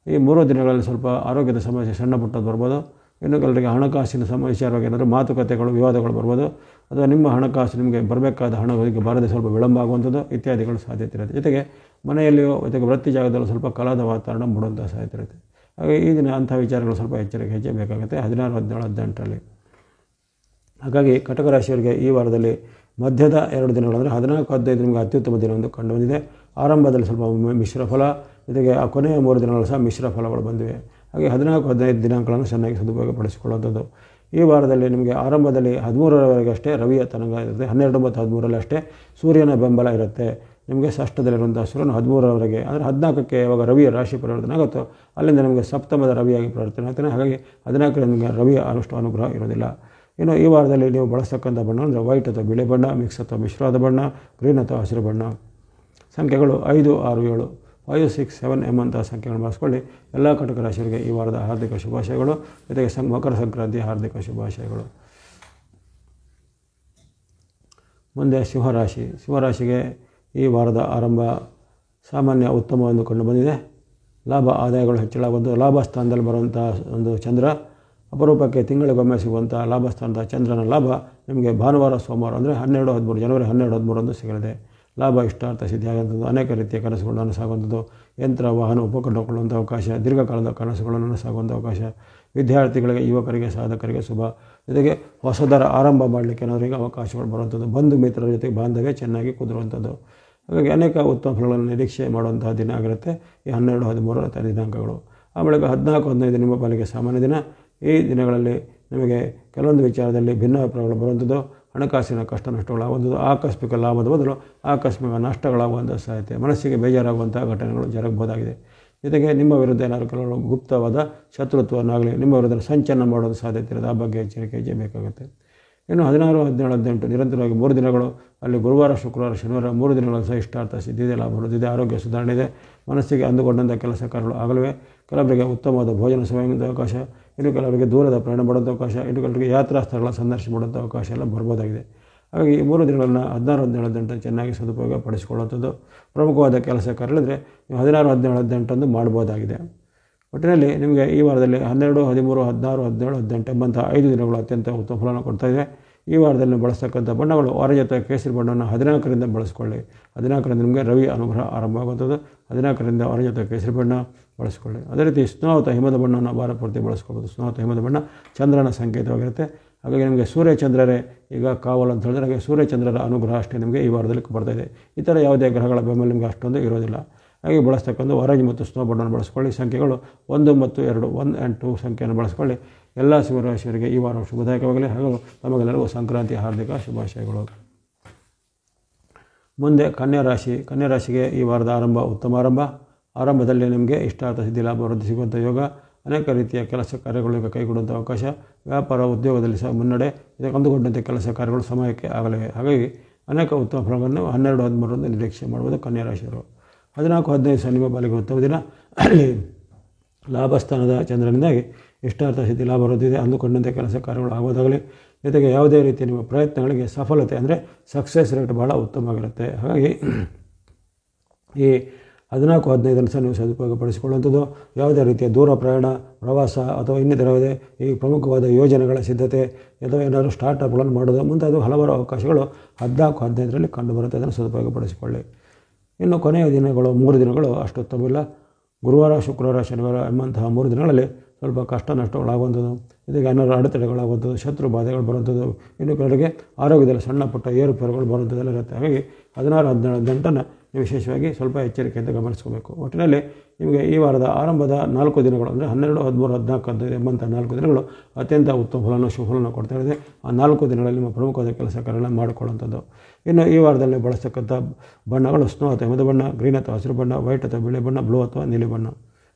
ಈ 3 ದಿನಗಳಲ್ಲಿ ಸ್ವಲ್ಪ ಆರೋಗ್ಯದ ಸಮಸ್ಯೆ ಸಣ್ಣ ಪುಟ್ಟದ್ದು ಬರ್ಬೋದು. ಇನ್ನು ಕೆಲವರಿಗೆ ಹಣಕಾಸಿನ ವಿಚಾರವಾಗಿ ಏನಾದರೂ ಮಾತುಕತೆಗಳು, ವಿವಾದಗಳು ಬರ್ಬೋದು, ಅಥವಾ ನಿಮ್ಮ ಹಣಕಾಸು ನಿಮಗೆ ಬರಬೇಕಾದ ಹಣಗಳಿಗೆ ಬರದೆ ಸ್ವಲ್ಪ ವಿಳಂಬ ಆಗುವಂಥದ್ದು ಇತ್ಯಾದಿಗಳು ಸಾಧ್ಯತೆ ಇರುತ್ತೆ. ಜೊತೆಗೆ ಮನೆಯಲ್ಲಿಯೋ ಜೊತೆಗೆ ವೃತ್ತಿ ಜಾಗದಲ್ಲೂ ಸ್ವಲ್ಪ ಕಲಾದ ವಾತಾವರಣ ಮೂಡುವಂಥ ಸಾಧ್ಯತೆ ಇರುತ್ತೆ. ಹಾಗೆ ಈ ದಿನ ಅಂಥ ವಿಚಾರಗಳು ಸ್ವಲ್ಪ ಎಚ್ಚರಿಕೆ ಹೆಜ್ಜೆ ಬೇಕಾಗುತ್ತೆ 16-17-18ರಲ್ಲಿ. ಹಾಗಾಗಿ ಕಟಕ ರಾಶಿಯವರಿಗೆ ಈ ವಾರದಲ್ಲಿ ಮಧ್ಯದ 2 ದಿನಗಳು ಅಂದರೆ 14-15 ನಿಮಗೆ ಅತ್ಯುತ್ತಮ ದಿನವೊಂದು ಕಂಡು ಬಂದಿದೆ. ಆರಂಭದಲ್ಲಿ ಸ್ವಲ್ಪ ಮಿಶ್ರ ಫಲ, ಜೊತೆಗೆ ಆ ಕೊನೆಯ 3 ದಿನಗಳು ಸಹ ಮಿಶ್ರ ಫಲಗಳು ಬಂದಿವೆ. ಹಾಗೆ 14-15 ದಿನಾಂಕಗಳನ್ನು ಚೆನ್ನಾಗಿ ಸದುಪಯೋಗಪಡಿಸಿಕೊಳ್ಳುವಂಥದ್ದು. ಈ ವಾರದಲ್ಲಿ ನಿಮಗೆ ಆರಂಭದಲ್ಲಿ 13ರವರೆಗೆ ಅಷ್ಟೇ ರವಿಯ ತರಂಗ ಇರುತ್ತೆ, 12 ಮತ್ತು 13ರಲ್ಲಿ ಅಷ್ಟೇ ಸೂರ್ಯನ ಬೆಂಬಲ ಇರುತ್ತೆ. ನಿಮಗೆ ಷಷ್ಠದಲ್ಲಿರುವಂಥ ಸೂರ್ಯನ 13ರವರೆಗೆ ಅಂದರೆ 14ಕ್ಕೆ ಯಾವಾಗ ರವಿಯ ರಾಶಿ ಪರಿವರ್ತನೆ ಆಗುತ್ತೋ ಅಲ್ಲಿಂದ ನಿಮಗೆ ಸಪ್ತಮದ ರವಿಯಾಗಿ ಪರಿವರ್ತನೆ ಆಗ್ತಾನೆ. ಹಾಗಾಗಿ 14ರಲ್ಲಿ ನಿಮಗೆ ರವಿಯ ಅಷ್ಟು ಅನುಗ್ರಹ ಇರೋದಿಲ್ಲ. ಇನ್ನು ಈ ವಾರದಲ್ಲಿ ನೀವು ಬಳಸ್ತಕ್ಕಂಥ ಬಣ್ಣ ಅಂದರೆ ವೈಟ್ ಅಥವಾ ಬಿಳಿ ಬಣ್ಣ, ಮಿಕ್ಸ್ ಅಥವಾ ಮಿಶ್ರವಾದ ಬಣ್ಣ, ಗ್ರೀನ್ ಅಥವಾ ಹಸಿರು ಬಣ್ಣ. ಸಂಖ್ಯೆಗಳು 5, 6, 7, 5, 6, 7 ಎಂಬಂತಹ ಸಂಖ್ಯೆಗಳನ್ನು ಬಳಸ್ಕೊಳ್ಳಿ. ಎಲ್ಲ ಕಟಕ ರಾಶಿಯವರಿಗೆ ಈ ವಾರದ ಹಾರ್ದಿಕ ಶುಭಾಶಯಗಳು, ಜೊತೆಗೆ ಮಕರ ಸಂಕ್ರಾಂತಿಯ ಹಾರ್ದಿಕ ಶುಭಾಶಯಗಳು. ಮುಂದೆ ಸಿಂಹರಾಶಿ. ಸಿಂಹರಾಶಿಗೆ ಈ ವಾರದ ಆರಂಭ ಸಾಮಾನ್ಯ ಉತ್ತಮವೆಂದು ಕಂಡು ಬಂದಿದೆ. ಲಾಭ ಆದಾಯಗಳು ಹೆಚ್ಚಳಾಗುವಂಥ ಲಾಭ ಸ್ಥಾನದಲ್ಲಿ ಬರುವಂಥ ಒಂದು ಚಂದ್ರ, ಅಪರೂಪಕ್ಕೆ ತಿಂಗಳಿಗೊಮ್ಮೆ ಸಿಗುವಂಥ ಲಾಭ ಸ್ಥಾನದ ಚಂದ್ರನ ಲಾಭ ನಿಮಗೆ ಭಾನುವಾರ, ಸೋಮವಾರ ಅಂದರೆ 12-13 ಜನವರಿ 12-13 ಸಿಗಲಿದೆ. ಲಾಭ ಇಷ್ಟಾರ್ಥ ಸಿದ್ಧಿಯಾಗುವಂಥದ್ದು, ಅನೇಕ ರೀತಿಯ ಕನಸುಗಳು ನನಸಾಗುವಂಥದ್ದು, ಯಂತ್ರ ವಾಹನ ಉಪಕರಣ ಕೊಳ್ಳುವಂಥ ಅವಕಾಶ, ದೀರ್ಘಕಾಲದ ಕನಸುಗಳು ನನಸಾಗುವಂಥ ಅವಕಾಶ, ವಿದ್ಯಾರ್ಥಿಗಳಿಗೆ, ಯುವಕರಿಗೆ, ಸಾಧಕರಿಗೆ ಶುಭ. ಜೊತೆಗೆ ಹೊಸದರ ಆರಂಭ ಮಾಡಲಿಕ್ಕೆ ಏನಾದರೂ ಅವಕಾಶಗಳು ಬರುವಂಥದ್ದು, ಬಂಧು ಮಿತ್ರರ ಜೊತೆಗೆ ಬಾಂಧವ್ಯ ಚೆನ್ನಾಗಿ ಕುದುರುವಂಥದ್ದು. ಹಾಗಾಗಿ ಅನೇಕ ಉತ್ತಮ ಫಲಗಳನ್ನು ನಿರೀಕ್ಷೆ ಮಾಡುವಂತಹ ದಿನ ಆಗಿರುತ್ತೆ ಈ 12-13 ದಿನಾಂಕಗಳು. ಆ ಬಳಿಕ 14-15 ನಿಮ್ಮ ಪಾಲಿಗೆ ಸಾಮಾನ್ಯ ದಿನ. ಈ ದಿನಗಳಲ್ಲಿ ನಿಮಗೆ ಕೆಲವೊಂದು ವಿಚಾರದಲ್ಲಿ ಭಿನ್ನಾಭಿಪ್ರಾಯಗಳು ಬರುವಂಥದ್ದು, ಹಣಕಾಸಿನ ಕಷ್ಟ ನಷ್ಟಗಳಾಗುವಂಥದ್ದು, ಆಕಸ್ಮಿಕ ಲಾಭದ ಬದಲು ಆಕಸ್ಮಿಕ ನಷ್ಟಗಳಾಗುವಂಥ ಸಾಧ್ಯತೆ, ಮನಸ್ಸಿಗೆ ಬೇಜಾರಾಗುವಂಥ ಘಟನೆಗಳು ಜರುಗಬಹುದಾಗಿದೆ. ಜೊತೆಗೆ ನಿಮ್ಮ ವಿರುದ್ಧ ಏನಾದರೂ ಕೆಲವರು ಗುಪ್ತವಾದ ಶತ್ರುತ್ವವನ್ನಾಗಲಿ ನಿಮ್ಮ ವಿರುದ್ಧ ಸಂಚಲನ ಮಾಡೋದು ಸಾಧ್ಯತೆ ಇರೋದು, ಆ ಬಗ್ಗೆ ಎಚ್ಚರಿಕೆ ಹೆಜ್ಜೆ ಬೇಕಾಗುತ್ತೆ. ಇನ್ನು 16-17-18 ನಿರಂತರವಾಗಿ 3 ದಿನಗಳು, ಅಲ್ಲಿ ಗುರುವಾರ, ಶುಕ್ರವಾರ, ಶನಿವಾರ 3 ದಿನಗಳು ಸಹ ಇಷ್ಟಾರ್ಥ ಸಿದ್ಧಿದೆ, ಲಾಭ ಬರುತ್ತಿದೆ, ಆರೋಗ್ಯ ಸುಧಾರಣೆ ಇದೆ, ಮನಸ್ಸಿಗೆ ಅಂದುಕೊಂಡಂಥ ಕೆಲಸ ಕಾರ್ಯಗಳು ಆಗಲಿವೆ. ಕೆಲವರಿಗೆ ಉತ್ತಮವಾದ ಭೋಜನ ಸಮಯದ ಅವಕಾಶ, ಇನ್ನು ಕೆಲವರಿಗೆ ದೂರದ ಪ್ರಯಾಣ ಮಾಡುವಂಥ ಅವಕಾಶ, ಇನ್ನು ಕೆಲವರಿಗೆ ಯಾತ್ರಾ ಸ್ಥಳಗಳ ಸಂದರ್ಶನ ಮಾಡುವಂಥ ಅವಕಾಶ ಎಲ್ಲ ಬರ್ಬೋದಾಗಿದೆ. ಹಾಗಾಗಿ ಈ 3 ದಿನಗಳನ್ನು 16-17-18 ಚೆನ್ನಾಗಿ ಸದುಪಯೋಗ ಪಡಿಸಿಕೊಳ್ಳುವಂಥದ್ದು. ಪ್ರಮುಖವಾದ ಕೆಲಸ ಕಾರ್ಯಗಳಿದ್ರೆ ನೀವು 16-17-18 ಮಾಡ್ಬೋದಾಗಿದೆ. ಒಟ್ಟಿನಲ್ಲಿ ನಿಮಗೆ ಈ ವಾರದಲ್ಲಿ 12, 13, 16, 17, 18 ಎಂಬಂಥ 5 ದಿನಗಳು ಅತ್ಯಂತ ಉತ್ತಮ ಫಲವನ್ನು ಕೊಡ್ತಾಯಿದೆ. ಈ ವಾರದಲ್ಲಿ ಬಳಸ್ತಕ್ಕಂಥ ಬಣ್ಣಗಳು ಆರೆಂಜ್ ಅಥವಾ ಕೇಸರಿ ಬಣ್ಣವನ್ನು 14ರಿಂದ ಬಳಸ್ಕೊಳ್ಳಿ. 14ರಿಂದ ನಿಮಗೆ ರವಿ ಅನುಗ್ರಹ ಆರಂಭವಾಗುತ್ತದೆ. 14ರಿಂದ ಆರೆಂಜ್ ಅಥವಾ ಕೇಸರಿ ಬಣ್ಣ ಬಳಸ್ಕೊಳ್ಳಿ. ಅದೇ ರೀತಿ ಸ್ನೋ ಅಥವಾ ಹಿಮದ ಬಣ್ಣವನ್ನು ವಾರಪೂರ್ತಿ ಬಳಸ್ಕೊಳ್ಬೋದು. ಸ್ನೋ ಅಥವಾ ಹಿಮದ ಬಣ್ಣ ಚಂದ್ರನ ಸಂಕೇತವಾಗಿರುತ್ತೆ. ಹಾಗಾಗಿ ನಿಮಗೆ ಸೂರ್ಯಚಂದ್ರರೇ ಈಗ ಕಾವಲು ಅಂತ ಹೇಳಿದ್ರೆ ಹಾಗೆ ಸೂರ್ಯಚಂದ್ರರ ಅನುಗ್ರಹ ಅಷ್ಟೇ ನಿಮಗೆ ಈ ವಾರದಲ್ಲಿ ಬರ್ತಾಯಿದೆ. ಇತರ ಯಾವುದೇ ಗ್ರಹಗಳ ಬೆಂಬಲ ನಿಮಗೆ ಅಷ್ಟೊಂದು ಇರೋದಿಲ್ಲ. ಹಾಗೆ ಬಳಸ್ತಕ್ಕಂಥ ಆರೆಂಜ್ ಮತ್ತು ಸ್ನೋ ಬಣ್ಣವನ್ನು ಬಳಸ್ಕೊಳ್ಳಿ. ಸಂಖ್ಯೆಗಳು 1 ಮತ್ತು 2, 1 and 2 ಸಂಖ್ಯೆಯನ್ನು ಬಳಸ್ಕೊಳ್ಳಿ. ಎಲ್ಲ ಸಿಂಹರಾಶಿಯವರಿಗೆ ಈ ವಾರ ಶುಭದಾಯಕವಾಗಲಿ. ಹಾಗೂ ತಮಗೆಲ್ಲರಿಗೂ ಸಂಕ್ರಾಂತಿಯ ಹಾರ್ದಿಕ ಶುಭಾಶಯಗಳು. ಮುಂದೆ ಕನ್ಯಾ ರಾಶಿ. ಕನ್ಯಾ ರಾಶಿಗೆ ಈ ವಾರದ ಆರಂಭ ಉತ್ತಮ ಆರಂಭ. ಆರಂಭದಲ್ಲಿ ನಿಮಗೆ ಇಷ್ಟಾರ್ಥ ಸಿದ್ಧಿ ಲಾಭ ವೃದ್ಧಿ ಸಿಗುವಂಥ ಯೋಗ, ಅನೇಕ ರೀತಿಯ ಕೆಲಸ ಕಾರ್ಯಗಳಿಗೆ ಕೈಗೊಳ್ಳುವಂಥ ಅವಕಾಶ, ವ್ಯಾಪಾರ ಉದ್ಯೋಗದಲ್ಲಿ ಸಹ ಮುನ್ನಡೆ, ಇದಕ್ಕೆ ಅಂದುಕೊಂಡಂತೆ ಕೆಲಸ ಕಾರ್ಯಗಳು ಸಮಯಕ್ಕೆ ಆಗಲಿವೆ. ಹಾಗಾಗಿ ಅನೇಕ ಉತ್ತಮ ಫಲಗಳನ್ನು 12-13 ನಿರೀಕ್ಷೆ ಮಾಡುವುದು ಕನ್ಯಾ ರಾಶಿಯವರು. 14-15 ಸಹ ನಿಮ್ಮ ಪಾಲಿಗೆ ಉತ್ತಮ ದಿನ. ಅಲ್ಲಿ ಲಾಭಸ್ಥಾನದ ಚಂದ್ರನಿಂದಾಗಿ ಇಷ್ಟಾರ್ಥ ಸಿದ್ಧಿ ಲಾಭ ಬರುತ್ತಿದೆ, ಅಂದುಕೊಂಡಂತೆ ಕೆಲಸ ಕಾರ್ಯಗಳು ಆಗೋದಾಗಲಿ, ಜೊತೆಗೆ ಯಾವುದೇ ರೀತಿಯ ನಿಮ್ಮ ಪ್ರಯತ್ನಗಳಿಗೆ ಸಫಲತೆ ಅಂದರೆ ಸಕ್ಸಸ್ ರೇಟ್ ಭಾಳ ಉತ್ತಮವಾಗಿರುತ್ತೆ. ಹಾಗಾಗಿ ಈ 14-15 ಸಹ ನೀವು ಸದುಪಯೋಗಪಡಿಸಿಕೊಳ್ಳುವಂಥದ್ದು. ಯಾವುದೇ ರೀತಿಯ ದೂರ ಪ್ರಯಾಣ, ಪ್ರವಾಸ ಅಥವಾ ಇನ್ನಿತರ ಯಾವುದೇ ಈ ಪ್ರಮುಖವಾದ ಯೋಜನೆಗಳ ಸಿದ್ಧತೆ ಅಥವಾ ಏನಾದರೂ ಸ್ಟಾರ್ಟಪ್ಗಳನ್ನು ಮಾಡೋದು ಮುಂತಾದ ಹಲವಾರು ಅವಕಾಶಗಳು 14-15ರಲ್ಲಿ ಕಂಡುಬರುತ್ತೆ. ಅದನ್ನು ಸದುಪಯೋಗಪಡಿಸಿಕೊಳ್ಳಿ. ಇನ್ನು ಕೊನೆಯ ದಿನಗಳು 3 ದಿನಗಳು ಅಷ್ಟು ಉತ್ತಮವಿಲ್ಲ. ಗುರುವಾರ, ಶುಕ್ರವಾರ, ಶನಿವಾರ ಎಂಬಂತಹ 3 ದಿನಗಳಲ್ಲಿ ಸ್ವಲ್ಪ ಕಷ್ಟ ನಷ್ಟಗಳಾಗುವಂಥದ್ದು, ಇದಕ್ಕೆ ಏನಾದರೂ ಅಡೆತಡೆಗಳಾಗುವಂಥದ್ದು, ಶತ್ರು ಬಾಧೆಗಳು ಬರುವಂಥದ್ದು, ಇನ್ನು ಕೆಲವರಿಗೆ ಆರೋಗ್ಯದಲ್ಲಿ ಸಣ್ಣ ಪುಟ್ಟ ಏರುಪೇರುಗಳು ಬರುವಂಥದ್ದೆಲ್ಲ ಇರುತ್ತೆ. ಹಾಗಾಗಿ 16-17 ನೀವು ವಿಶೇಷವಾಗಿ ಸ್ವಲ್ಪ ಎಚ್ಚರಿಕೆಯಿಂದ ಗಮನಿಸ್ಕೋಬೇಕು. ಒಟ್ಟಿನಲ್ಲಿ ನಿಮಗೆ ಈ ವಾರದ ಆರಂಭದ 4 ದಿನಗಳು ಅಂದರೆ 12, 13, 14, 15 ಎಂಬಂಥ 4 ದಿನಗಳು ಅತ್ಯಂತ ಉತ್ತಮ ಫಲವನ್ನು ಶುಭಫಲವನ್ನು ಕೊಡ್ತಾ ಇದೆ. ಆ 4 ದಿನಗಳಲ್ಲಿ ನಿಮ್ಮ ಪ್ರಮುಖವಾದ ಕೆಲಸ ಕಾರ್ಯಗಳನ್ನು ಮಾಡಿಕೊಳ್ಳುವಂಥದ್ದು. ಇನ್ನು ಈ ವಾರದಲ್ಲಿ ಬಳಸ್ತಕ್ಕಂಥ ಬಣ್ಣಗಳು ಸ್ನೋ ಅಥವಾ ಹಿಮದ ಬಣ್ಣ, ಗ್ರೀನ್ ಅಥವಾ ಹಸಿರು ಬಣ್ಣ, ವೈಟ್ ಅಥವಾ ಬಿಳಿ ಬಣ್ಣ, ಬ್ಲೂ ಅಥವಾ ನೀಲಿ ಬಣ್ಣ.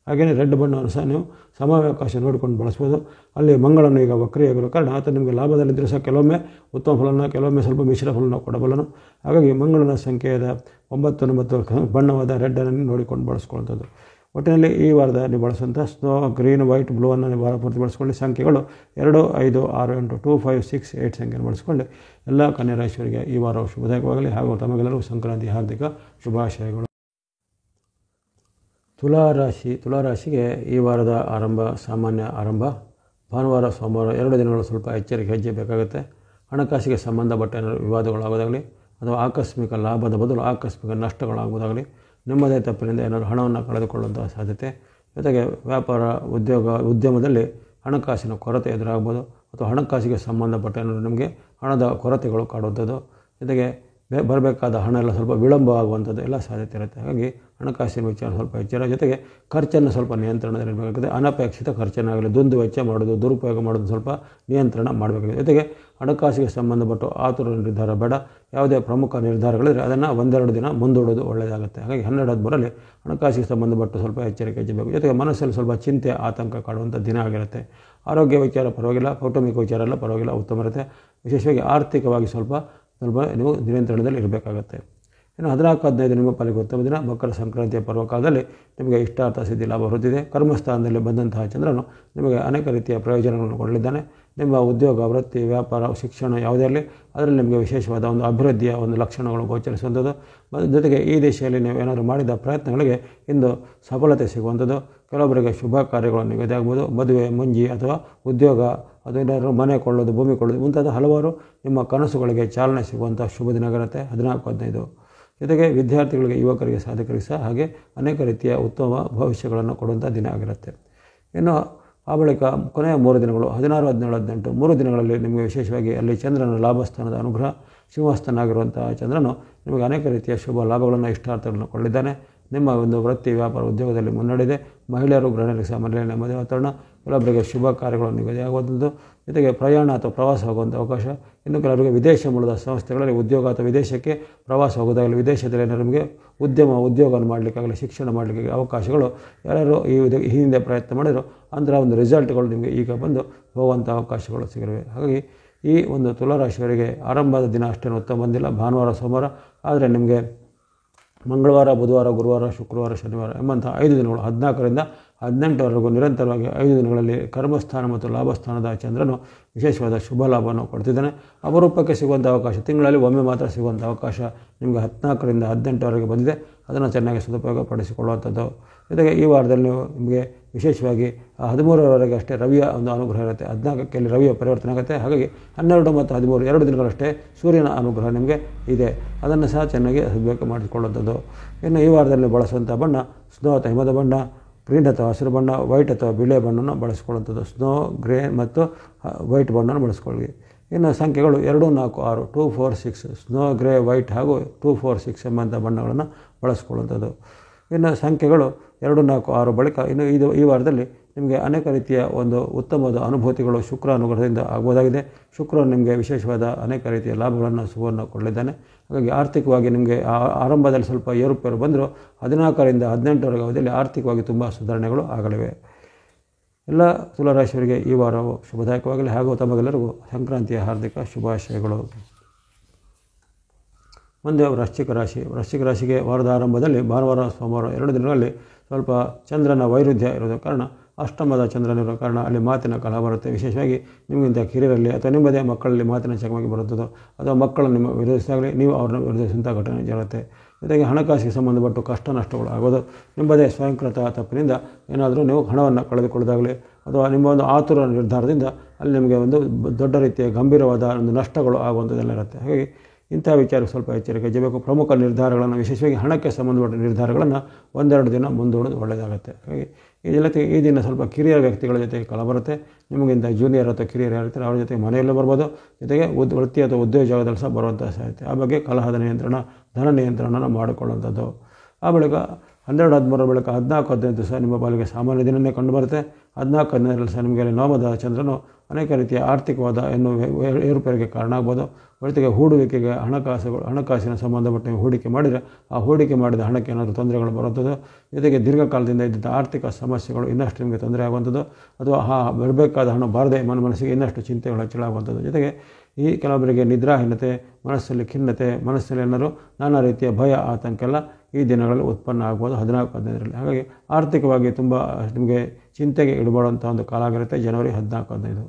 ಹಾಗೆಯೇ ರೆಡ್ ಬಣ್ಣವನ್ನು ಸಹ ನೀವು ಸಮಯಾವಕಾಶ ನೋಡಿಕೊಂಡು ಬಳಸ್ಬೋದು. ಅಲ್ಲಿ ಮಂಗಳನು ಈಗ ವಕ್ರಿಯಾಗಿರೋ ಕಾರಣ ಆತ ನಿಮಗೆ ಲಾಭದಲ್ಲಿದ್ದರೂ ಸಹ ಕೆಲವೊಮ್ಮೆ ಉತ್ತಮ ಫಲನ, ಕೆಲವೊಮ್ಮೆ ಸ್ವಲ್ಪ ಮಿಶ್ರ ಫಲನ ಕೊಡಬಲ್ಲನು. ಹಾಗಾಗಿ ಮಂಗಳನ ಸಂಖ್ಯೆಯಾದ 9 ಬಣ್ಣವಾದ ರೆಡ್ಡನ್ನು ನೋಡಿಕೊಂಡು ಬಳಸ್ಕೊಳ್ಳುವಂಥದ್ದು. ಒಟ್ಟಿನಲ್ಲಿ ಈ ವಾರದ ನೀವು ಬಳಸುವಂಥ ಸ್ನೋ, ಗ್ರೀನ್, ವೈಟ್, ಬ್ಲೂವನ್ನು ನೀವು ವಾರ ಪೂರ್ತಿ ಬಳಸ್ಕೊಳ್ಳಿ. ಸಂಖ್ಯೆಗಳು 2, 5, 6, 8, 2, 5, 6, 8 ಸಂಖ್ಯೆಯನ್ನು ಬಳಸ್ಕೊಳ್ಳಿ. ಎಲ್ಲ ಕನ್ಯಾ ರಾಶಿಯವರಿಗೆ ಈ ವಾರವು ಶುಭದಾಯಕವಾಗಲಿ ಹಾಗೂ ತಮಗೆಲ್ಲರೂ ಸಂಕ್ರಾಂತಿ ಹಾರ್ದಿಕ ಶುಭಾಶಯಗಳು. ತುಲಾರಾಶಿಗೆ ಈ ವಾರದ ಆರಂಭ ಸಾಮಾನ್ಯ ಆರಂಭ. ಭಾನುವಾರ, ಸೋಮವಾರ 2 ದಿನಗಳು ಸ್ವಲ್ಪ ಎಚ್ಚರಿಕೆ ಹೆಜ್ಜೆ ಬೇಕಾಗುತ್ತೆ. ಹಣಕಾಸಿಗೆ ಸಂಬಂಧಪಟ್ಟ ವಿವಾದಗಳಾಗೋದಾಗಲಿ ಅಥವಾ ಆಕಸ್ಮಿಕ ಲಾಭದ ಬದಲು ಆಕಸ್ಮಿಕ ನಷ್ಟಗಳಾಗುವುದಾಗಲಿ, ನಿಮ್ಮದೇ ತಪ್ಪಿನಿಂದ ಏನಾದರೂ ಹಣವನ್ನು ಕಳೆದುಕೊಳ್ಳುವಂಥ ಸಾಧ್ಯತೆ. ಜೊತೆಗೆ ವ್ಯಾಪಾರ, ಉದ್ಯಮದಲ್ಲಿ ಹಣಕಾಸಿನ ಕೊರತೆ ಎದುರಾಗ್ಬೋದು ಅಥವಾ ಹಣಕಾಸಿಗೆ ಸಂಬಂಧಪಟ್ಟ ಏನಾದರೂ ನಿಮಗೆ ಹಣದ ಕೊರತೆಗಳು ಕಾಡುವಂಥದ್ದು. ಜೊತೆಗೆ ಬರಬೇಕಾದ ಹಣ ಎಲ್ಲ ಸ್ವಲ್ಪ ವಿಳಂಬ ಆಗುವಂಥದ್ದು ಎಲ್ಲ ಸಾಧ್ಯತೆ ಇರುತ್ತೆ. ಹಾಗಾಗಿ ಹಣಕಾಸಿನ ವಿಚಾರ ಸ್ವಲ್ಪ ಎಚ್ಚರ. ಜೊತೆಗೆ ಖರ್ಚನ್ನು ಸ್ವಲ್ಪ ನಿಯಂತ್ರಣದಲ್ಲಿರಬೇಕಾಗುತ್ತೆ. ಅನಪೇಕ್ಷಿತ ಖರ್ಚನ್ನಾಗಲಿ ದುಂದು ವೆಚ್ಚ ಮಾಡೋದು, ದುರುಪಯೋಗ ಮಾಡೋದು ಸ್ವಲ್ಪ ನಿಯಂತ್ರಣ ಮಾಡಬೇಕಾಗಿದೆ. ಜೊತೆಗೆ ಹಣಕಾಸಿಗೆ ಸಂಬಂಧಪಟ್ಟು ಆತುರ ನಿರ್ಧಾರ ಬೇಡ. ಯಾವುದೇ ಪ್ರಮುಖ ನಿರ್ಧಾರಗಳಿದ್ರೆ ಅದನ್ನು 1-2 ದಿನ ಮುಂದೂಡೋದು ಒಳ್ಳೆಯದಾಗುತ್ತೆ. ಹಾಗಾಗಿ 12-13ರಲ್ಲಿ ಹಣಕಾಸಿಗೆ ಸಂಬಂಧಪಟ್ಟು ಸ್ವಲ್ಪ ಎಚ್ಚರಿಕೆ ಹೆಚ್ಚಬೇಕು. ಜೊತೆಗೆ ಮನಸ್ಸಲ್ಲಿ ಸ್ವಲ್ಪ ಚಿಂತೆ, ಆತಂಕ ಕಾಡುವಂಥ ದಿನ ಆಗಿರುತ್ತೆ. ಆರೋಗ್ಯ ವಿಚಾರ ಪರವಾಗಿಲ್ಲ, ಕೌಟುಂಬಿಕ ವಿಚಾರ ಎಲ್ಲ ಪರವಾಗಿಲ್ಲ, ಉತ್ತಮ ಇರುತ್ತೆ. ವಿಶೇಷವಾಗಿ ಆರ್ಥಿಕವಾಗಿ ಸ್ವಲ್ಪ ನೀವು ನಿಯಂತ್ರಣದಲ್ಲಿ ಇರಬೇಕಾಗತ್ತೆ. ಇನ್ನು 14-15 ನಿಮ್ಮ ಪಾಲಿಗೆ ಉತ್ತಮ ದಿನ. ಮಕರ ಸಂಕ್ರಾಂತಿಯ ಪರ್ವಕಾಲದಲ್ಲಿ ನಿಮಗೆ ಇಷ್ಟಾರ್ಥ ಸಿದ್ಧಿ ಲಾಭ ಹೊರದಿದೆ. ಕರ್ಮಸ್ಥಾನದಲ್ಲಿ ಬಂದಂತಹ ಚಂದ್ರನು ನಿಮಗೆ ಅನೇಕ ರೀತಿಯ ಪ್ರಯೋಜನಗಳನ್ನು ಕೊಡಲಿದ್ದಾನೆ. ನಿಮ್ಮ ಉದ್ಯೋಗ, ವೃತ್ತಿ, ವ್ಯಾಪಾರ, ಶಿಕ್ಷಣ ಯಾವುದೇ ಇರಲಿ ಅದರಲ್ಲಿ ನಿಮಗೆ ವಿಶೇಷವಾದ ಒಂದು ಅಭಿವೃದ್ಧಿಯ ಒಂದು ಲಕ್ಷಣಗಳು ಗೋಚರಿಸುವಂಥದ್ದು. ಜೊತೆಗೆ ಈ ದಿಶೆಯಲ್ಲಿ ನೀವು ಏನಾದರೂ ಮಾಡಿದ ಪ್ರಯತ್ನಗಳಿಗೆ ಇಂದು ಸಫಲತೆ ಸಿಗುವಂಥದ್ದು. ಕೆಲವೊಬ್ಬರಿಗೆ ಶುಭ ಕಾರ್ಯಗಳು ನಿಗದಿ ಆಗ್ಬೋದು. ಮದುವೆ, ಮುಂಜಿ ಅಥವಾ ಉದ್ಯೋಗ, ಅದು ಏನಾದರೂ ಮನೆ ಕೊಳ್ಳೋದು, ಭೂಮಿ ಕೊಳ್ಳೋದು ಮುಂತಾದ ಹಲವಾರು ನಿಮ್ಮ ಕನಸುಗಳಿಗೆ ಚಾಲನೆ ಸಿಗುವಂಥ ಶುಭ ದಿನಗಳಿರುತ್ತೆ 14-15. ಜೊತೆಗೆ ವಿದ್ಯಾರ್ಥಿಗಳಿಗೆ, ಯುವಕರಿಗೆ, ಸಾಧಕರಿಗೆ ಸಹ ಹಾಗೆ ಅನೇಕ ರೀತಿಯ ಉತ್ತಮ ಭವಿಷ್ಯಗಳನ್ನು ಕೊಡುವಂಥ ದಿನ ಆಗಿರುತ್ತೆ. ಇನ್ನು ಆ ಬಳಿಕ ಕೊನೆಯ 3 ದಿನಗಳು 16, 17, 18 3 ದಿನಗಳಲ್ಲಿ ನಿಮಗೆ ವಿಶೇಷವಾಗಿ ಅಲ್ಲಿ ಚಂದ್ರನ ಲಾಭಸ್ಥಾನದ ಅನುಗ್ರಹ, ಸಿಂಹಸ್ಥಾನಾಗಿರುವಂತಹ ಚಂದ್ರನು ನಿಮಗೆ ಅನೇಕ ರೀತಿಯ ಶುಭ ಲಾಭಗಳನ್ನು, ಇಷ್ಟಾರ್ಥಗಳನ್ನು ಕೊಳ್ಳಿದ್ದಾನೆ. ನಿಮ್ಮ ಒಂದು ವೃತ್ತಿ, ವ್ಯಾಪಾರ, ಉದ್ಯೋಗದಲ್ಲಿ ಮುನ್ನಡೆದಿದೆ. ಮಹಿಳೆಯರು, ಗೃಹಿಣಿಯರಿಗೆ ಸಹ ಮನೆಯಲ್ಲಿ ನೆಮ್ಮದಿ ವಾತಾವರಣ. ಕೆಲವೊಬ್ಬರಿಗೆ ಶುಭ ಕಾರ್ಯಗಳು ನಿಗದಿಯಾಗುವಂಥದ್ದು. ಜೊತೆಗೆ ಪ್ರಯಾಣ ಅಥವಾ ಪ್ರವಾಸ ಹೋಗುವಂಥ ಅವಕಾಶ. ಇನ್ನು ಕೆಲವರಿಗೆ ವಿದೇಶ ಮೂಲದ ಸಂಸ್ಥೆಗಳಲ್ಲಿ ಉದ್ಯೋಗ ಅಥವಾ ವಿದೇಶಕ್ಕೆ ಪ್ರವಾಸ ಹೋಗೋದಾಗಲಿ, ವಿದೇಶದಲ್ಲಿ ನಿಮಗೆ ಉದ್ಯೋಗವನ್ನು ಮಾಡಲಿಕ್ಕಾಗಲಿ, ಶಿಕ್ಷಣ ಮಾಡಲಿಕ್ಕೆ ಅವಕಾಶಗಳು ಯಾರ್ಯಾರು ಈ ಹಿಂದೆ ಪ್ರಯತ್ನ ಮಾಡಿದ್ರು ಅಂತಹ ಒಂದು ರಿಸಲ್ಟ್ಗಳು ನಿಮಗೆ ಈಗ ಬಂದು ಹೋಗುವಂಥ ಅವಕಾಶಗಳು ಸಿಗಲಿವೆ. ಹಾಗಾಗಿ ಈ ಒಂದು ತುಲಾರಾಶಿಯವರಿಗೆ ಆರಂಭದ ದಿನ ಅಷ್ಟೇನು ಉತ್ತಮ ಬಂದಿಲ್ಲ, ಭಾನುವಾರ, ಸೋಮವಾರ. ಆದರೆ ನಿಮಗೆ ಮಂಗಳವಾರ, ಬುಧವಾರ, ಗುರುವಾರ, ಶುಕ್ರವಾರ, ಶನಿವಾರ ಎಂಬಂಥ 5 ದಿನಗಳು 14ರಿಂದ 18ವರೆಗೂ ನಿರಂತರವಾಗಿ 5 ದಿನಗಳಲ್ಲಿ ಕರ್ಮಸ್ಥಾನ ಮತ್ತು ಲಾಭಸ್ಥಾನದ ಚಂದ್ರನು ವಿಶೇಷವಾದ ಶುಭ ಲಾಭವನ್ನು ಕೊಡ್ತಿದ್ದಾನೆ. ಅಪರೂಪಕ್ಕೆ ಸಿಗುವಂಥ ಅವಕಾಶ, ತಿಂಗಳಲ್ಲಿ ಒಮ್ಮೆ ಮಾತ್ರ ಸಿಗುವಂಥ ಅವಕಾಶ ನಿಮಗೆ 14ರಿಂದ 18ವರೆಗೆ ಬಂದಿದೆ. ಅದನ್ನು ಚೆನ್ನಾಗಿ ಸದುಪಯೋಗ ಪಡಿಸಿಕೊಳ್ಳುವಂಥದ್ದು. ಜೊತೆಗೆ ಈ ವಾರದಲ್ಲಿ ನಿಮಗೆ ವಿಶೇಷವಾಗಿ 13ರವರೆಗೆ ಅಷ್ಟೇ ರವಿಯ ಒಂದು ಅನುಗ್ರಹ ಇರುತ್ತೆ. 14ಕ್ಕೆ ರವಿಯ ಪರಿವರ್ತನೆ ಆಗುತ್ತೆ. ಹಾಗಾಗಿ 12 ಮತ್ತು 13 2 ದಿನಗಳಷ್ಟೇ ಸೂರ್ಯನ ಅನುಗ್ರಹ ನಿಮಗೆ ಇದೆ. ಅದನ್ನು ಸಹ ಚೆನ್ನಾಗಿ ಸದುಪಯೋಗ ಮಾಡಿಕೊಳ್ಳುವಂಥದ್ದು. ಇನ್ನು ಈ ವಾರದಲ್ಲಿ ಬಳಸುವಂಥ ಬಣ್ಣ ಸ್ನೋ ಅಥವಾ ಹಿಮದ ಬಣ್ಣ, ಗ್ರೀನ್ ಅಥವಾ ಹಸಿರು ಬಣ್ಣ, ವೈಟ್ ಅಥವಾ ಬಿಳೆ ಬಣ್ಣವನ್ನು ಬಳಸ್ಕೊಳ್ಳುವಂಥದ್ದು. ಸ್ನೋ, ಗ್ರೇ ಮತ್ತು ವೈಟ್ ಬಣ್ಣವನ್ನು ಬಳಸ್ಕೊಳ್ಳಿ. ಇನ್ನು ಸಂಖ್ಯೆಗಳು 2, 4, 6, 2, 4, 6 ಸ್ನೋ, ಗ್ರೇ, ವೈಟ್ ಹಾಗೂ 2, 4, 6 ಎಂಬಂಥ ಬಣ್ಣಗಳನ್ನು ಬಳಸ್ಕೊಳ್ಳುವಂಥದ್ದು. ಇನ್ನು ಸಂಖ್ಯೆಗಳು 2, 4, 6 ಬಳಿಕ ಇನ್ನು ಈ ವಾರದಲ್ಲಿ ನಿಮಗೆ ಅನೇಕ ರೀತಿಯ ಒಂದು ಉತ್ತಮವಾದ ಅನುಭೂತಿಗಳು ಶುಕ್ರ ಅನುಗ್ರಹದಿಂದ ಆಗ್ಬೋದಾಗಿದೆ. ಶುಕ್ರ ನಿಮಗೆ ವಿಶೇಷವಾದ ಅನೇಕ ರೀತಿಯ ಲಾಭಗಳನ್ನು, ಶುಭವನ್ನು ಕೊಡಲಿದ್ದಾನೆ. ಹಾಗಾಗಿ ಆರ್ಥಿಕವಾಗಿ ನಿಮಗೆ ಆರಂಭದಲ್ಲಿ ಸ್ವಲ್ಪ ಏರುಪೇರು ಬಂದರೂ 14ರಿಂದ 18ವರೆಗೆ ಅವಧಿಯಲ್ಲಿ ಆರ್ಥಿಕವಾಗಿ ತುಂಬ ಸುಧಾರಣೆಗಳು ಆಗಲಿವೆ. ಎಲ್ಲ ತುಲಾರಾಶಿಯವರಿಗೆ ಈ ವಾರವು ಶುಭದಾಯಕವಾಗಲಿ ಹಾಗೂ ತಮಗೆಲ್ಲರಿಗೂ ಸಂಕ್ರಾಂತಿಯ ಹಾರ್ದಿಕ ಶುಭಾಶಯಗಳು. ಮುಂದೆ ವೃಶ್ಚಿಕ ರಾಶಿಗೆ ವಾರದ ಆರಂಭದಲ್ಲಿ ಭಾನುವಾರ, ಸೋಮವಾರ 2 ದಿನಗಳಲ್ಲಿ ಸ್ವಲ್ಪ ಚಂದ್ರನ ವೈರುಧ್ಯ ಇರೋದ ಕಾರಣ, ಅಷ್ಟಮದ ಚಂದ್ರನಿರೋ ಕಾರಣ ಅಲ್ಲಿ ಮಾತಿನ ಕಲಹ ಬರುತ್ತೆ. ವಿಶೇಷವಾಗಿ ನಿಮಗಿಂತ ಕಿರಿಯರಲ್ಲಿ ಅಥವಾ ನಿಮ್ಮದೇ ಮಕ್ಕಳಲ್ಲಿ ಮಾತಿನ ಚಕಮಕಿ ಬರುತ್ತದೋ ಅಥವಾ ಮಕ್ಕಳು ನಿಮ್ಮ ವಿರೋಧಿಸಿದಾಗಲಿ ನೀವು ಅವ್ರನ್ನ ವಿರೋಧಿಸುವಂಥ ಘಟನೆ ಜರುತ್ತೆ. ಜೊತೆಗೆ ಹಣಕಾಸಿಗೆ ಸಂಬಂಧಪಟ್ಟು ಕಷ್ಟ ನಷ್ಟಗಳು ಆಗೋದು. ನಿಮ್ಮದೇ ಸ್ವಯಂಕೃತ ತಪ್ಪಿನಿಂದ ಏನಾದರೂ ನೀವು ಹಣವನ್ನು ಕಳೆದುಕೊಳ್ಳೋದಾಗಲಿ ಅಥವಾ ನಿಮ್ಮ ಒಂದು ಆತುರ ನಿರ್ಧಾರದಿಂದ ಅಲ್ಲಿ ನಿಮಗೆ ಒಂದು ದೊಡ್ಡ ರೀತಿಯ ಗಂಭೀರವಾದ ಒಂದು ನಷ್ಟಗಳು ಆಗುವಂಥದ್ದೆಲ್ಲ ಇರುತ್ತೆ. ಹಾಗಾಗಿ ಇಂಥ ವಿಚಾರಕ್ಕೆ ಸ್ವಲ್ಪ ಎಚ್ಚರಿಕೆ ಹೆಚ್ಚಬೇಕು. ಪ್ರಮುಖ ನಿರ್ಧಾರಗಳನ್ನು, ವಿಶೇಷವಾಗಿ ಹಣಕ್ಕೆ ಸಂಬಂಧಪಟ್ಟ ನಿರ್ಧಾರಗಳನ್ನು 1-2 ದಿನ ಮುಂದೂಡೋದು ಒಳ್ಳೆಯದಾಗುತ್ತೆ. ಹಾಗಾಗಿ ಈ ದಿನ ಸ್ವಲ್ಪ ಕಿರಿಯ ವ್ಯಕ್ತಿಗಳ ಜೊತೆಗೆ ಕಲ ಬರುತ್ತೆ. ನಿಮಗಿಂತ ಜೂನಿಯರ್ ಅಥವಾ ಕಿರಿಯರು ಯಾರಿರ್ತಾರೆ ಅವ್ರ ಜೊತೆಗೆ ಮನೆಯಲ್ಲೂ ಬರ್ಬೋದು. ಜೊತೆಗೆ ವೃತ್ತಿ ಅಥವಾ ಉದ್ಯೋಗ ಜಾಗದಲ್ಲಿ ಸಹ ಬರುವಂಥ ಸಾಧ್ಯತೆ. ಆ ಬಗ್ಗೆ ಕಲಹದ ನಿಯಂತ್ರಣ, ಧನ ನಿಯಂತ್ರಣನ ಮಾಡಿಕೊಳ್ಳುವಂಥದ್ದು. ಆ ಬಳಿಕ 12-13 ಬಳಿಕ 14-15 ಸಹ ನಿಮ್ಮ ಪಾಲಿಗೆ ಸಾಮಾನ್ಯ ದಿನವೇ ಕಂಡುಬರುತ್ತೆ. 14-15ರಲ್ಲಿ ಸಹ ನಿಮಗೆ ನವಮದ ಚಂದ್ರನು ಅನೇಕ ರೀತಿಯ ಆರ್ಥಿಕವಾದ ಏರುಪೇರಿಗೆ ಕಾರಣ ಆಗ್ಬೋದು. ಜೊತೆಗೆ ಹೂಡುವಿಕೆಗೆ ಹಣಕಾಸಿನ ಸಂಬಂಧಪಟ್ಟ ಹೂಡಿಕೆ ಮಾಡಿದರೆ ಆ ಹೂಡಿಕೆ ಮಾಡಿದ ಹಣಕ್ಕೆ ಏನಾದರೂ ತೊಂದರೆಗಳು ಬರುವಂಥದ್ದು, ಜೊತೆಗೆ ದೀರ್ಘಕಾಲದಿಂದ ಇದ್ದಂಥ ಆರ್ಥಿಕ ಸಮಸ್ಯೆಗಳು ಇನ್ನಷ್ಟು ನಿಮಗೆ ತೊಂದರೆ ಆಗುವಂಥದ್ದು, ಅಥವಾ ಬರಬೇಕಾದ ಹಣ ಬಾರದೆ ಮನಸ್ಸಿಗೆ ಇನ್ನಷ್ಟು ಚಿಂತೆಗಳು ಹೆಚ್ಚಳ ಆಗುವಂಥದ್ದು. ಜೊತೆಗೆ ಈ ಕೆಲವೊಬ್ಬರಿಗೆ ನಿದ್ರಾಹೀನತೆ, ಮನಸ್ಸಲ್ಲಿ ಖಿನ್ನತೆ, ಮನಸ್ಸಲ್ಲಿ ಏನಾದರೂ ನಾನಾ ರೀತಿಯ ಭಯ, ಆತಂಕ ಎಲ್ಲ ಈ ದಿನಗಳಲ್ಲಿ ಉತ್ಪನ್ನ ಆಗ್ಬೋದು 14-15ರಲ್ಲಿ. ಹಾಗಾಗಿ ಆರ್ಥಿಕವಾಗಿ ತುಂಬ ನಿಮಗೆ ಚಿಂತೆಗೆ ಇಡಬಾರ್ದಂಥ ಒಂದು ಕಾಲ ಆಗಿರುತ್ತೆ ಜನವರಿ 14-15.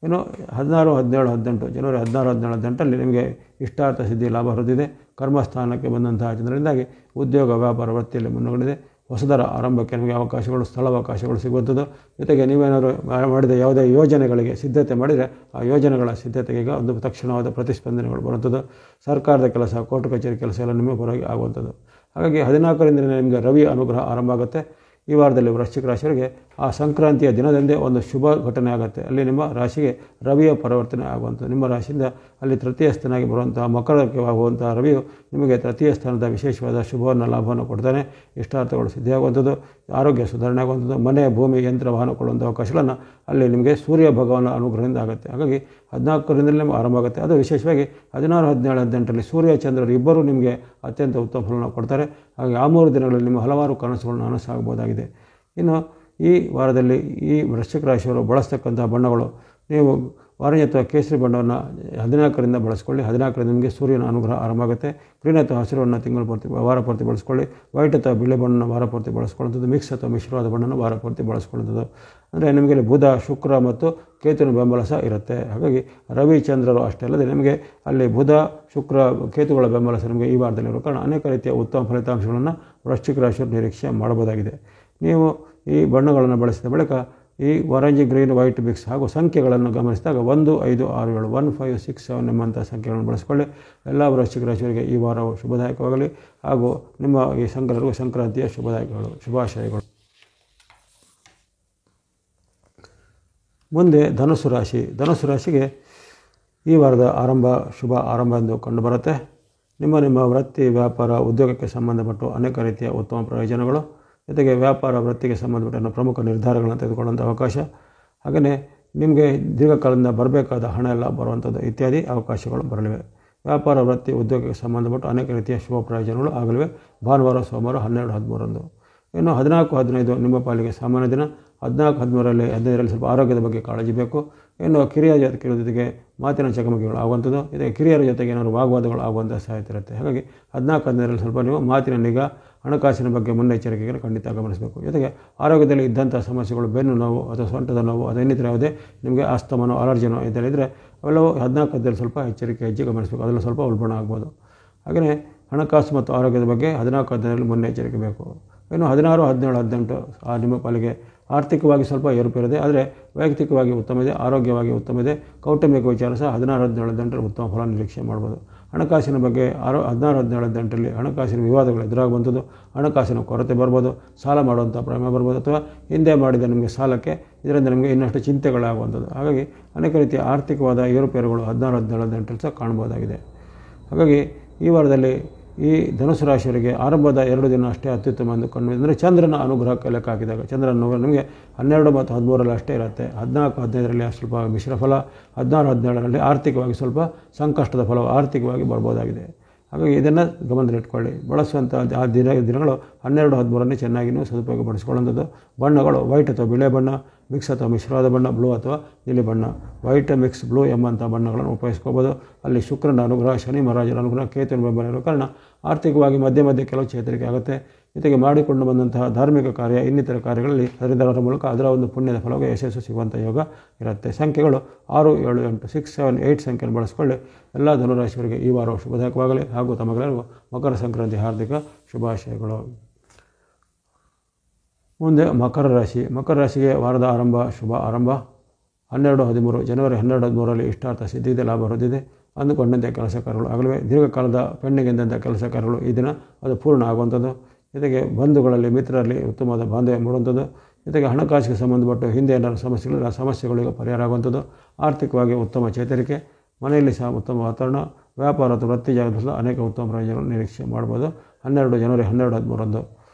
ಇನ್ನು 16, 17, 18 ಜನವರಿ 16, 17, 18ರಲ್ಲಿ ನಿಮಗೆ ಇಷ್ಟಾರ್ಥ ಸಿದ್ಧಿ ಲಾಭ ಹೊರದಿದೆ. ಕರ್ಮಸ್ಥಾನಕ್ಕೆ ಬಂದಂತಹ ಜನರಿಂದಾಗಿ ಉದ್ಯೋಗ, ವ್ಯಾಪಾರ, ವೃತ್ತಿಯಲ್ಲಿ ಮುನ್ನಡೆದಿದೆ. ಹೊಸದರ ಆರಂಭಕ್ಕೆ ನಿಮಗೆ ಅವಕಾಶಗಳು, ಸ್ಥಳಾವಕಾಶಗಳು ಸಿಗುವಂಥದ್ದು. ಜೊತೆಗೆ ನೀವೇನಾದರೂ ಮಾಡಿದ ಯಾವುದೇ ಯೋಜನೆಗಳಿಗೆ ಸಿದ್ಧತೆ ಮಾಡಿದರೆ ಆ ಯೋಜನೆಗಳ ಸಿದ್ಧತೆಗೆ ಈಗ ಒಂದು ತಕ್ಷಣವಾದ ಪ್ರತಿಸ್ಪಂದನೆಗಳು ಬರುವಂಥದ್ದು. ಸರ್ಕಾರದ ಕೆಲಸ, ಕೋರ್ಟ್ ಕಚೇರಿ ಕೆಲಸ ಎಲ್ಲ ನಿಮಗೆ ಪರವಾಗಿ ಆಗುವಂಥದ್ದು. ಹಾಗಾಗಿ 14ರಿಂದ ನಿಮಗೆ ರವಿ ಅನುಗ್ರಹ ಆರಂಭ ಆಗುತ್ತೆ. ಈ ವಾರದಲ್ಲಿ ವೃಶ್ಚಿಕ ರಾಶಿಯವರಿಗೆ ಆ ಸಂಕ್ರಾಂತಿಯ ದಿನದಂದೇ ಒಂದು ಶುಭ ಘಟನೆ ಆಗುತ್ತೆ. ಅಲ್ಲಿ ನಿಮ್ಮ ರಾಶಿಗೆ ರವಿಯ ಪರಿವರ್ತನೆ ಆಗುವಂಥದ್ದು. ನಿಮ್ಮ ರಾಶಿಯಿಂದ ಅಲ್ಲಿ ತೃತೀಯ ಸ್ಥಾನಕ್ಕೆ ಬರುವಂತಹ ಮಕರಕ್ಕೆ ಆಗುವಂತಹ ರವಿಯು ನಿಮಗೆ ತೃತೀಯ ಸ್ಥಾನದ ವಿಶೇಷವಾದ ಶುಭವನ್ನು, ಲಾಭವನ್ನು ಕೊಡ್ತಾನೆ. ಇಷ್ಟಾರ್ಥಗಳು ಸಿದ್ಧಿಯಾಗುವಂಥದ್ದು, ಆರೋಗ್ಯ ಸುಧಾರಣೆ ಆಗುವಂಥದ್ದು, ಮನೆ, ಭೂಮಿ, ಯಂತ್ರ, ವಾಹನ ಕೊಡುವಂಥ ಅವಕಾಶಗಳನ್ನು ಅಲ್ಲಿ ನಿಮಗೆ ಸೂರ್ಯ ಭಗವಾನ ಅನುಗ್ರಹದಿಂದ ಆಗುತ್ತೆ. ಹಾಗಾಗಿ 14ರಿಂದಲೇ ನಿಮಗೆ ಆರಂಭ ಆಗುತ್ತೆ. ಅದು ವಿಶೇಷವಾಗಿ 16, 17, 18ರಲ್ಲಿ ಸೂರ್ಯ ಚಂದ್ರರು ಇಬ್ಬರೂ ನಿಮಗೆ ಅತ್ಯಂತ ಉತ್ತಮ ಫಲವನ್ನು ಕೊಡ್ತಾರೆ. ಹಾಗೆ ಆ 3 ದಿನಗಳಲ್ಲಿ ನಿಮ್ಮ ಹಲವಾರು ಕನಸುಗಳನ್ನು ನನಸಾಗಬಹುದಾಗಿದೆ. ಇನ್ನು ಈ ವಾರದಲ್ಲಿ ಈ ವೃಶ್ಚಿಕ ರಾಶಿಯವರು ಬಳಸ್ತಕ್ಕಂಥ ಬಣ್ಣಗಳು, ನೀವು ಆರೆಂಜ್ ಅಥವಾ ಕೇಸರಿ ಬಣ್ಣವನ್ನು 14ರಿಂದ ಬಳಸ್ಕೊಳ್ಳಿ. 14ರಿಂದ ನಿಮಗೆ ಸೂರ್ಯನ ಅನುಗ್ರಹ ಆರಂಭ ಆಗುತ್ತೆ. ಗ್ರೀನ್ ಅಥವಾ ಹಸಿರನ್ನು ತಿಂಗಳು ಪೂರ್ತಿ, ವಾರ ಪೂರ್ತಿ ಬಳಸ್ಕೊಳ್ಳಿ. ವೈಟ್ ಅಥವಾ ಬಿಳಿ ಬಣ್ಣನ ವಾರ ಪೂರ್ತಿ ಬಳಸ್ಕೊಳ್ಳುವಂಥದ್ದು. ಮಿಕ್ಸ್ ಅಥವಾ ಮಿಶ್ರವಾದ ಬಣ್ಣನ ವಾರ ಪೂರ್ತಿ ಬಳಸ್ಕೊಳ್ಳುವಂಥದ್ದು. ಅಂದರೆ ನಿಮಗೆ ಬುಧ, ಶುಕ್ರ ಮತ್ತು ಕೇತುವಿನ ಬೆಂಬಲ ಸಹ ಇರುತ್ತೆ. ಹಾಗಾಗಿ ರವಿ, ಚಂದ್ರರು ಅಷ್ಟೇ ಅಲ್ಲದೆ ನಿಮಗೆ ಅಲ್ಲಿ ಬುಧ, ಶುಕ್ರ, ಕೇತುಗಳ ಬೆಂಬಲ ಸಹ ನಿಮಗೆ ಈ ವಾರದಲ್ಲಿ ಇರೋ ಕಾರಣ ಅನೇಕ ರೀತಿಯ ಉತ್ತಮ ಫಲಿತಾಂಶಗಳನ್ನು ವೃಶ್ಚಿಕ ರಾಶಿಯವರು ನಿರೀಕ್ಷೆ ಮಾಡಬಹುದಾಗಿದೆ. ನೀವು ಈ ಬಣ್ಣಗಳನ್ನು ಬಳಸಿದ ಬಳಿಕ ಈ ಆರೆಂಜ್, ಗ್ರೀನ್, ವೈಟ್ ಮಿಕ್ಸ್ ಹಾಗೂ ಸಂಖ್ಯೆಗಳನ್ನು ಗಮನಿಸಿದಾಗ 1, 5, 6, 7, 1, 5, 6, 7 ಎಂಬಂಥ ಸಂಖ್ಯೆಗಳನ್ನು ಬಳಸಿಕೊಳ್ಳಿ. ಎಲ್ಲ ವೃಶ್ಚಿಕ ರಾಶಿಯವರಿಗೆ ಈ ವಾರವು ಶುಭದಾಯಕವಾಗಲಿ ಹಾಗೂ ನಿಮ್ಮ ಈ ಸಂಕ್ರಾಂತಿಯ ಶುಭಾಶಯಗಳು. ಮುಂದೆ ಧನುಸ್ಸು ರಾಶಿ. ಧನುಸ್ಸು ರಾಶಿಗೆ ಈ ವಾರದ ಶುಭ ಆರಂಭ ಎಂದು ಕಂಡುಬರುತ್ತೆ. ನಿಮ್ಮ ವೃತ್ತಿ, ವ್ಯಾಪಾರ, ಉದ್ಯೋಗಕ್ಕೆ ಸಂಬಂಧಪಟ್ಟು ಅನೇಕ ರೀತಿಯ ಉತ್ತಮ ಪ್ರಯೋಜನಗಳು, ಜೊತೆಗೆ ವ್ಯಾಪಾರ, ವೃತ್ತಿಗೆ ಸಂಬಂಧಪಟ್ಟ ಪ್ರಮುಖ ನಿರ್ಧಾರಗಳನ್ನು ತೆಗೆದುಕೊಳ್ಳುವಂಥ ಅವಕಾಶ, ಹಾಗೆಯೇ ನಿಮಗೆ ದೀರ್ಘಕಾಲದಿಂದ ಬರಬೇಕಾದ ಹಣ ಎಲ್ಲ ಬರುವಂಥದ್ದು ಇತ್ಯಾದಿ ಅವಕಾಶಗಳು ಬರಲಿವೆ. ವ್ಯಾಪಾರ, ವೃತ್ತಿ, ಉದ್ಯೋಗಕ್ಕೆ ಸಂಬಂಧಪಟ್ಟು ಅನೇಕ ರೀತಿಯ ಶುಭ ಪ್ರಯೋಜನಗಳು ಆಗಲಿವೆ ಭಾನುವಾರ, ಸೋಮವಾರ 12, 13ರಂದು. ಇನ್ನು 14, 15 ನಿಮ್ಮ ಪಾಲಿಗೆ ಸಾಮಾನ್ಯ ದಿನ. 14, 15ರಲ್ಲಿ ಸ್ವಲ್ಪ ಆರೋಗ್ಯದ ಬಗ್ಗೆ ಕಾಳಜಿ ಬೇಕು. ಇನ್ನು ಕಿರಿಯರ ಜೊತೆಗೆ ಮಾತಿನ ಚಕಮಕಿಗಳು ಆಗುವಂಥದ್ದು, ಇದಕ್ಕೆ ಕಿರಿಯರ ಜೊತೆಗೆ ಏನಾದರೂ ವಾಗ್ವಾದಗಳು ಆಗುವಂಥ ಸಾಧ್ಯತೆ ಇರುತ್ತೆ. ಹಾಗಾಗಿ 14, 15ರಲ್ಲಿ ಸ್ವಲ್ಪ ನೀವು ಮಾತಿನ ನಿಗಾ, ಹಣಕಾಸಿನ ಬಗ್ಗೆ ಮುನ್ನೆಚ್ಚರಿಕೆಯನ್ನು ಖಂಡಿತ ಗಮನಿಸಬೇಕು. ಜೊತೆಗೆ ಆರೋಗ್ಯದಲ್ಲಿ ಇದ್ದಂಥ ಸಮಸ್ಯೆಗಳು, ಬೆನ್ನು ನೋವು ಅಥವಾ ಸೊಂಟದ ನೋವು ಅಥವಾ ಇನ್ನಿತರ ಯಾವುದೇ ನಿಮಗೆ ಆಸ್ತಮನೋ, ಅಲರ್ಜಿನೋ ಇದೆಲ್ಲಿದ್ದರೆ ಅವೆಲ್ಲವೂ 14, 15ರಲ್ಲಿ ಸ್ವಲ್ಪ ಹೆಚ್ಚು ಗಮನಿಸಬೇಕು. ಅದೆಲ್ಲ ಸ್ವಲ್ಪ ಉಲ್ಬಣ ಆಗ್ಬೋದು. ಹಾಗೆಯೇ ಹಣಕಾಸು ಮತ್ತು ಆರೋಗ್ಯದ ಬಗ್ಗೆ 14, 15ರಲ್ಲಿ ಮುನ್ನೆಚ್ಚರಿಕೆ ಬೇಕು. ಇನ್ನು 16, 17, 18 ನಿಮ್ಮ ಪಾಲಿಗೆ ಆರ್ಥಿಕವಾಗಿ ಸ್ವಲ್ಪ ಏರುಪೇರಿದೆ, ಆದರೆ ವೈಯಕ್ತಿಕವಾಗಿ ಉತ್ತಮ ಇದೆ, ಆರೋಗ್ಯವಾಗಿ ಉತ್ತಮ ಇದೆ. ಕೌಟುಂಬಿಕ ವಿಚಾರ ಸಹ 16, 17, 18ರಲ್ಲಿ ಉತ್ತಮ ಫಲ ನಿರೀಕ್ಷೆ ಮಾಡ್ಬೋದು. ಹಣಕಾಸಿನ ಬಗ್ಗೆ 16, 17, 18ರಲ್ಲಿ ಹಣಕಾಸಿನ ವಿವಾದಗಳು ಎದುರಾಗುವಂಥದ್ದು, ಹಣಕಾಸಿನ ಕೊರತೆ ಬರ್ಬೋದು, ಸಾಲ ಮಾಡುವಂಥ ಪ್ರಮೇಯ ಬರ್ಬೋದು, ಅಥವಾ ಹಿಂದೆ ಮಾಡಿದ ನಿಮಗೆ ಸಾಲಕ್ಕೆ ಇದರಿಂದ ನಿಮಗೆ ಇನ್ನಷ್ಟು ಚಿಂತೆಗಳಾಗುವಂಥದ್ದು. ಹಾಗಾಗಿ ಅನೇಕ ರೀತಿಯ ಆರ್ಥಿಕವಾದ ಏರುಪೇರುಗಳು 16, 17, 18ರಲ್ಲಿ ಸಹ ಕಾಣ್ಬೋದಾಗಿದೆ. ಹಾಗಾಗಿ ಈ ವಾರದಲ್ಲಿ ಈ ಧನುಸು ರಾಶಿಯವರಿಗೆ ಆರಂಭದ 2 ದಿನ ಅಷ್ಟೇ ಅತ್ಯುತ್ತಮ ಎಂದು ಕಂಡು, ಅಂದರೆ ಚಂದ್ರನ ಅನುಗ್ರಹಕ್ಕೆ ಲೆಕ್ಕ ಹಾಕಿದಾಗ ಚಂದ್ರನ ನಿಮಗೆ 12 ಮತ್ತು 13ರಲ್ಲಿ ಅಷ್ಟೇ ಇರುತ್ತೆ. 14, 15ರಲ್ಲಿ ಸ್ವಲ್ಪ ಮಿಶ್ರ ಫಲ, 16, 17ರಲ್ಲಿ ಆರ್ಥಿಕವಾಗಿ ಸ್ವಲ್ಪ ಸಂಕಷ್ಟದ ಫಲವು ಆರ್ಥಿಕವಾಗಿ ಬರ್ಬೋದಾಗಿದೆ. ಹಾಗಾಗಿ ಇದನ್ನು ಗಮನದಲ್ಲಿಟ್ಕೊಳ್ಳಿ. ಬಳಸುವಂಥ ಆ ದಿನಗಳು 12, 13ನೇ ಚೆನ್ನಾಗಿ ನೀವು ಸದುಪಯೋಗಪಡಿಸ್ಕೊಳ್ಳುವಂಥದ್ದು. ಬಣ್ಣಗಳು ವೈಟ್ ಅಥವಾ ಬಿಳೆ ಬಣ್ಣ, ಮಿಕ್ಸ್ ಅಥವಾ ಮಿಶ್ರವಾದ ಬಣ್ಣ, ಬ್ಲೂ ಅಥವಾ ನೀಲಿ ಬಣ್ಣ, ವೈಟ್ ಮಿಕ್ಸ್ ಬ್ಲೂ ಎಂಬಂಥ ಬಣ್ಣಗಳನ್ನು ಉಪಯೋಗಿಸ್ಕೋಬೋದು. ಅಲ್ಲಿ ಶುಕ್ರನ ಅನುಗ್ರಹ, ಶನಿ ಮಹಾರಾಜರ ಅನುಗ್ರಹ, ಕೇತುವಿನ ಬೆಂಬಲ ಇರೋ ಕಾರಣ ಆರ್ಥಿಕವಾಗಿ ಮಧ್ಯೆ ಕೆಲವು ಚೇತರಿಕೆ ಆಗುತ್ತೆ. ಜೊತೆಗೆ ಮಾಡಿಕೊಂಡು ಬಂದಂತಹ ಧಾರ್ಮಿಕ ಕಾರ್ಯ, ಇನ್ನಿತರ ಕಾರ್ಯಗಳಲ್ಲಿ ಅದರ ಮೂಲಕ ಅದರ ಒಂದು ಪುಣ್ಯದ ಫಲವಾಗಿ ಯಶಸ್ಸು ಸಿಗುವಂಥ ಯೋಗ ಇರುತ್ತೆ. ಸಂಖ್ಯೆಗಳು 6, 7, 8, 6, 7, 8 ಸಂಖ್ಯೆಯನ್ನು ಬಳಸಿಕೊಳ್ಳಿ. ಎಲ್ಲ ಧನುರಾಶಿಯವರಿಗೆ ಈ ವಾರವು ಶುಭದಾಯಕವಾಗಲಿ ಹಾಗೂ ತಮಗೆಲ್ಲರಿಗೂ ಮಕರ ಸಂಕ್ರಾಂತಿ ಹಾರ್ದಿಕ ಶುಭಾಶಯಗಳು. ಮುಂದೆ ಮಕರ ರಾಶಿ. ಮಕರ ರಾಶಿಗೆ ವಾರದ ಶುಭ ಆರಂಭ 12, 13 ಜನವರಿ 12, 13ರಲ್ಲಿ ಇಷ್ಟಾರ್ಥ ಸಿದ್ಧಿದೆ, ಲಾಭ ಹೊರದಿದೆ. ಅಂದುಕೊಂಡಂತೆ ಕೆಲಸ ಕಾರ್ಯಗಳು ಆಗಲಿವೆ. ದೀರ್ಘಕಾಲದ ಪೆಂಡಿಂಗಿದ್ದಂಥ ಕೆಲಸ ಕಾರ್ಯಗಳು ಈ ದಿನ ಅದು ಪೂರ್ಣ ಆಗುವಂಥದ್ದು. ಜೊತೆಗೆ ಬಂಧುಗಳಲ್ಲಿ, ಮಿತ್ರರಲ್ಲಿ ಉತ್ತಮವಾದ ಬಾಂಧವ್ಯ ಮೂಡುವಂಥದ್ದು. ಜೊತೆಗೆ ಹಣಕಾಸಿಗೆ ಸಂಬಂಧಪಟ್ಟು ಹಿಂದೆ ಏನಾದರೂ ಸಮಸ್ಯೆಗಳಿಲ್ಲ, ಆ ಸಮಸ್ಯೆಗಳಿಗೆ ಪರಿಹಾರ ಆಗುವಂಥದ್ದು. ಆರ್ಥಿಕವಾಗಿ ಉತ್ತಮ ಚೇತರಿಕೆ, ಮನೆಯಲ್ಲಿ ಸಹ ಉತ್ತಮ ವಾತಾವರಣ, ವ್ಯಾಪಾರ ಅಥವಾ ವೃತ್ತಿ ಜಾಗದಲ್ಲಿ ಅನೇಕ ಉತ್ತಮ ಪ್ರಯೋಜನಗಳನ್ನು ನಿರೀಕ್ಷೆ ಮಾಡ್ಬೋದು. 12 ಜನವರಿ 12, 13ರಂದು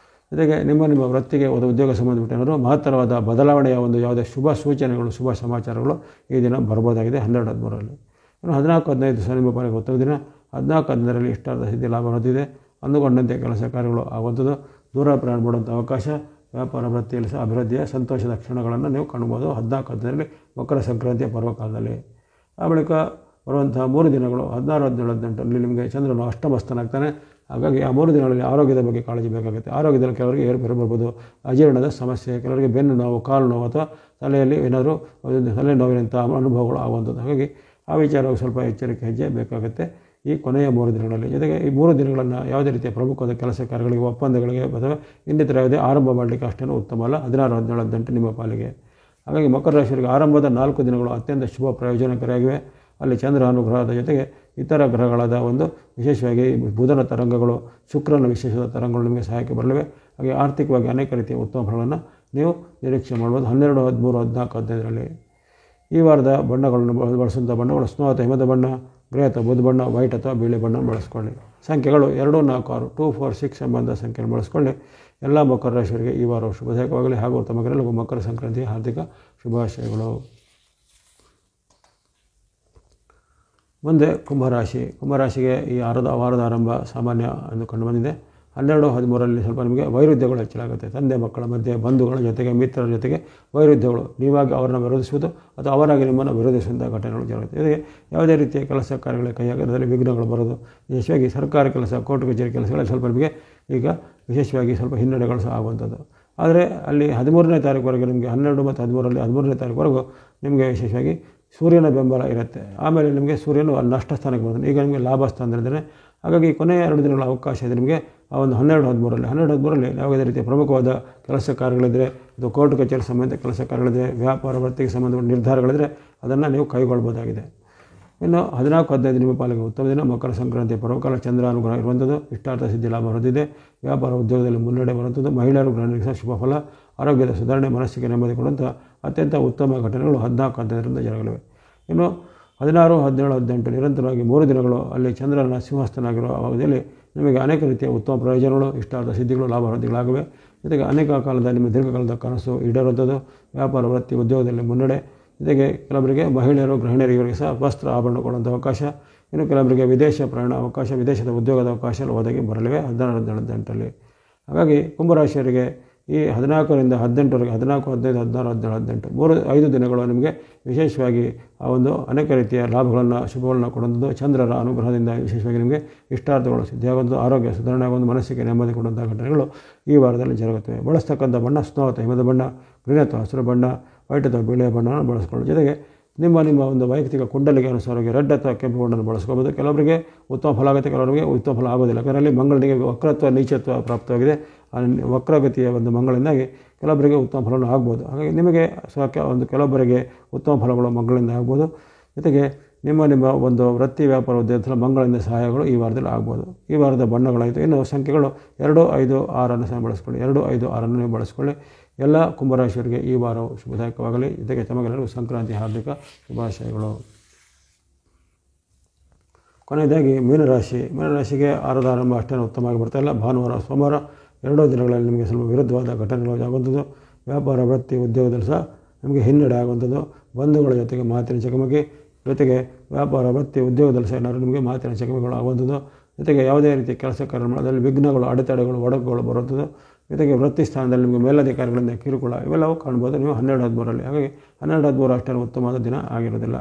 ಜೊತೆಗೆ ನಿಮ್ಮ ವೃತ್ತಿಗೆ ಉದ್ಯೋಗ ಸಂಬಂಧಪಟ್ಟ ಏನಾದರೂ ಮಹತ್ತರವಾದ ಬದಲಾವಣೆಯ ಒಂದು ಯಾವುದೇ ಶುಭ ಸೂಚನೆಗಳು, ಶುಭ ಸಮಾಚಾರಗಳು ಈ ದಿನ ಬರ್ಬೋದಾಗಿದೆ 12-13ರಲ್ಲಿ. ಇನ್ನು 14-15 ನಿಮ್ಮ ಪಾಲಿಗೆ ಉತ್ತಮ ದಿನ. 14-15ರಲ್ಲಿ ಇಷ್ಟಾರ್ಥ ಸಿದ್ಧಿ ಲಾಭ ಹೊಂದಿದೆ. ಅಂದುಕೊಂಡಂತೆ ಕೆಲಸ ಕಾರ್ಯಗಳು ಆಗುವಂಥದ್ದು. ದೂರ ಪ್ರಯಾಣ ಮಾಡುವಂಥ ಅವಕಾಶ, ವ್ಯಾಪಾರ ವೃತ್ತಿಯಲ್ಲಿ ಸಹ ಅಭಿವೃದ್ಧಿಯ ಸಂತೋಷದ ಕ್ಷಣಗಳನ್ನು ನೀವು ಕಾಣ್ಬೋದು 14-15ರಲ್ಲಿ ಮಕರ ಸಂಕ್ರಾಂತಿಯ ಪರ್ವಕಾಲದಲ್ಲಿ. ಆ ಬಳಿಕ ಬರುವಂಥ 3 ದಿನಗಳು 16-17-18ರಲ್ಲಿ ನಿಮಗೆ ಚಂದ್ರನು ಅಷ್ಟಮಸ್ಥನಾಗ್ತಾನೆ. ಹಾಗಾಗಿ ಆ 3 ದಿನಗಳಲ್ಲಿ ಆರೋಗ್ಯದ ಬಗ್ಗೆ ಕಾಳಜಿ ಬೇಕಾಗುತ್ತೆ. ಆರೋಗ್ಯದಲ್ಲಿ ಕೆಲವರಿಗೆ ಏರುಪೇರು ಬರ್ಬೋದು, ಅಜೀರ್ಣದ ಸಮಸ್ಯೆ, ಕೆಲವರಿಗೆ ಬೆನ್ನು ನೋವು, ಕಾಲು ನೋವು ಅಥವಾ ತಲೆಯಲ್ಲಿ ಏನಾದರೂ ತಲೆ ನೋವಿನಂಥ ಅನುಭವಗಳು ಆಗುವಂಥದ್ದು. ಹಾಗಾಗಿ ಆ ವಿಚಾರವಾಗಿ ಸ್ವಲ್ಪ ಎಚ್ಚರಿಕೆ ಹೆಜ್ಜೆ ಬೇಕಾಗುತ್ತೆ ಈ ಕೊನೆಯ 3 ದಿನಗಳಲ್ಲಿ. ಜೊತೆಗೆ ಈ 3 ದಿನಗಳನ್ನು ಯಾವುದೇ ರೀತಿಯ ಪ್ರಮುಖವಾದ ಕೆಲಸ ಕಾರ್ಯಗಳಿಗೆ, ಒಪ್ಪಂದಗಳಿಗೆ ಅಥವಾ ಇನ್ನಿತರ ಯಾವುದೇ ಆರಂಭ ಮಾಡಲಿಕ್ಕೆ ಅಷ್ಟೇನೂ ಉತ್ತಮ ಅಲ್ಲ 16-17-18 ನಿಮ್ಮ ಪಾಲಿಗೆ. ಹಾಗಾಗಿ ಮಕರ ರಾಶಿಯವರಿಗೆ ಆರಂಭದ 4 ದಿನಗಳು ಅತ್ಯಂತ ಶುಭ ಪ್ರಯೋಜನಕಾರಿಯಾಗಿವೆ. ಅಲ್ಲಿ ಚಂದ್ರ ಅನುಗ್ರಹದ ಜೊತೆಗೆ ಇತರ ಗ್ರಹಗಳಾದ ಒಂದು ವಿಶೇಷವಾಗಿ ಬುಧನ ತರಂಗಗಳು, ಶುಕ್ರನ ವಿಶೇಷದ ತರಂಗಗಳು ನಿಮಗೆ ಸಹಾಯಕ್ಕೆ ಬರಲಿವೆ. ಹಾಗೆ ಆರ್ಥಿಕವಾಗಿ ಅನೇಕ ರೀತಿಯ ಉತ್ತಮ ಫಲಗಳನ್ನು ನೀವು ನಿರೀಕ್ಷೆ ಮಾಡ್ಬೋದು 12, 13, 14, 15ರಲ್ಲಿ. ಈ ವಾರದ ಬಣ್ಣಗಳನ್ನು ಬಳಸುವಂಥ ಬಣ್ಣಗಳು ಸ್ನೋ ಅಥವಾ ಹಿಮದ ಬಣ್ಣ, ಗ್ರೇ ಅಥವಾ ಬುದ್ಧ ಬಣ್ಣ, ವೈಟ್ ಅಥವಾ ಬಿಳಿ ಬಣ್ಣ ಬಳಸ್ಕೊಳ್ಳಿ. ಸಂಖ್ಯೆಗಳು 2, 4, 6, 2, 4, 6 ಎಂಬಂಥ ಸಂಖ್ಯೆಯನ್ನು ಬಳಸ್ಕೊಳ್ಳಿ. ಎಲ್ಲ ಮಕರ ರಾಶಿಯವರಿಗೆ ಈ ವಾರವು ಶುಭದಾಯಕವಾಗಲಿ ಹಾಗೂ ತಮಗೆಲ್ಲರಿಗೂ ಮಕರ ಸಂಕ್ರಾಂತಿಯ ಹಾರ್ದಿಕ ಶುಭಾಶಯಗಳು. ಮುಂದೆ ಕುಂಭರಾಶಿಗೆ ಈ ವಾರದ ಆರಂಭ ಸಾಮಾನ್ಯ ಎಂದು ಕಂಡುಬಂದಿದೆ. 12, 13ರಲ್ಲಿ ಸ್ವಲ್ಪ ನಿಮಗೆ ವೈರುಧ್ಯಗಳು ಹೆಚ್ಚಲಾಗುತ್ತೆ. ತಂದೆ ಮಕ್ಕಳ ಮಧ್ಯೆ, ಬಂಧುಗಳ ಜೊತೆಗೆ, ಮಿತ್ರರ ಜೊತೆಗೆ ವೈರುಧ್ಯಗಳು, ನೀವಾಗಿ ಅವರನ್ನು ವಿರೋಧಿಸುವುದು ಅಥವಾ ಅವರಾಗಿ ನಿಮ್ಮನ್ನು ವಿರೋಧಿಸುವಂಥ ಘಟನೆಗಳು ಜರುಗುತ್ತೆ. ಜೊತೆಗೆ ಯಾವುದೇ ರೀತಿಯ ಕೆಲಸ ಕಾರ್ಯಗಳ ಕೈಯಾಗದಲ್ಲಿ ವಿಘ್ನಗಳು ಬರೋದು, ವಿಶೇಷವಾಗಿ ಸರ್ಕಾರಿ ಕೆಲಸ, ಕೋರ್ಟ್ ಕಚೇರಿ ಕೆಲಸಗಳಲ್ಲಿ ಸ್ವಲ್ಪ ನಿಮಗೆ ಈಗ ವಿಶೇಷವಾಗಿ ಸ್ವಲ್ಪ ಹಿನ್ನಡೆಗಳು ಸಹ ಆಗುವಂಥದ್ದು. ಆದರೆ ಅಲ್ಲಿ 13ನೇ ತಾರೀಕುವರೆಗೆ ನಿಮಗೆ 12 ಮತ್ತು 13ರಲ್ಲಿ 13ನೇ ತಾರೀಕುವರೆಗೂ ನಿಮಗೆ ವಿಶೇಷವಾಗಿ ಸೂರ್ಯನ ಬೆಂಬಲ ಇರುತ್ತೆ. ಆಮೇಲೆ ನಿಮಗೆ ಸೂರ್ಯನು ಅಲ್ಲಿ ನಷ್ಟ ಸ್ಥಾನಕ್ಕೆ ಬರ್ತಾನೆ. ಈಗ ನಿಮಗೆ ಲಾಭ ಸ್ಥಾನದಲ್ಲಿದ್ದಾನೆ. ಹಾಗಾಗಿ ಕೊನೆಯ 2 ದಿನಗಳ ಅವಕಾಶ ಇದೆ ನಿಮಗೆ. ಆ ಒಂದು 12-13ರಲ್ಲಿ ಯಾವುದೇ ರೀತಿಯ ಪ್ರಮುಖವಾದ ಕೆಲಸ ಕಾರ್ಯಗಳಿದ್ದರೆ, ಇದು ಕೋರ್ಟ್ ಕಚೇರಿ ಸಂಬಂಧ ಕೆಲಸ ಕಾರ್ಯಗಳಿದ್ದರೆ, ವ್ಯಾಪಾರ ವೃತ್ತಿಗೆ ಸಂಬಂಧಪಟ್ಟ ನಿರ್ಧಾರಗಳಿದ್ದರೆ ಅದನ್ನು ನೀವು ಕೈಗೊಳ್ಬೋದಾಗಿದೆ. ಇನ್ನು 14-15 ನಿಮ್ಮ ಪಾಲಿಗೆ ಉತ್ತಮ ದಿನ. ಮಕರ ಸಂಕ್ರಾಂತಿಯ ಪರ್ವಕಾಲ, ಚಂದ್ರ ಅನುಗ್ರಹ ಇರುವಂಥದ್ದು, ಇಷ್ಟಾರ್ಥ ಸಿದ್ಧಿ ಲಾಭ ಹೊಂದಿದೆ. ವ್ಯಾಪಾರ ಉದ್ಯೋಗದಲ್ಲಿ ಮುನ್ನಡೆ ಬರುವಂಥದ್ದು, ಮಹಿಳೆಯರು ಗೃಹಿಣಿಗೆ ಸಹ ಶುಭ ಫಲ, ಆರೋಗ್ಯದ ಸುಧಾರಣೆ, ಮನಸ್ಸಿಗೆ ನೆಮ್ಮದಿ ಕೊಡುವಂಥ ಅತ್ಯಂತ ಉತ್ತಮ ಘಟನೆಗಳು 14-15ರಿಂದ ಜರಗಲಿವೆ. ಇನ್ನು 16, 17, 18 ನಿರಂತರವಾಗಿ 3 ದಿನಗಳು ಅಲ್ಲಿ ಚಂದ್ರನ ಸಿಂಹಸ್ಥನಾಗಿರುವ ಅವಧಿಯಲ್ಲಿ ನಿಮಗೆ ಅನೇಕ ರೀತಿಯ ಉತ್ತಮ ಪ್ರಯೋಜನಗಳು, ಇಷ್ಟಾರ್ಥ ಸಿದ್ಧಿಗಳು, ಲಾಭ ವೃದ್ಧಿಗಳಾಗಿವೆ. ಜೊತೆಗೆ ಅನೇಕ ಕಾಲದ ನಿಮ್ಮ ದೀರ್ಘಕಾಲದ ಕನಸು ಈಡೇರುವಂಥದ್ದು, ವ್ಯಾಪಾರ ವೃತ್ತಿ ಉದ್ಯೋಗದಲ್ಲಿ ಮುನ್ನಡೆ, ಜೊತೆಗೆ ಕೆಲವರಿಗೆ ಮಹಿಳೆಯರು ಗೃಹಿಣಿಯರಿಗೆ ಸಹ ವಸ್ತ್ರ ಆಭರಣ ಕೊಡುವಂಥ ಅವಕಾಶ, ಇನ್ನು ಕೆಲವರಿಗೆ ವಿದೇಶ ಪ್ರಯಾಣ ಅವಕಾಶ, ವಿದೇಶದ ಉದ್ಯೋಗದ ಅವಕಾಶ ಒದಗಿ ಬರಲಿವೆ 16-18ರಲ್ಲಿ. ಹಾಗಾಗಿ ಕುಂಭರಾಶಿಯವರಿಗೆ ಈ 14ರಿಂದ 18ವರೆಗೆ 14, 15, 16, 17, 18 5 ದಿನಗಳು ನಿಮಗೆ ವಿಶೇಷವಾಗಿ ಆ ಒಂದು ಅನೇಕ ರೀತಿಯ ಲಾಭಗಳನ್ನು, ಶುಭಗಳನ್ನು ಕೊಡುವಂಥದ್ದು. ಚಂದ್ರರ ಅನುಗ್ರಹದಿಂದ ವಿಶೇಷವಾಗಿ ನಿಮಗೆ ಇಷ್ಟಾರ್ಥಗಳು ಸಿದ್ಧಿಯಾಗುವಂಥದ್ದು, ಆರೋಗ್ಯ ಸುಧಾರಣೆ ಆಗುವಂಥ, ಮನಸ್ಸಿಗೆ ನೆಮ್ಮದಿ ಕೊಡುವಂಥ ಘಟನೆಗಳು ಈ ವಾರದಲ್ಲಿ ಜರುಗುತ್ತವೆ. ಬಳಸ್ತಕ್ಕಂಥ ಬಣ್ಣ ಸ್ನೋ ಅಥವಾ ಹಿಮದ ಬಣ್ಣ, ಗ್ರೀನ್ ಅಥವಾ ಹಸಿರು ಬಣ್ಣ, ವೈಟ್ ಅಥವಾ ಬಿಳಿಯ ಬಣ್ಣವನ್ನು ಬಳಸ್ಕೊಳ್ಳಿ. ಜೊತೆಗೆ ನಿಮ್ಮ ಒಂದು ವೈಯಕ್ತಿಕ ಕುಂಡಲಿಗೆ ಅನುಸಾರವಾಗಿ ರೆಡ್ ಅಥವಾ ಕೆಂಪು ಬಣ್ಣವನ್ನು ಬಳಸ್ಕೋಬೋದು. ಕೆಲವರಿಗೆ ಉತ್ತಮ ಫಲ ಆಗುತ್ತೆ, ಕೆಲವರಿಗೆ ಉತ್ತಮ ಫಲ ಆಗೋದಿಲ್ಲ. ಅದರಲ್ಲಿ ಮಂಗಳನಿಗೆ ವಕ್ರತ್ವ, ನೀಚತ್ವ ಪ್ರಾಪ್ತವಾಗಿದೆ. ಆ ವಕ್ರಗತಿಯ ಒಂದು ಮಂಗಳಿಂದಾಗಿ ಕೆಲವರಿಗೆ ಉತ್ತಮ ಫಲವನ್ನು ಆಗ್ಬೋದು. ಹಾಗಾಗಿ ನಿಮಗೆ ಕೆಲವೊಬ್ಬರಿಗೆ ಉತ್ತಮ ಫಲಗಳು ಮಂಗಳಿಂದ ಆಗ್ಬೋದು. ಜೊತೆಗೆ ನಿಮ್ಮ ಒಂದು ವೃತ್ತಿ ವ್ಯಾಪಾರ ಉದ್ಯೋಗದಲ್ಲಿ ಮಂಗಳಿಂದ ಸಹಾಯಗಳು ಈ ವಾರದಲ್ಲಿ ಆಗ್ಬೋದು. ಈ ವಾರದ ಬಣ್ಣಗಳಾಯಿತು. ಇನ್ನು ಸಂಖ್ಯೆಗಳು 2, 5, 6 ಸಹ ಬಳಸ್ಕೊಳ್ಳಿ. 2, 5, 6 ನೀವು ಬಳಸ್ಕೊಳ್ಳಿ. ಎಲ್ಲ ಕುಂಭರಾಶಿಯವರಿಗೆ ಈ ವಾರವು ಶುಭದಾಯಕವಾಗಲಿ. ಜೊತೆಗೆ ತಮಗೆಲ್ಲರಿಗೂ ಸಂಕ್ರಾಂತಿ ಹಾರ್ದಿಕ ಶುಭಾಶಯಗಳು. ಕೊನೆಯದಾಗಿ ಮೀನರಾಶಿಗೆ ವಾರದ ಆರಂಭ ಅಷ್ಟೇನು ಉತ್ತಮವಾಗಿ ಬರ್ತಾಯಿಲ್ಲ. ಭಾನುವಾರ, ಸೋಮವಾರ 2 ದಿನಗಳಲ್ಲಿ ನಿಮಗೆ ಸ್ವಲ್ಪ ವಿರುದ್ಧವಾದ ಘಟನೆಗಳು ಆಗುವಂಥದ್ದು. ವ್ಯಾಪಾರ ವೃತ್ತಿ ಉದ್ಯೋಗದಲ್ಲಿ ಸಹ ನಿಮಗೆ ಹಿನ್ನಡೆ ಆಗುವಂಥದ್ದು. ಬಂಧುಗಳ ಜೊತೆಗೆ ಮಾತಿನ ಚಕಮಕಿ, ಜೊತೆಗೆ ವ್ಯಾಪಾರ ವೃತ್ತಿ ಉದ್ಯೋಗದಲ್ಲಿ ಸಹ ಏನಾದರೂ ನಿಮಗೆ ಮಾತಿನ ಚಕಮಕಿಗಳು ಆಗುವಂಥದ್ದು. ಜೊತೆಗೆ ಯಾವುದೇ ರೀತಿಯ ಕೆಲಸ ಕಾರ್ಯ ಮಾಡೋದ್ರಲ್ಲಿ ವಿಘ್ನಗಳು, ಅಡೆತಡೆಗಳು, ಒಡಕುಗಳು ಬರುವಂಥದ್ದು. ಜೊತೆಗೆ ವೃತ್ತಿ ಸ್ಥಾನದಲ್ಲಿ ನಿಮಗೆ ಮೇಲಧಿಕಾರಿಗಳಿಂದ ಕಿರುಕುಳ ಇವೆಲ್ಲವೂ ಕಾಣ್ಬೋದು ನೀವು 12-13ರಲ್ಲಿ. ಹಾಗಾಗಿ 12-13 ಅಷ್ಟೇನು ಉತ್ತಮವಾದ ದಿನ ಆಗಿರೋದಿಲ್ಲ.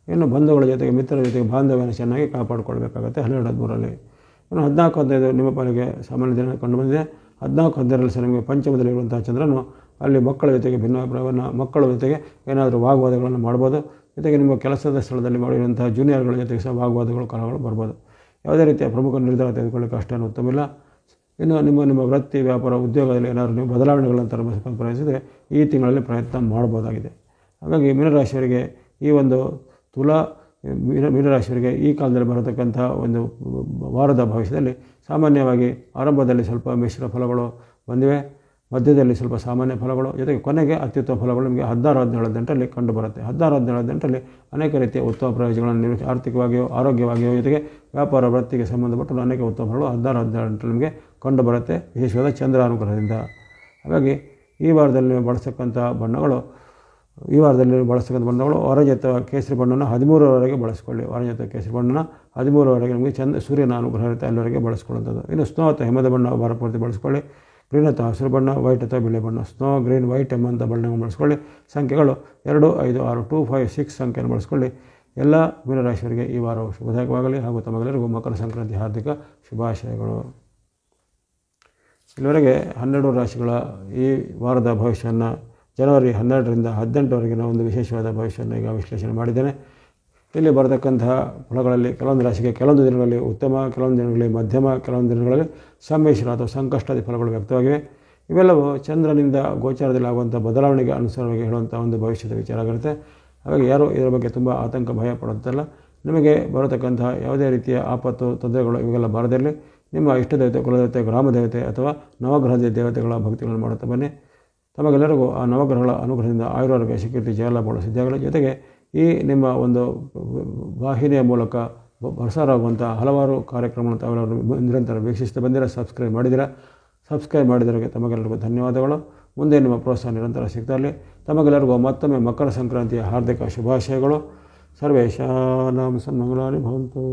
ಇನ್ನು ಬಂಧುಗಳ ಜೊತೆಗೆ, ಮಿತ್ರರ ಜೊತೆಗೆ ಬಾಂಧವ್ಯನ ಚೆನ್ನಾಗಿ ಕಾಪಾಡಿಕೊಳ್ಬೇಕಾಗುತ್ತೆ 12-13ರಲ್ಲಿ. ಇನ್ನು 14-15 ನಿಮ್ಮ ಪಾಲಿಗೆ ಸಾಮಾನ್ಯ ದಿನ ಕಂಡುಬಂದಿದೆ. 14-15ರಲ್ಲಿ ಸಹ ನಿಮಗೆ ಪಂಚಮದಲ್ಲಿರುವಂಥ ಚಂದ್ರನು ಅಲ್ಲಿ ಮಕ್ಕಳ ಜೊತೆಗೆ ಭಿನ್ನಾಭಿಪ್ರಾಯವನ್ನು, ಮಕ್ಕಳ ಜೊತೆಗೆ ಏನಾದರೂ ವಾಗ್ವಾದಗಳನ್ನು ಮಾಡ್ಬೋದು. ಜೊತೆಗೆ ನಿಮ್ಮ ಕೆಲಸದ ಸ್ಥಳದಲ್ಲಿ ಮಾಡಿರುವಂಥ ಜೂನಿಯರ್ಗಳ ಜೊತೆಗೆ ಸಹ ವಾಗ್ವಾದಗಳು, ಕಲಹಗಳು ಬರ್ಬೋದು. ಯಾವುದೇ ರೀತಿಯ ಪ್ರಮುಖ ನಿರ್ಧಾರ ತೆಗೆದುಕೊಳ್ಳಿಕ್ಕೆ ಅಷ್ಟೇನು ಉತ್ತಮಿಲ್ಲ. ಇನ್ನು ನಿಮ್ಮ ವೃತ್ತಿ ವ್ಯಾಪಾರ ಉದ್ಯೋಗದಲ್ಲಿ ಏನಾದರೂ ನೀವು ಬದಲಾವಣೆಗಳನ್ನು ತರಬೇಕಂತ ಪ್ರಯತ್ನಿಸಿದರೆ ಈ ತಿಂಗಳಲ್ಲಿ ಪ್ರಯತ್ನ ಮಾಡ್ಬೋದಾಗಿದೆ. ಹಾಗಾಗಿ ಮೀನರಾಶಿಯವರಿಗೆ ಈ ಒಂದು ಮೀನರಾಶಿಯವರಿಗೆ ಈ ಕಾಲದಲ್ಲಿ ಬರತಕ್ಕಂಥ ಒಂದು ವಾರದ ಭವಿಷ್ಯದಲ್ಲಿ ಸಾಮಾನ್ಯವಾಗಿ ಆರಂಭದಲ್ಲಿ ಸ್ವಲ್ಪ ಮಿಶ್ರ ಫಲಗಳು ಬಂದಿವೆ. ಮಧ್ಯದಲ್ಲಿ ಸ್ವಲ್ಪ ಸಾಮಾನ್ಯ ಫಲಗಳು, ಜೊತೆಗೆ ಕೊನೆಗೆ ಅತ್ಯುತ್ತಮ ಫಲಗಳು ನಿಮಗೆ 16-17 ಕಂಡುಬರುತ್ತೆ. 16-17 ಅನೇಕ ರೀತಿಯ ಉತ್ತಮ ಪ್ರಯೋಜನಗಳನ್ನು ಆರ್ಥಿಕವಾಗಿಯೋ ಆರೋಗ್ಯವಾಗಿಯೋ ಜೊತೆಗೆ ವ್ಯಾಪಾರ ವೃತ್ತಿಗೆ ಸಂಬಂಧಪಟ್ಟ ಅನೇಕ ಉತ್ತಮ ಫಲಗಳು 16-17 ನಿಮಗೆ ಕಂಡುಬರುತ್ತೆ ವಿಶೇಷವಾದ ಚಂದ್ರ ಅನುಗ್ರಹದಿಂದ. ಹಾಗಾಗಿ ಈ ವಾರದಲ್ಲಿ ನೀವು ಬಳಸ್ತಕ್ಕಂಥ ಬಣ್ಣಗಳು ಆರೆಂಜ್ ಅಥವಾ ಕೇಸರಿ ಬಣ್ಣನ 13ರವರೆಗೆ ಬಳಸ್ಕೊಳ್ಳಿ. ಆರೆಂಜ್ ಅಥವಾ ಕೇಸರಿ ಬಣ್ಣನ 13ರವರೆಗೆ ನಿಮಗೆ ಸೂರ್ಯನ ಅನುಗ್ರಹ ಇರುತ್ತೆ, ಅಲ್ಲಿವರೆಗೆ ಬಳಸ್ಕೊಳ್ಳುವಂಥದ್ದು. ಇನ್ನು ಸ್ನೋ ಅಥವಾ ಹಿಮದ ಬಣ್ಣ ವಾರಪೂರ್ತಿ ಬಳಸ್ಕೊಳ್ಳಿ. ಗ್ರೀನ್ ಅಥವಾ ಹಸಿರು ಬಣ್ಣ, ವೈಟ್ ಅಥವಾ ಬಿಳಿ ಬಣ್ಣ, ಸ್ನೋ, ಗ್ರೀನ್, ವೈಟ್ ಎಂಬಂಥ ಬಣ್ಣವನ್ನು ಬಳಸ್ಕೊಳ್ಳಿ. ಸಂಖ್ಯೆಗಳು 2, 5, 6, 2, 5, 6 ಸಂಖ್ಯೆಯನ್ನು ಬಳಸ್ಕೊಳ್ಳಿ. ಎಲ್ಲ ಮೀನರಾಶಿಯವರಿಗೆ ಈ ವಾರವು ಶುಭದಾಯಕವಾಗಲಿ ಹಾಗೂ ತಮಗೆಲ್ಲರಿಗೂ ಮಕರ ಸಂಕ್ರಾಂತಿ ಹಾರ್ದಿಕ ಶುಭಾಶಯಗಳು. ಇಲ್ಲಿವರೆಗೆ 12 ರಾಶಿಗಳ ಈ ವಾರದ ಭವಿಷ್ಯವನ್ನು ಜನವರಿ 12ರಿಂದ 18ರವರೆಗಿನ ಒಂದು ವಿಶೇಷವಾದ ಭವಿಷ್ಯವನ್ನು ಈಗ ವಿಶ್ಲೇಷಣೆ ಮಾಡಿದ್ದೇನೆ. ಇಲ್ಲಿ ಬರತಕ್ಕಂತಹ ಫಲಗಳಲ್ಲಿ ಕೆಲವೊಂದು ರಾಶಿಗೆ ಕೆಲವೊಂದು ದಿನಗಳಲ್ಲಿ ಉತ್ತಮ, ಕೆಲವೊಂದು ದಿನಗಳಲ್ಲಿ ಮಧ್ಯಮ, ಕೆಲವೊಂದು ದಿನಗಳಲ್ಲಿ ಸಮ್ಮಿಶ್ರ ಅಥವಾ ಸಂಕಷ್ಟಾದಿ ಫಲಗಳು ವ್ಯಕ್ತವಾಗಿವೆ. ಇವೆಲ್ಲವೂ ಚಂದ್ರನಿಂದ ಗೋಚಾರದಲ್ಲಿ ಆಗುವಂಥ ಬದಲಾವಣೆಗೆ ಅನುಸಾರವಾಗಿ ಹೇಳುವಂಥ ಒಂದು ಭವಿಷ್ಯದ ವಿಚಾರ ಆಗಿರುತ್ತೆ. ಹಾಗಾಗಿ ಯಾರೂ ಇದರ ಬಗ್ಗೆ ತುಂಬ ಆತಂಕ ಭಯ ಪಡುತ್ತಲ್ಲ. ನಿಮಗೆ ಬರತಕ್ಕಂತಹ ಯಾವುದೇ ರೀತಿಯ ಆಪತ್ತು ತೊಂದರೆಗಳು ಇವೆಲ್ಲ ಬಾರದಿರಲಿ. ನಿಮ್ಮ ಇಷ್ಟ ದೇವತೆ, ಕುಲದೇವತೆ, ಗ್ರಾಮ ದೇವತೆ ಅಥವಾ ನವಗ್ರಹದ ದೇವತೆಗಳ ಭಕ್ತಿಗಳನ್ನು ಮಾಡುತ್ತಾ ಬನ್ನಿ. ತಮಗೆಲ್ಲರಿಗೂ ಆ ನವಗ್ರಹಗಳ ಅನುಗ್ರಹದಿಂದ ಆಯುರಾರೋಗ್ಯ, ಶಿಕ್ಷೆ, ಜಯಲಾಭಗಳು ಸಿದ್ಧಿಯಾಗಲಿ. ಜೊತೆಗೆ ಈ ನಿಮ್ಮ ಒಂದು ವಾಹಿನಿಯ ಮೂಲಕ ಪ್ರಸಾರವಾಗುವಂಥ ಹಲವಾರು ಕಾರ್ಯಕ್ರಮಗಳನ್ನು ತಾವೆಲ್ಲರೂ ನಿರಂತರ ವೀಕ್ಷಿಸ್ತಾ ಬಂದಿರ, ಸಬ್ಸ್ಕ್ರೈಬ್ ಮಾಡಿದವರಿಗೆ ತಮಗೆಲ್ಲರಿಗೂ ಧನ್ಯವಾದಗಳು. ಮುಂದೆ ನಿಮ್ಮ ಪ್ರೋತ್ಸಾಹ ನಿರಂತರ ಸಿಗ್ತಾ ಇರಲಿ. ತಮಗೆಲ್ಲರಿಗೂ ಮತ್ತೊಮ್ಮೆ ಮಕರ ಸಂಕ್ರಾಂತಿಯ ಹಾರ್ದಿಕ ಶುಭಾಶಯಗಳು. ಸರ್ವೇಶಾನಾಂ ಸನ್ಮಂಗಲಾನಿ ಭವಂತು.